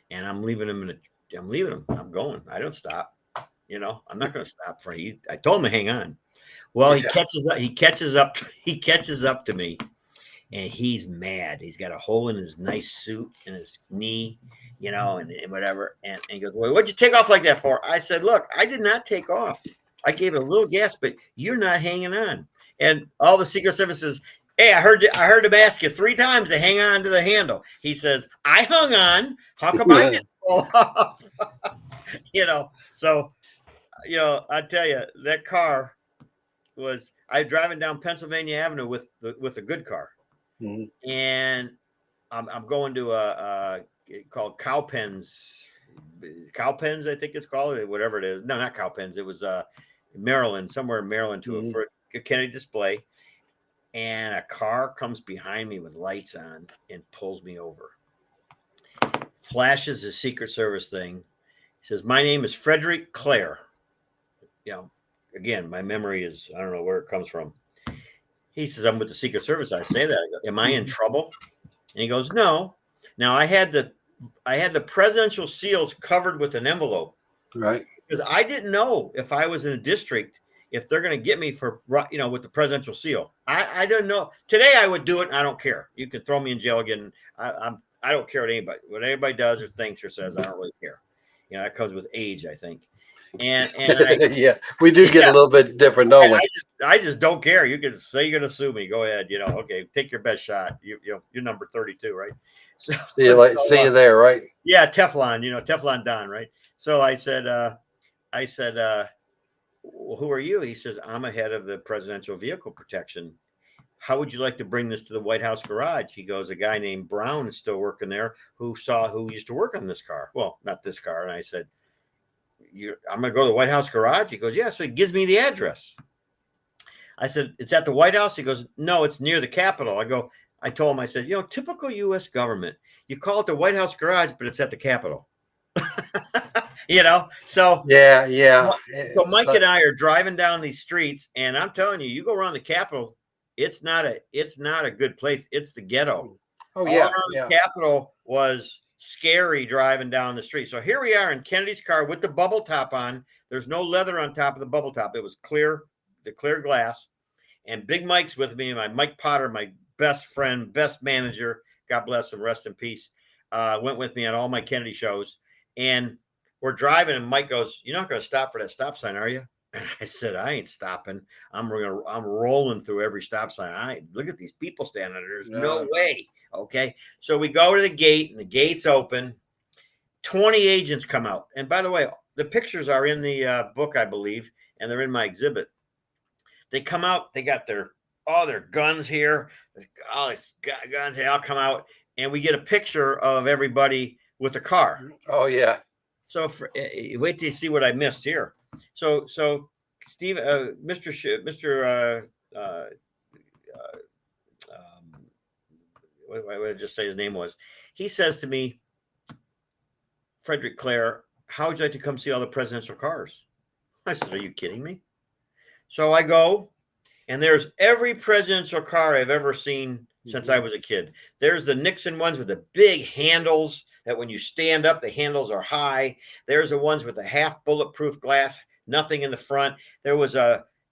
and I'm leaving him I'm leaving him. I'm going. I don't stop. I'm not going to stop for you. I told him to hang on. Well, he Yeah. catches up. He catches up. He catches up to me, and he's mad. He's got a hole in his nice suit in his knee, and whatever. And he goes, "Well, what'd you take off like that for?" I said, "Look, I did not take off. I gave it a little gas, but you're not hanging on." And all the Secret Service says, "Hey, I heard him ask you 3 times to hang on to the handle." He says, "I hung on. How come I didn't fall off?" So, I tell you, that car I was driving down Pennsylvania Avenue with a good car. Mhm. And I'm going to a called Cowpens, I think it's called, whatever it is. No, not Cowpens. It was Maryland, somewhere in Maryland, for a Kennedy display. And a car comes behind me with lights on and pulls me over. Flashes a Secret Service thing. He says, "My name is Frederick Clare." You know, again, my memory is, I don't know where it comes from. He says, "I'm with the Secret Service." I say that. I go, "Am I in trouble?" And he goes, "No." Now I had the presidential seals covered with an envelope. Right. Because I didn't know if I was in a district, if they're going to get me for, with the presidential seal. I don't know. Today I would do it, and I don't care. You can throw me in jail again. I don't care what anybody does or thinks or says. I don't really care. That comes with age, I think. And yeah, we do get a little bit different, don't we? I just don't care. You can say you're going to sue me. Go ahead. Okay, take your best shot. You're number 32, right? So, see you there, right? Yeah, Teflon. Teflon Don, right? So I said, well, who are you? He says, "I'm a head of the presidential vehicle protection. How would you like to bring this to the White House garage?" He goes, "A guy named Brown is still working there who used to work on this car." Well, not this car. And I said, "I'm going to go to the White House garage?" He goes, "Yeah." So he gives me the address. I said, "It's at the White House?" He goes, "No, it's near the Capitol." I told him, I said, typical U.S. government. You call it the White House garage, but it's at the Capitol. So yeah. So Mike and I are driving down these streets, and I'm telling you, you go around the Capitol, it's not a good place. It's the ghetto. Oh yeah, all around the Capitol was scary driving down the street. So here we are in Kennedy's car with the bubble top on. There's no leather on top of the bubble top. It was clear, the clear glass. And Big Mike's with me, my Mike Potter, my best friend, best manager. God bless him, rest in peace. Went with me on all my Kennedy shows. And we're driving, and Mike goes, "You're not going to stop for that stop sign, are you?" And I said, "I ain't stopping. I'm rolling through every stop sign. Look at these people standing there. There's no way." Okay. So we go to the gate, and the gate's open. 20 agents come out. And by the way, the pictures are in the book, I believe, and they're in my exhibit. They come out. They got their guns here. All these guns. They all come out, and we get a picture of everybody with the car. Oh yeah. So wait till you see what I missed here. So Steve, what did I just say his name was? He says to me, "Frederick Clare, how would you like to come see all the presidential cars?" I said, "Are you kidding me?" So I go, and there's every presidential car I've ever seen since I was a kid. There's the Nixon ones with the big handles that when you stand up, the handles are high. There's the ones with the half bulletproof glass, nothing in the front. There was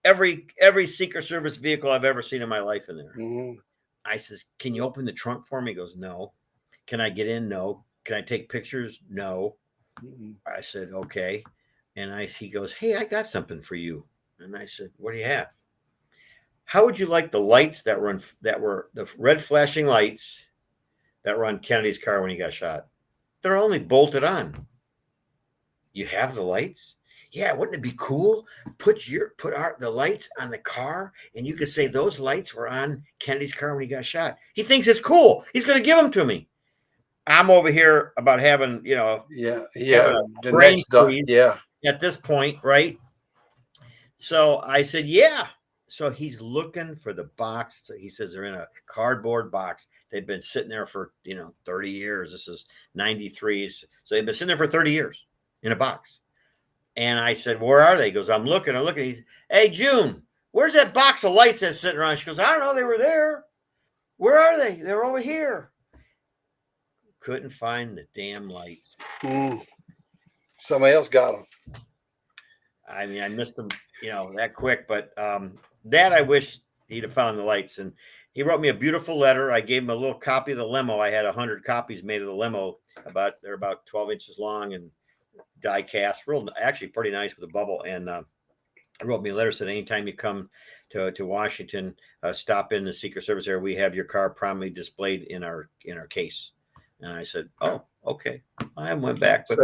every Secret Service vehicle I've ever seen in my life in there. Mm-hmm. I says, "Can you open the trunk for me?" He goes, "No." "Can I get in?" "No." "Can I take pictures?" "No." Mm-hmm. I said, "Okay." And he goes, "Hey, I got something for you." And I said, "What do you have?" "How would you like the lights that were the red flashing lights that were on Kennedy's car when he got shot? They're only bolted on." "You have the lights?" "Yeah, wouldn't it be cool? Put the lights on the car, and you could say those lights were on Kennedy's car when he got shot." He thinks it's cool. He's going to give them to me. I'm over here about having, the brain next freeze at this point, right? So I said, "Yeah." So he's looking for the box. So he says they're in a cardboard box. They've been sitting there for 30 years. This is 93. So they've been sitting there for 30 years in a box. And I said, "Where are they?" He goes, I'm looking. He's, "Hey, June, where's that box of lights that's sitting around?" She goes, "I don't know. They were there." "Where are they?" "They're over here." Couldn't find the damn lights. Somebody else got them. I mean, I missed them, that quick. But Dad, I wish he'd have found the lights. And he wrote me a beautiful letter. I gave him a little copy of the limo. I had 100 copies made of the limo. They're about 12 inches long and die cast, actually pretty nice with a bubble. And wrote me a letter, said, "Anytime you come to Washington, stop in the Secret Service area. We have your car prominently displayed in our case." And I said, "Oh, okay." I went back, but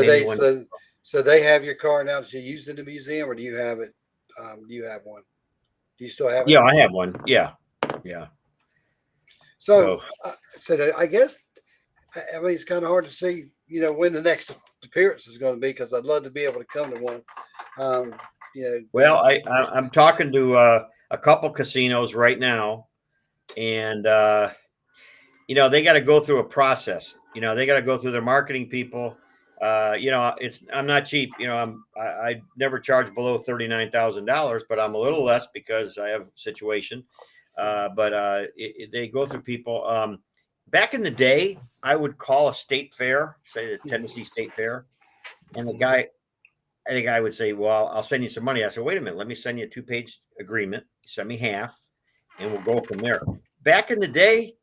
so they have your car now. Do you use it in the museum, or do you have it? Do you have one? Do you still have it? Yeah, I have one. Yeah. So I guess I mean, it's kind of hard to see, when the next appearance is going to be because I'd love to be able to come to one. Um, Well, I'm talking to a couple casinos right now, and they got to go through a process. They got to go through their marketing people. I'm not cheap. I never charge below $39,000, but I'm a little less because I have a situation. They go through people. Back in the day, I would call a state fair, say the Tennessee State Fair, and the guy would say, "Well, I'll send you some money." I said, "Wait a minute, let me send you a 2-page agreement. Send me half, and we'll go from there." Back in the day,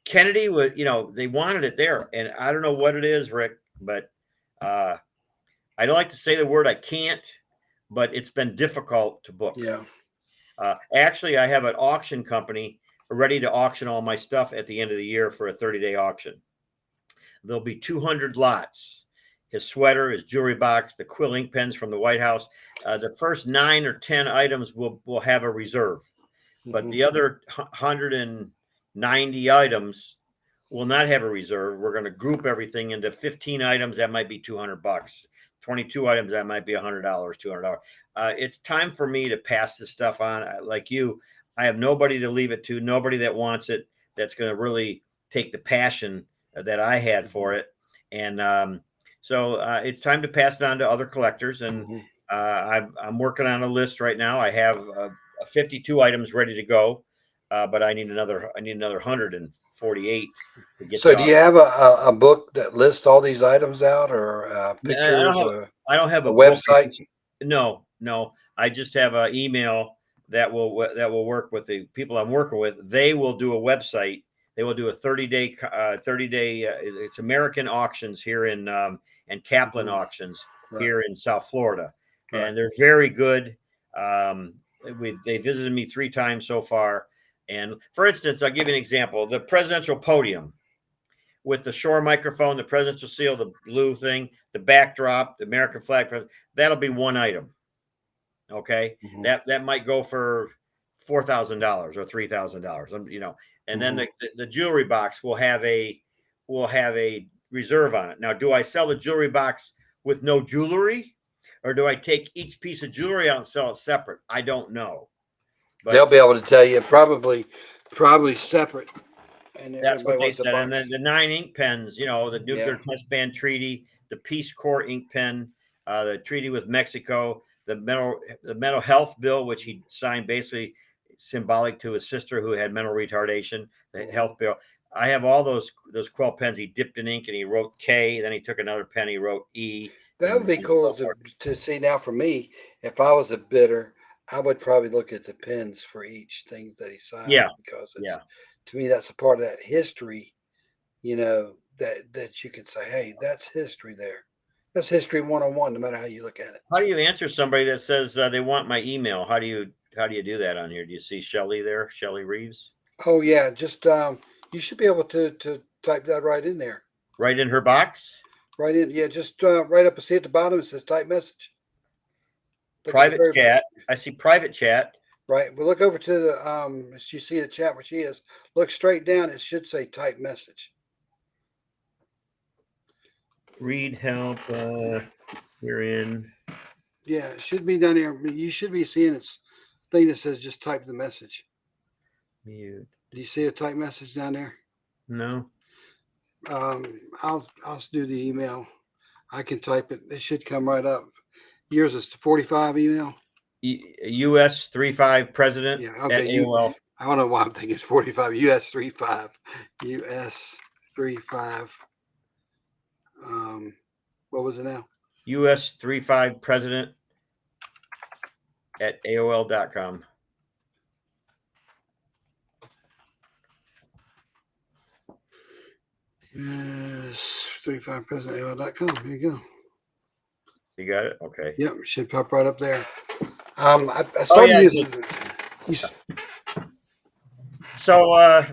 Kennedy was, they wanted it there, and I don't know what it is, Rick, but I don't like to say the word I can't, but it's been difficult to book. Yeah. Actually, I have an auction company ready to auction all my stuff at the end of the year for a 30-day auction. There'll be 200 lots. His sweater, his jewelry box, the quill ink pens from the White House. The first 9 or 10 items will have a reserve, but the other 190 items will not have a reserve. We're going to group everything into 15 items that might be $200. 22 items that might be $100, $200. It's time for me to pass this stuff on. Like you, I have nobody to leave it to, nobody that wants it, that's going to really take the passion that I had for it. And so it's time to pass it on to other collectors. And I'm working on a list right now. I have 52 items ready to go, but I need another 148 to get. So, do you have a book that lists all these items out, or pictures, I don't have a a book. website? No. I just have an email that will work with the people I'm working with. They will do a website. They will do a 30-day. It's American Auctions here in and Kaplan Auctions here in South Florida, and they're very good. They visited me 3 times so far. And for instance, I'll give you an example: the presidential podium with the Shure microphone, the presidential seal, the blue thing, the backdrop, the American flag. That'll be one item. Okay, that might go for $4,000 or $3,000. And then the jewelry box will have a reserve on it. Now, do I sell the jewelry box with no jewelry, or do I take each piece of jewelry out and sell it separate? I don't know. But they'll be able to tell you probably separate. And that's what they said. The and then the 9 ink pens, the nuclear test ban treaty, the Peace Corps ink pen, the treaty with Mexico, the mental health bill, which he signed, basically symbolic to his sister who had mental retardation, the health bill. I have all those quill pens. He dipped in ink and he wrote K. Then he took another pen. He wrote E. That would be cool to see. Now, for me, if I was a bidder, I would probably look at the pens for each thing that he signed. Yeah. Because to me, that's a part of that history, that you can say, hey, that's history there. That's history 101, no matter how you look at it. How do you answer somebody that says they want my email? How do you do that on here? Do you see Shelley there? Shelley Reeves? Oh, yeah. Just you should be able to type that right in there. Right in her box? Right in. Yeah, just right up and see at the bottom. It says type message. Private chat. I see private chat. Right. We'll look over to the as you see the chat where she is. Look straight down. It should say type message. Read help. We're in. Yeah, it should be down here. You should be seeing its thing that says just type the message. Mute. Do you see a type message down there? No. I'll do the email. I can type it. It should come right up. Yours is 45 email. US 35 president. Yeah. Okay. I don't know why I'm thinking it's 45. US 35. US 35. What was it now? US 35 president at AOL.com. Yes, 35 president AOL.com. There you go. You got it? Okay. Yep, it should pop right up there. I started using. So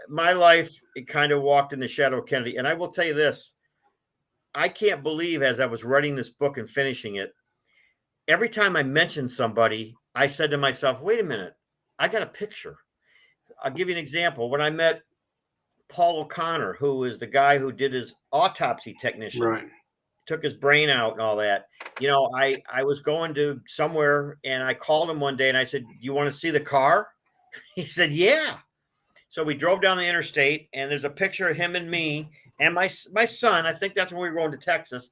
my life, it kind of walked in the shadow of Kennedy. And I will tell you this, I can't believe, as I was writing this book and finishing it, every time I mentioned somebody, I said to myself, wait a minute, I got a picture. I'll give you an example. When I met Paul O'Connor, who is the guy who did his autopsy technician, Right. took his brain out and all that. I was going to somewhere and I called him one day and I said, "You want to see the car?" He said, "Yeah." So we drove down the interstate and there's a picture of him and me and my son. I think that's when we were going to Texas.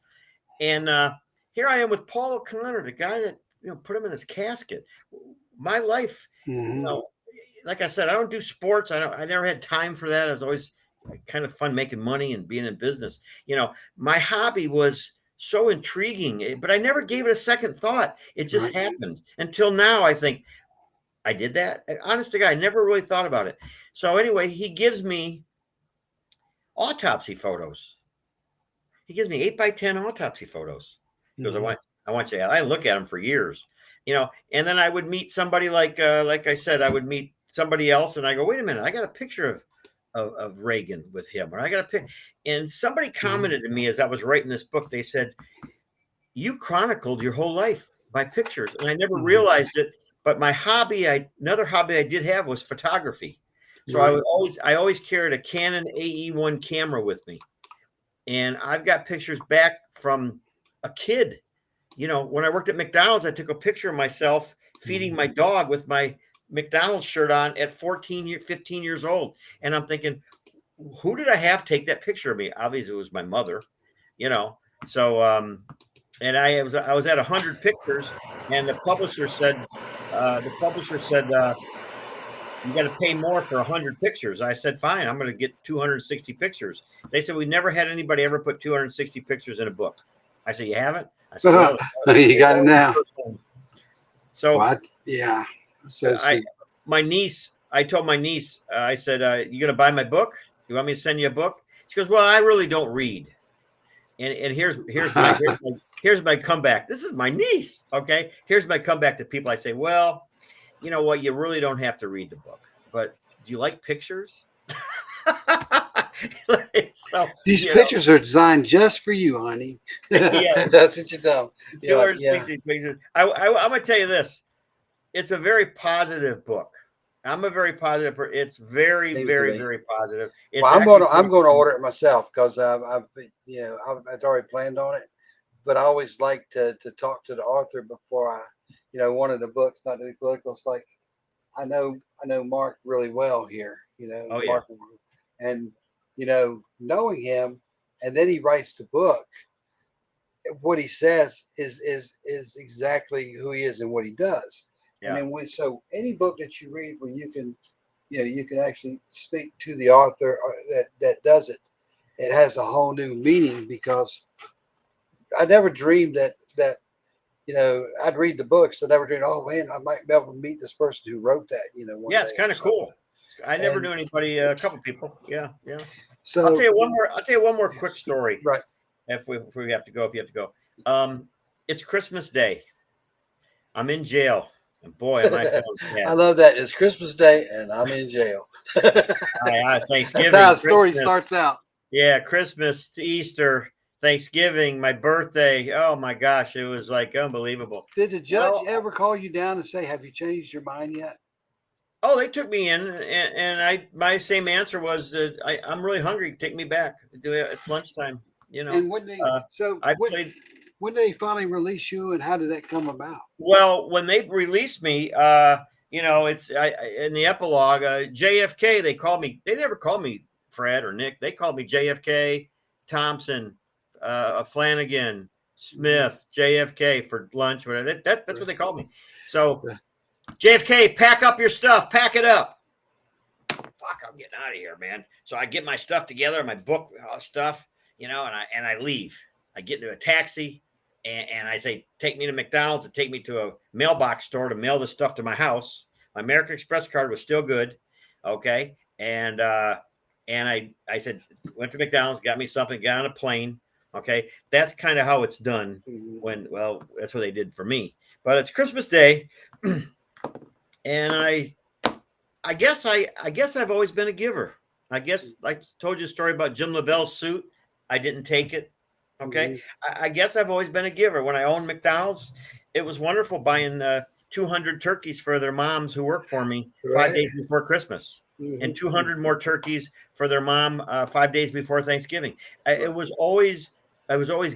And here I am with Paul O'Connor, the guy that put him in his casket. My life, Mm-hmm. like I said, I don't do sports. I never had time for that. It was always kind of fun making money and being in business. My hobby was so intriguing, but I never gave it a second thought. It just Right. happened until now. I think I did that. And honest to God, I never really thought about it. So anyway, he gives me autopsy photos. He gives me 8x10 autopsy photos. He goes, Mm-hmm. I want you to, I look at them for years, and then I would meet somebody like I said, I would meet somebody else and I go, wait a minute, I got a picture of Reagan with him, or I got a pic. And somebody commented to me as I was writing this book, they said, you chronicled your whole life by pictures. And I never Mm-hmm. realized it, but my hobby, another hobby I did have was photography. So Right. I always carried a Canon AE1 camera with me. And I've got pictures back from a kid. When I worked at McDonald's, I took a picture of myself feeding my dog with my McDonald's shirt on at 15 years old. And I'm thinking, who did I have take that picture of me? Obviously, it was my mother, So, and I was at 100 pictures, and the publisher said, you got to pay more for 100 pictures. I said, fine, I'm going to get 260 pictures. They said, we never had anybody ever put 260 pictures in a book. I said, you haven't? I said, well, you got it now. So, yeah. So I told my niece, I said, you going to buy my book? You want me to send you a book? She goes, well, I really don't read. And here's my comeback. This is my niece. Okay. Here's my comeback to people. I say, well, you know what? You really don't have to read the book, but do you like pictures? So these pictures are designed just for you, honey. Yeah, that's what you tell them. 260 pictures. I'm gonna tell you this. It's a very positive book. I'm a very positive. It's very, very, very positive. It's well, I'm going to order it myself because I've I'd already planned on it. But I always like to talk to the author before I, one of the books, not to be political. It's like I know Mark really well here, Oh, yeah. Mark, and knowing him, and then he writes the book. What he says is exactly who he is and what he does. Yeah. And then so any book that you read where you can actually speak to the author that does it, it has a whole new meaning because I never dreamed that I'd read the books. I never dreamed, oh man, I might be able to meet this person who wrote that. Yeah, it's kind of cool. I never knew anybody. A couple people. Yeah. So I'll tell you one more quick story. Right. If we have to go, it's Christmas Day. I'm in jail, and boy, am I feeling bad. I love that. It's Christmas Day, and I'm in jail. Thanksgiving. That's how the story Christmas. Starts out. Yeah, Christmas, Easter, Thanksgiving, my birthday. Oh my gosh, it was like unbelievable. Did the judge ever call you down and say, "Have you changed your mind yet?" Oh, they took me in, and my same answer was that I'm really hungry. Take me back. It's lunchtime. And when they when did they finally release you, and how did that come about? Well, when they released me, it's in the epilogue, JFK. They called me. They never called me Fred or Nick. They called me JFK, Thompson, Flanagan, Smith, JFK for lunch. Whatever. That's what they called me. So, JFK, pack up your stuff. Pack it up. Fuck, I'm getting out of here, man. So I get my stuff together, my book stuff, and I leave. I get into a taxi. And I say, take me to McDonald's and take me to a mailbox store to mail the stuff to my house. My American Express card was still good. Okay. And I said, went to McDonald's, got me something, got on a plane. Okay. That's kind of how it's done that's what they did for me. But it's Christmas Day. And I guess I've always been a giver. I guess I told you a story about Jim Lavelle's suit. I didn't take it. Okay. I guess I've always been a giver. When I owned McDonald's, it was wonderful buying 200 turkeys for their moms who worked for me 5 days before Christmas, and 200 more turkeys for their mom 5 days before Thanksgiving. It was always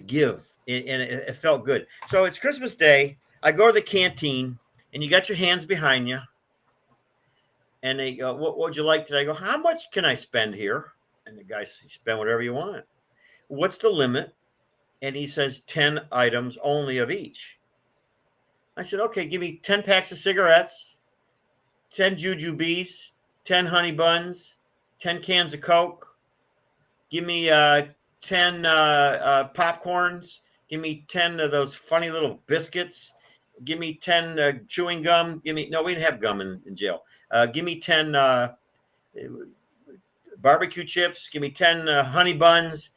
give, and it felt good. So it's Christmas Day. I go to the canteen, and you got your hands behind you, and they go, "What would you like today?" I go, "How much can I spend here?" And the guy says, "Spend whatever you want." What's the limit? And he says 10 items only of each. I said, "Okay, give me 10 packs of cigarettes, 10 jujubes, 10 honey buns, 10 cans of Coke. Give me 10 popcorns. Give me 10 of those funny little biscuits. Give me 10 chewing gum. We didn't have gum in jail. Give me 10 barbecue chips. Give me 10 honey buns.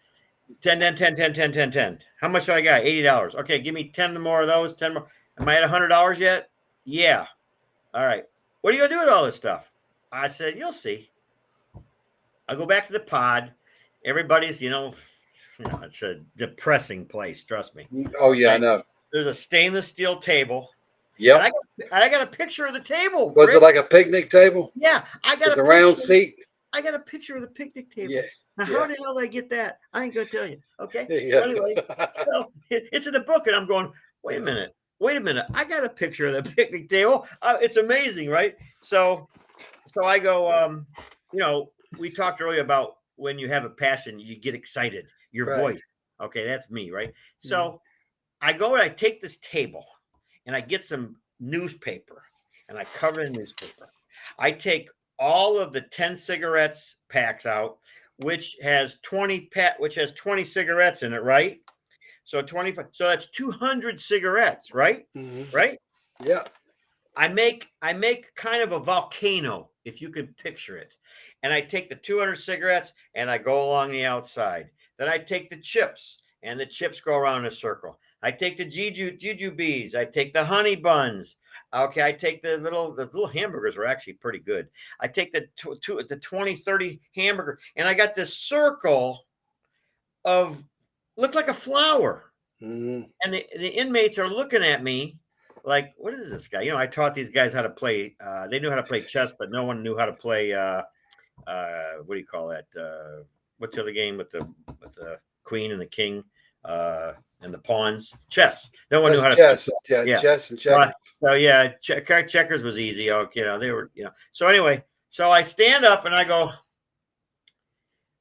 10, 10, 10, 10, 10, 10, 10. How much do I got? $80. Okay, give me 10 more of those. 10 more. Am I at $100 yet? Yeah. All right. What are you going to do with all this stuff? I said, you'll see. I go back to the pod. Everybody's, it's a depressing place. Trust me. Oh yeah, Okay? I know. There's a stainless steel table. Yep. And I got a picture of the table. Was Rick. it like a picnic table? Yeah, I got with a the round picture. seat. I got a picture of the picnic table. Yeah. Now, how the hell did I get that? I ain't gonna tell you. Okay. Yeah. So anyway, it's in the book, and I'm going, wait a minute. I got a picture of the picnic table. It's amazing, right? So I go, we talked earlier about when you have a passion, you get excited. Your Right. voice. Okay, that's me, right? So I go and I take this table and I get some newspaper and I cover the newspaper. I take all of the 10 cigarettes packs out, which has 20 cigarettes in it, right? So 25. So that's 200 cigarettes, right? Mhm. Right? Yeah. I make kind of a volcano, if you can picture it. And I take the 200 cigarettes and I go along the outside. Then I take the chips, and the chips go around in a circle. I take the jujubes. I take the honey buns. Okay, I take the little hamburgers were actually pretty good. I take the 20, 30 hamburger, and I got this circle of looked like a flower. Mm-hmm. And the inmates are looking at me like, what is this guy? I taught these guys how to play. They knew how to play chess, but no one knew how to play. What do you call that? What's the other game with the queen and the king and the pawns? Chess. No one knew how to chess. Play. Yeah, chess and checkers. So yeah, checkers was easy. Okay, they were. So anyway, so I stand up and I go,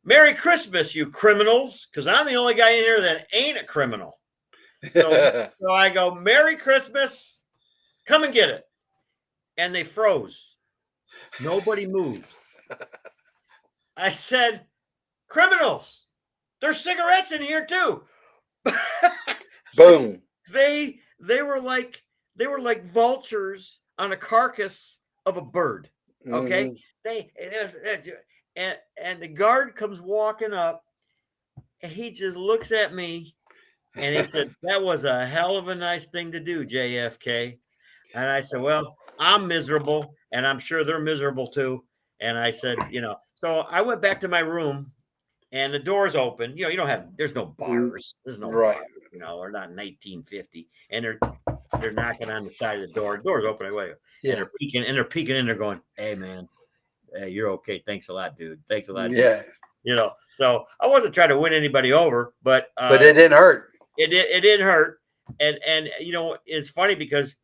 "Merry Christmas, you criminals," because I'm the only guy in here that ain't a criminal. So I go, "Merry Christmas, come and get it." And they froze. Nobody moved. I said, "Criminals, there's cigarettes in here too." Boom. They were like vultures on a carcass of a bird. Okay. And the guard comes walking up and he just looks at me and he said, "That was a hell of a nice thing to do, JFK." And I said, "Well, I'm miserable, and I'm sure they're miserable too." And I said, so I went back to my room, and the door's open. There's no bars. There's no right. bars, we're not in 1950, and they're knocking on the side of the door. The door's open anyway, Yeah. and they're peeking in. They're going, "Hey, man, hey, you're okay. Thanks a lot, dude. Thanks a lot." Yeah. Dude. So I wasn't trying to win anybody over, but it didn't hurt. It didn't hurt, and it's funny because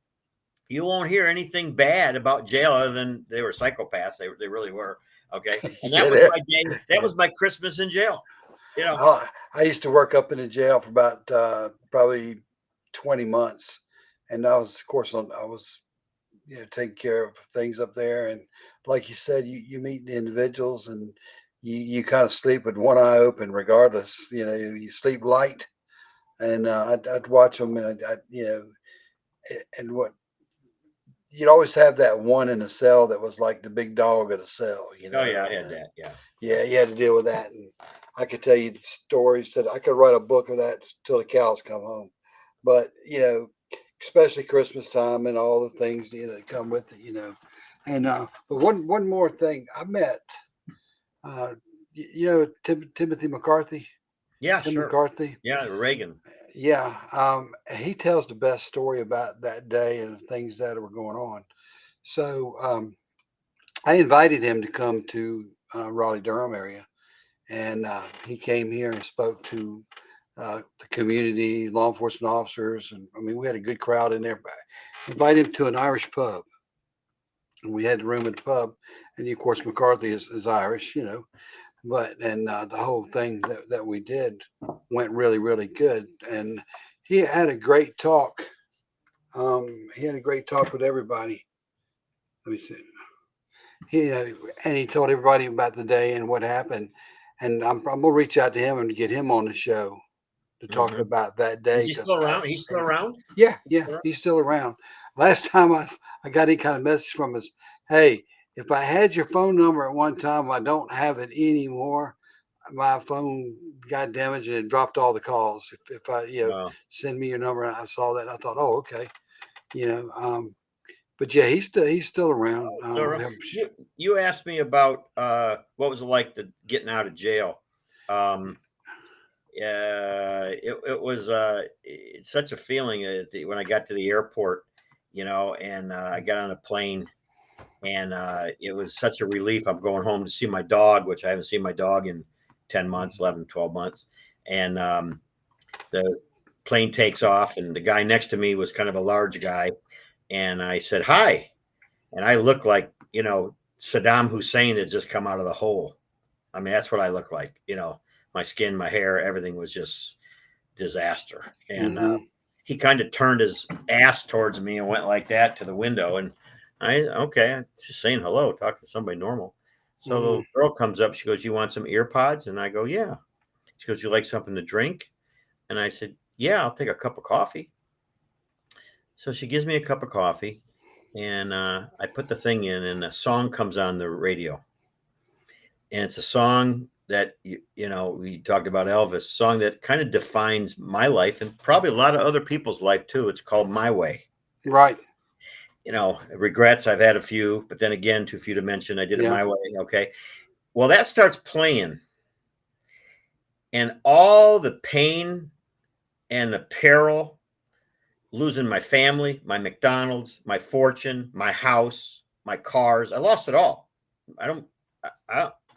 you won't hear anything bad about jail other than they were psychopaths. They really were. Okay, and that was my day. That was my Christmas in jail. I used to work up in the jail for about probably 20 months, and I was, of course, taking care of things up there. And like you said, you meet the individuals, and you kind of sleep with one eye open, regardless. You sleep light, and I'd watch them, and and what. You'd always have that one in the cell that was like the big dog of the cell, Oh yeah, I had that. Yeah. Yeah, you had to deal with that, and I could tell you stories that I could write a book of that till the cows come home. But especially Christmas time and all the things that come with it, And but one more thing, I met, Timothy McCarthy. Yeah, Tim sure. McCarthy. Yeah, Reagan. Yeah, he tells the best story about that day and the things that were going on. So I invited him to come to Raleigh-Durham area and he came here and spoke to the community, law enforcement officers, and I mean, we had a good crowd in there. Invited him to an Irish pub, and we had the room at the pub. And of course, McCarthy is Irish, But and the whole thing that we did went really, really good. And he had a great talk. He had a great talk with everybody. Let me see. He told everybody about the day and what happened. And I'm gonna reach out to him and get him on the show to talk about that day. Is he still around? He's still around? Yeah, he's still around. Last time I got any kind of message from us, hey, if I had your phone number at one time, I don't have it anymore. My phone got damaged and it dropped all the calls. If I, send me your number, and I saw that, and I thought, oh, okay, but yeah, he's still around. You asked me about what was it like getting out of jail. It was it's such a feeling when I got to the airport, and I got on a plane, and it was such a relief. I'm going home to see my dog, which I haven't seen my dog in 10 months, 11, 12 months. And the plane takes off, and the guy next to me was kind of a large guy. And I said, hi. And I looked like, Saddam Hussein had just come out of the hole. I mean, that's what I look like, my skin, my hair, everything was just disaster. And he kind of turned his ass towards me and went like that to the window. And I'm just saying hello, talking to somebody normal. So the girl comes up, she goes, you want some ear pods? And I go, yeah. She goes, you like something to drink? And I said, yeah, I'll take a cup of coffee. So she gives me a cup of coffee, and I put the thing in, and a song comes on the radio. And it's a song that, we talked about Elvis, song that kind of defines my life and probably a lot of other people's life too. It's called My Way. Right. Regrets, I've had a few, but then again, too few to mention. I did it my way. Okay. Well, that starts playing, and all the pain and the peril, losing my family, my McDonald's, my fortune, my house, my cars, I lost it all. I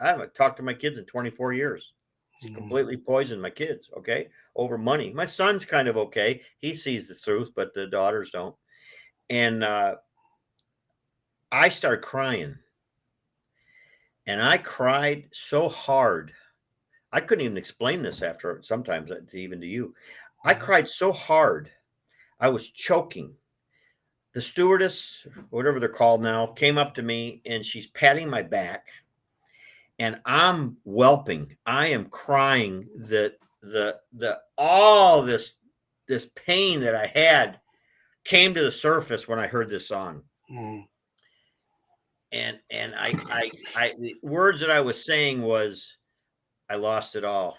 haven't talked to my kids in 24 years. It's completely poisoned my kids. Okay. Over money. My son's kind of okay. He sees the truth, but the daughters don't. And I started crying, and I cried so hard. I couldn't even explain this after sometimes, even to you. I cried so hard. I was choking. The stewardess, whatever they're called now, came up to me, and she's patting my back, and I'm whelping. I am crying. All this pain that I had came to the surface when I heard this song. And the words that I was saying was, I lost it all.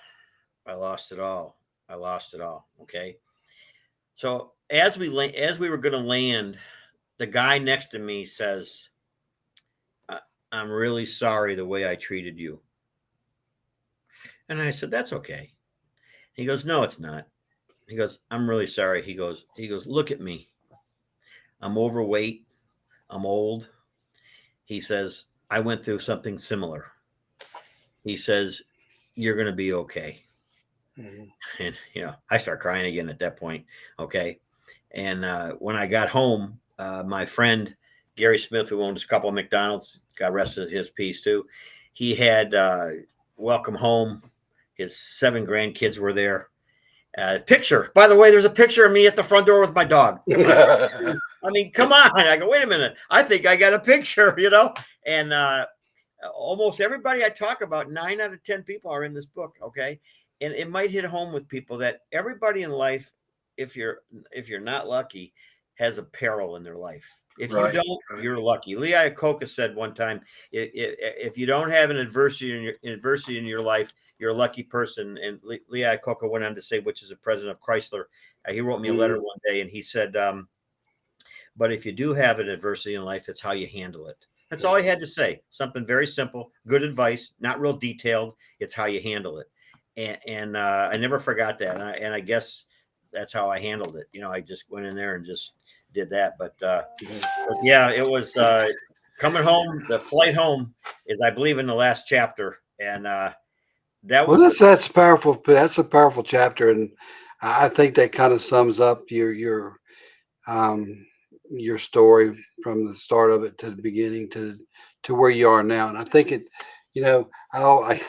I lost it all. I lost it all. Okay. So as we were going to land, the guy next to me says, I'm really sorry the way I treated you. And I said, that's okay. He goes, no, it's not. He goes, I'm really sorry. He goes, look at me. I'm overweight. I'm old. He says, I went through something similar. He says, you're going to be okay. And, I start crying again at that point. Okay. And when I got home, my friend, Gary Smith, who owned a couple of McDonald's, got rest of his piece too. He had welcome home. His 7 grandkids were there. Picture, by the way, there's a picture of me at the front door with my dog. I mean, come on. I go, wait a minute. I think I got a picture, and almost everybody I talk about, 9 out of 10 people are in this book. Okay. And it might hit home with people that everybody in life, if you're not lucky, has a peril in their life. If you don't, you're lucky. Lee Iacocca said one time, if you don't have an adversity in your life, you're a lucky person. And Lee Iacocca went on to say, which is the president of Chrysler, he wrote me a letter one day, and he said, but if you do have an adversity in life, it's how you handle it. That's all he had to say. Something very simple, good advice, not real detailed. It's how you handle it. And I never forgot that. And I guess that's how I handled it. I just went in there and just did that. But yeah, it was coming home. The flight home is, I believe, in the last chapter. And that Well, was that's powerful. That's a powerful chapter, and I think that kind of sums up um, your story from the start of it to the beginning to where you are now. And I think it, you know, I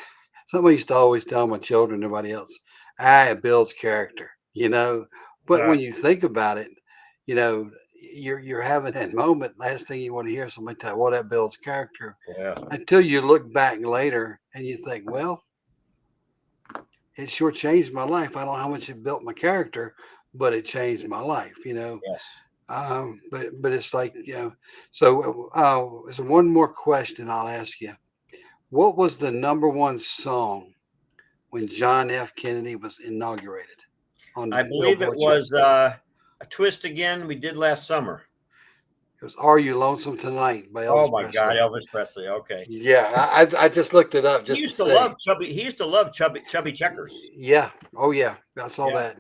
somebody used to always tell my children, nobody else, it builds character, you know. But uh, when you think about it, you know, you're having that moment. Last thing you want to hear is somebody tell, well, that builds character. yeah, Until you look back later and you think, well, it sure changed my life. I don't know how much it built my character, but it changed my life, you know. yes. But it's like, you know, so there's one more question I'll ask you. What was the number one song when John F. Kennedy was inaugurated on I the believe it Billboard chart? was a twist again we did last summer. It was "Are You Lonesome Tonight" by Oh Elvis my God, Presley. Elvis Presley. Okay. Yeah, I just looked it up He just to used to say. love chubby. He used to love chubby checkers. Yeah. Oh, yeah. I saw Yeah, that.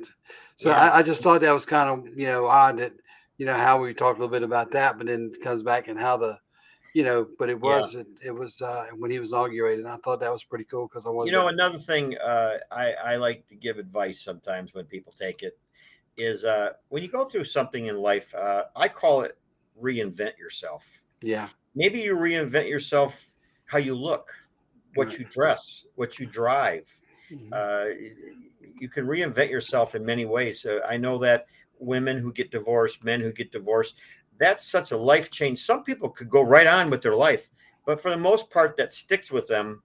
So yeah, I just thought that was kind of, you know, odd that, you know, how we talked a little bit about that, but then it comes back and how the, you know, but yeah. it was when he was inaugurated. And I thought that was pretty cool because I You wanted know, to, another thing I like to give advice sometimes when people take it is when you go through something in life, I call it reinvent yourself. yeah. Maybe you reinvent yourself how you look, what Right. you dress, what you drive. Mhm. Uh, you can reinvent yourself in many ways. I know that women who get divorced, men who get divorced, that's such a life change. Some people could go right on with their life, but for the most part, that sticks with them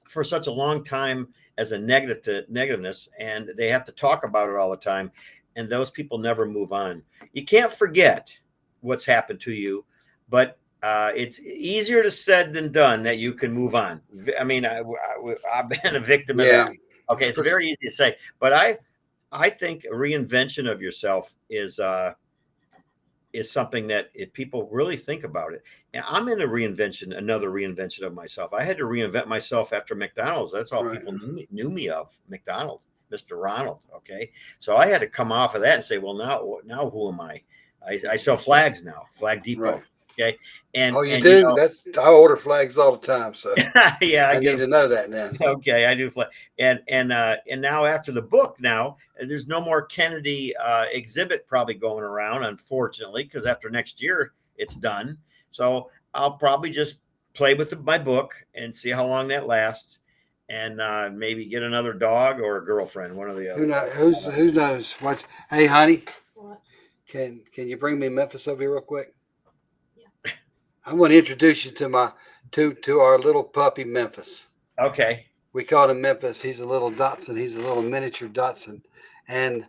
for such a long time as a negative to negativeness, and they have to talk about it all the time. And those people never move on. You can't forget what's happened to you, but it's easier to said than done that you can move on. I mean, I've been a victim of that. Yeah. Okay, it's very easy to say, but I think a reinvention of yourself is something that if people really think about it, and I'm in a reinvention, another reinvention of myself. I had to reinvent myself after McDonald's. That's all Right. people knew me of, McDonald, Mr. Ronald. Okay, so I had to come off of that and say, well, now who am I? I sell flags now, Flag Right. Depot. Okay, and Oh, you and you do? know, I order flags all the time. So yeah, I I get need a to know that now. okay, I do flag, and now after the book, now there's no more Kennedy exhibit probably going around, unfortunately, because after next year it's done. So I'll probably just play with my book and see how long that lasts, and maybe get another dog or a girlfriend, one or the Who other. knows? Who knows? What? Hey, honey, can you bring me Memphis over here real quick? I'm going to introduce you to my to our little puppy Memphis. Okay, We called him Memphis. He's a little Dotson. He's a little miniature Dotson. And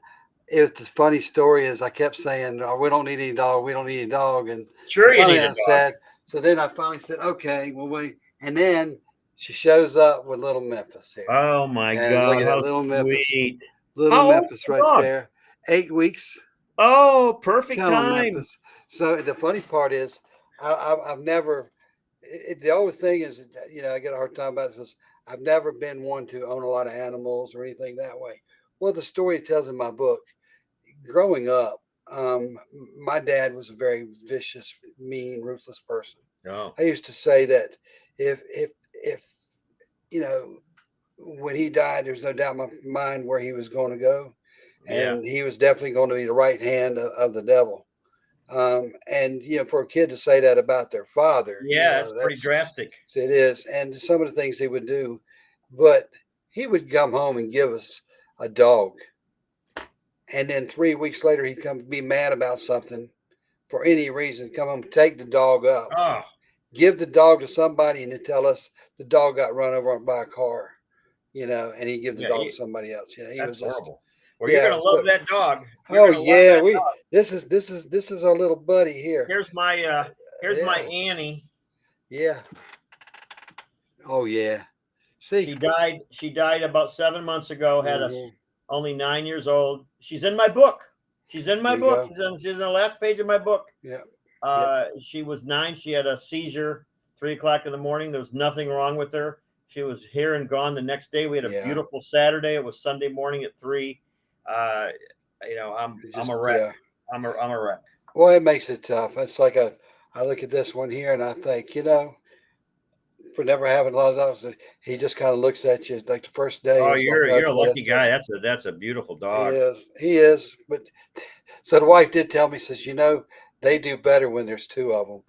it was the funny story is I kept saying, oh, we don't need any dog. We don't need any dog. And so sure you finally need a I dog. said, so then I finally said, okay, well, wait. And then she shows up with little Memphis here. Oh my And look God, at that how little sweet! How old is Memphis the right dog? there. 8 weeks. Oh, perfect Tell him time. Memphis. So the funny part is, I've never. The only thing is, you know, I get a hard time about it. Is I've never been one to own a lot of animals or anything that way. Well, the story tells in my book. Growing up, my dad was a very vicious, mean, ruthless person. Oh, I used to say that if you know when he died, there's no doubt in my mind where he was going to go, yeah, and he was definitely going to be the right hand of the devil. And you know, for a kid to say that about their father, you yeah, that's know, pretty drastic. it is. And some of the things he would do, but he would come home and give us a dog, and then 3 weeks later he'd come be mad about something for any reason, come home, take the dog up, Oh, give the dog to somebody, and then tell us the dog got run over by a car, you know, and he'd give the yeah, dog to somebody else. You know, he that's was just horrible. Well, you're yeah. gonna So love that dog. You're oh gonna love yeah, that we dog. this is our little buddy here. Here's my Yeah, Annie. yeah. Oh yeah. See. She died about 7 months ago. Had Hmm. us only 9 years old. She's in my book. She's in my There you book. go. She's in the last page of my book. Yeah. Yep. She was 9. She had a seizure 3 o'clock in the morning. There was nothing wrong with her. She was here and gone the next day. We had a Yeah. beautiful Saturday. It was Sunday morning at 3. Uh, I'm Just a wreck. yeah. I'm a wreck. Well, it makes it tough. It's like I look at this one here and I think, you know, for never having a lot of dogs. He just kind of looks at you like the first day. Oh, It's like, you're a okay, lucky that's it. guy. That's a beautiful He dog. is. He is. But so the wife did tell me, says, they do better when there's two of them.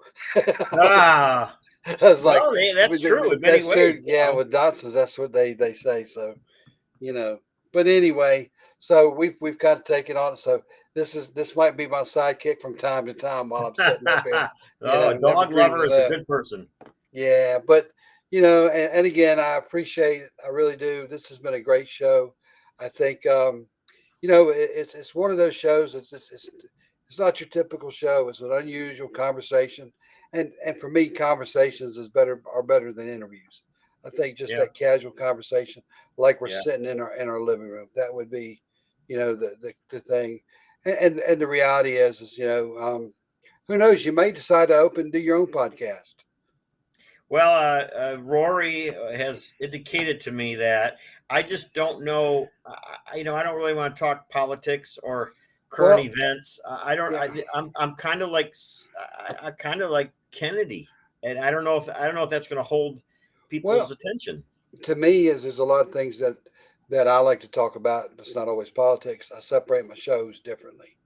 Ah, I was like, well, that's true in many that's true. ways. Yeah, with Dotsons, that's what they say. So, you know. But anyway, so we've kind of taken on it. So this might be my sidekick from time to time while I'm sitting up here. Oh, a Never dog dreamed lover of is a that. good person. Yeah, but and again, I appreciate it. I really do. This has been a great show. I think it's one of those shows. It's not your typical show. It's an unusual conversation, and for me, conversations are better than interviews. I think just Yeah, that casual conversation, like we're yeah. sitting in our living room, that would be, the thing. And the reality is who knows? You may decide to do your own podcast. Well, Rory has indicated to me that I just don't know. I don't really want to talk politics or current Well, events. I don't. yeah. I'm kind of like I kind of like Kennedy, and I don't know if that's going to hold people's Well, attention. to me, is there's a lot of things that I like to talk about. It's not always politics. I separate my shows differently.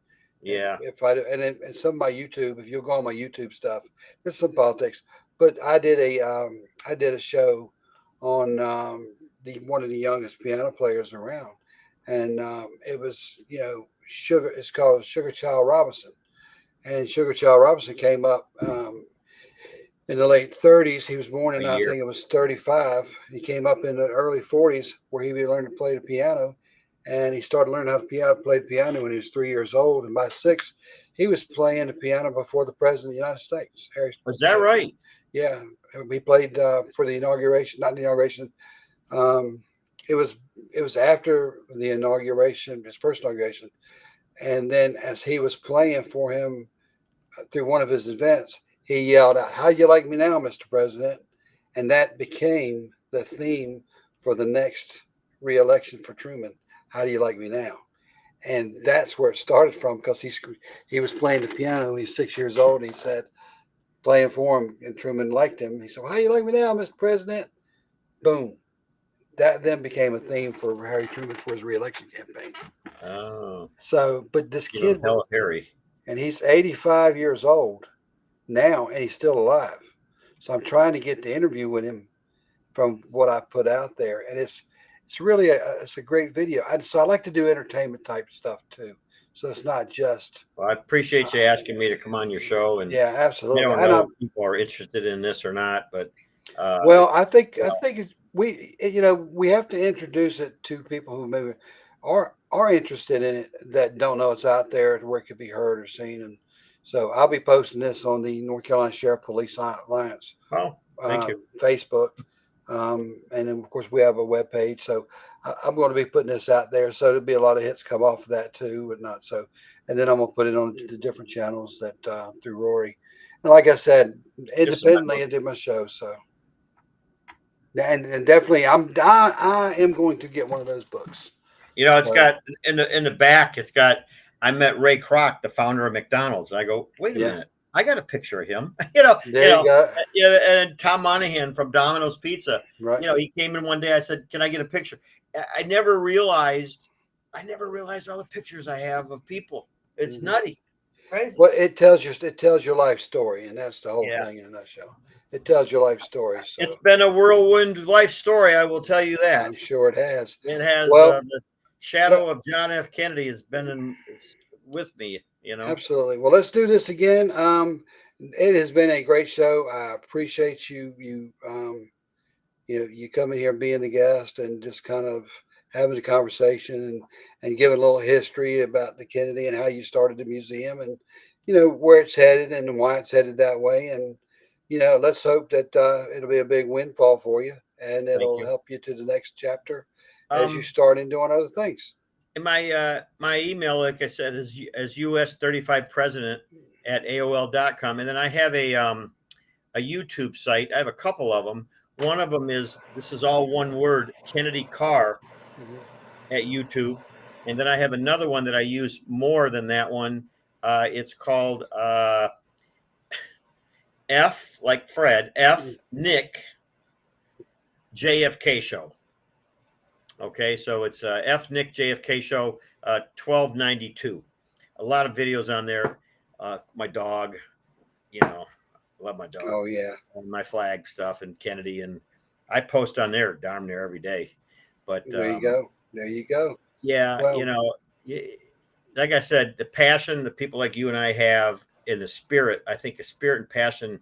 And Yeah, if I and some of my YouTube, if you'll go on my YouTube stuff, there's some politics. But I did a show on the one of the youngest piano players around, and it was Sugar. It's called Sugar Child Robinson, and Sugar Child Robinson came up. In the late 30s. He was born a in, I year. think it was 35. He came up in the early 40s where he learned to play the piano. And he started learning how to play the piano when he was 3 years old. And by six, he was playing the piano before the President of the United States. Is that right? Yeah, he played for the inauguration, not the inauguration. Um, it was it was after the inauguration, his first inauguration. And then as he was playing for him through one of his events, he yelled out, "How you like me now, Mr. President?" And that became the theme for the next reelection for Truman. How do you like me now? And that's where it started from because he was playing the piano. He's 6 years old. And he said, playing for him, and Truman liked him. He said, well, "How you like me now, Mr. President?" Boom. That then became a theme for Harry Truman for his reelection campaign. Oh, So, but this you don't kid, tell Harry. and he's 85 years old now, and he's still alive. So I'm trying to get the interview with him from what I put out there, and it's really it's a great video. So I like to do entertainment type stuff too. So it's not just Well, I appreciate you asking me to come on your show, and yeah, I absolutely. don't And know I'm if people are interested in this or not, but uh, well, I well, think we have to introduce it to people who maybe are interested in it that don't know it's out there where it could be heard or seen. And so I'll be posting this on the North Carolina Sheriff Police Alliance well, thank you. Facebook. And then, of course, we have a web page. So I'm going to be putting this out there. So there'll be a lot of hits come off of that too, but not so. And then I'm going to put it on the different channels that through Rory. And like I said, Just a independently, I did my show. So and definitely, I am going to get one of those books. It's So got in the back. It's got. I met Ray Kroc, the founder of McDonald's. And I go, wait a yeah, minute. I got a picture of him. there you go. Yeah. And Tom Monahan from Domino's Pizza. Right. He came in one day. I said, "Can I get a picture?" I never realized. I never realized all the pictures I have of people. It's nutty, crazy. Well, it tells your life story, and that's the whole Yeah. thing in a nutshell. It tells your life story. So It's been a whirlwind life story. I will tell you that. I'm sure it has. It has Well, the shadow of John F. Kennedy has been with me. absolutely. Well, let's do this again. It has been a great show. I appreciate you coming here and being the guest and just kind of having a conversation and giving a little history about the Kennedy and how you started the museum and where it's headed and why it's headed that way. And let's hope that it'll be a big windfall for you and Thank it'll you. help you to the next chapter as you Um, start in doing other things. and my email, like I said, is as US35president at AOL.com. And then I have a YouTube site. I have a couple of them. One of them this is all one word, Kennedy Carr at YouTube. And then I have another one that I use more than that one. It's called F like Fred, F Nick JFK Show. Okay, so it's F Nick JFK Show 1292. A lot of videos on there. My dog, I love my dog. Oh yeah. And my flag stuff and Kennedy, and I post on there darn near every day. But There you go. There you go. yeah, Well, like I said, the passion that people like you and I have in the spirit, I think a spirit and passion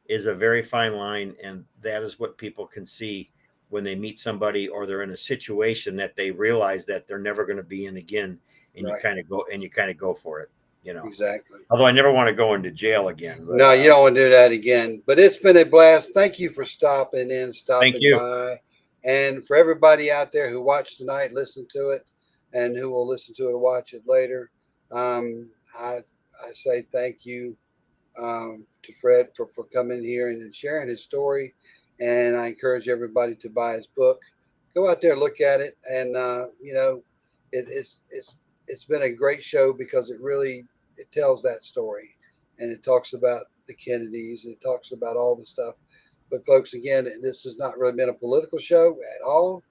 is a very fine line, and that is what people can see when they meet somebody or they're in a situation that they realize that they're never going to be in again, and right. you kind of go for it, Exactly. Although I never want to go into jail again. But, no, you don't want to do that again. But it's been a blast. Thank you for stopping in, stopping Thank you. by. And for everybody out there who watched tonight, listen to it, and who will listen to it and watch it later, I say thank you to Fred for coming here and sharing his story. And I encourage everybody to buy his book. Go out there, look at it, and it's been a great show because it tells that story, and it talks about the Kennedys, and it talks about all the stuff. But folks, again, this has not really been a political show at all.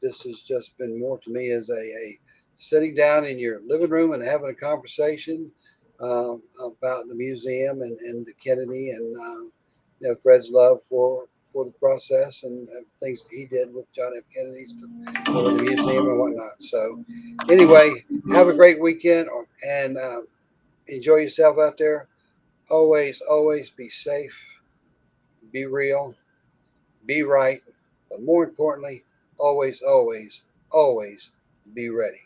This has just been more to me as a sitting down in your living room and having a conversation about the museum and the Kennedy and Fred's love for the process and things that he did with John F. Kennedy's with the museum and whatnot. So anyway, have a great weekend and enjoy yourself out there. Always, always be safe, be real, be right, but more importantly, always, always, always be ready.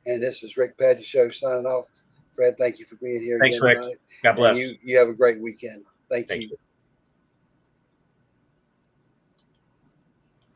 And this is Rick Padgett Show signing off. Fred, thank you for being here Thanks, again Rick. tonight. God bless. And you have a great weekend. Thank you.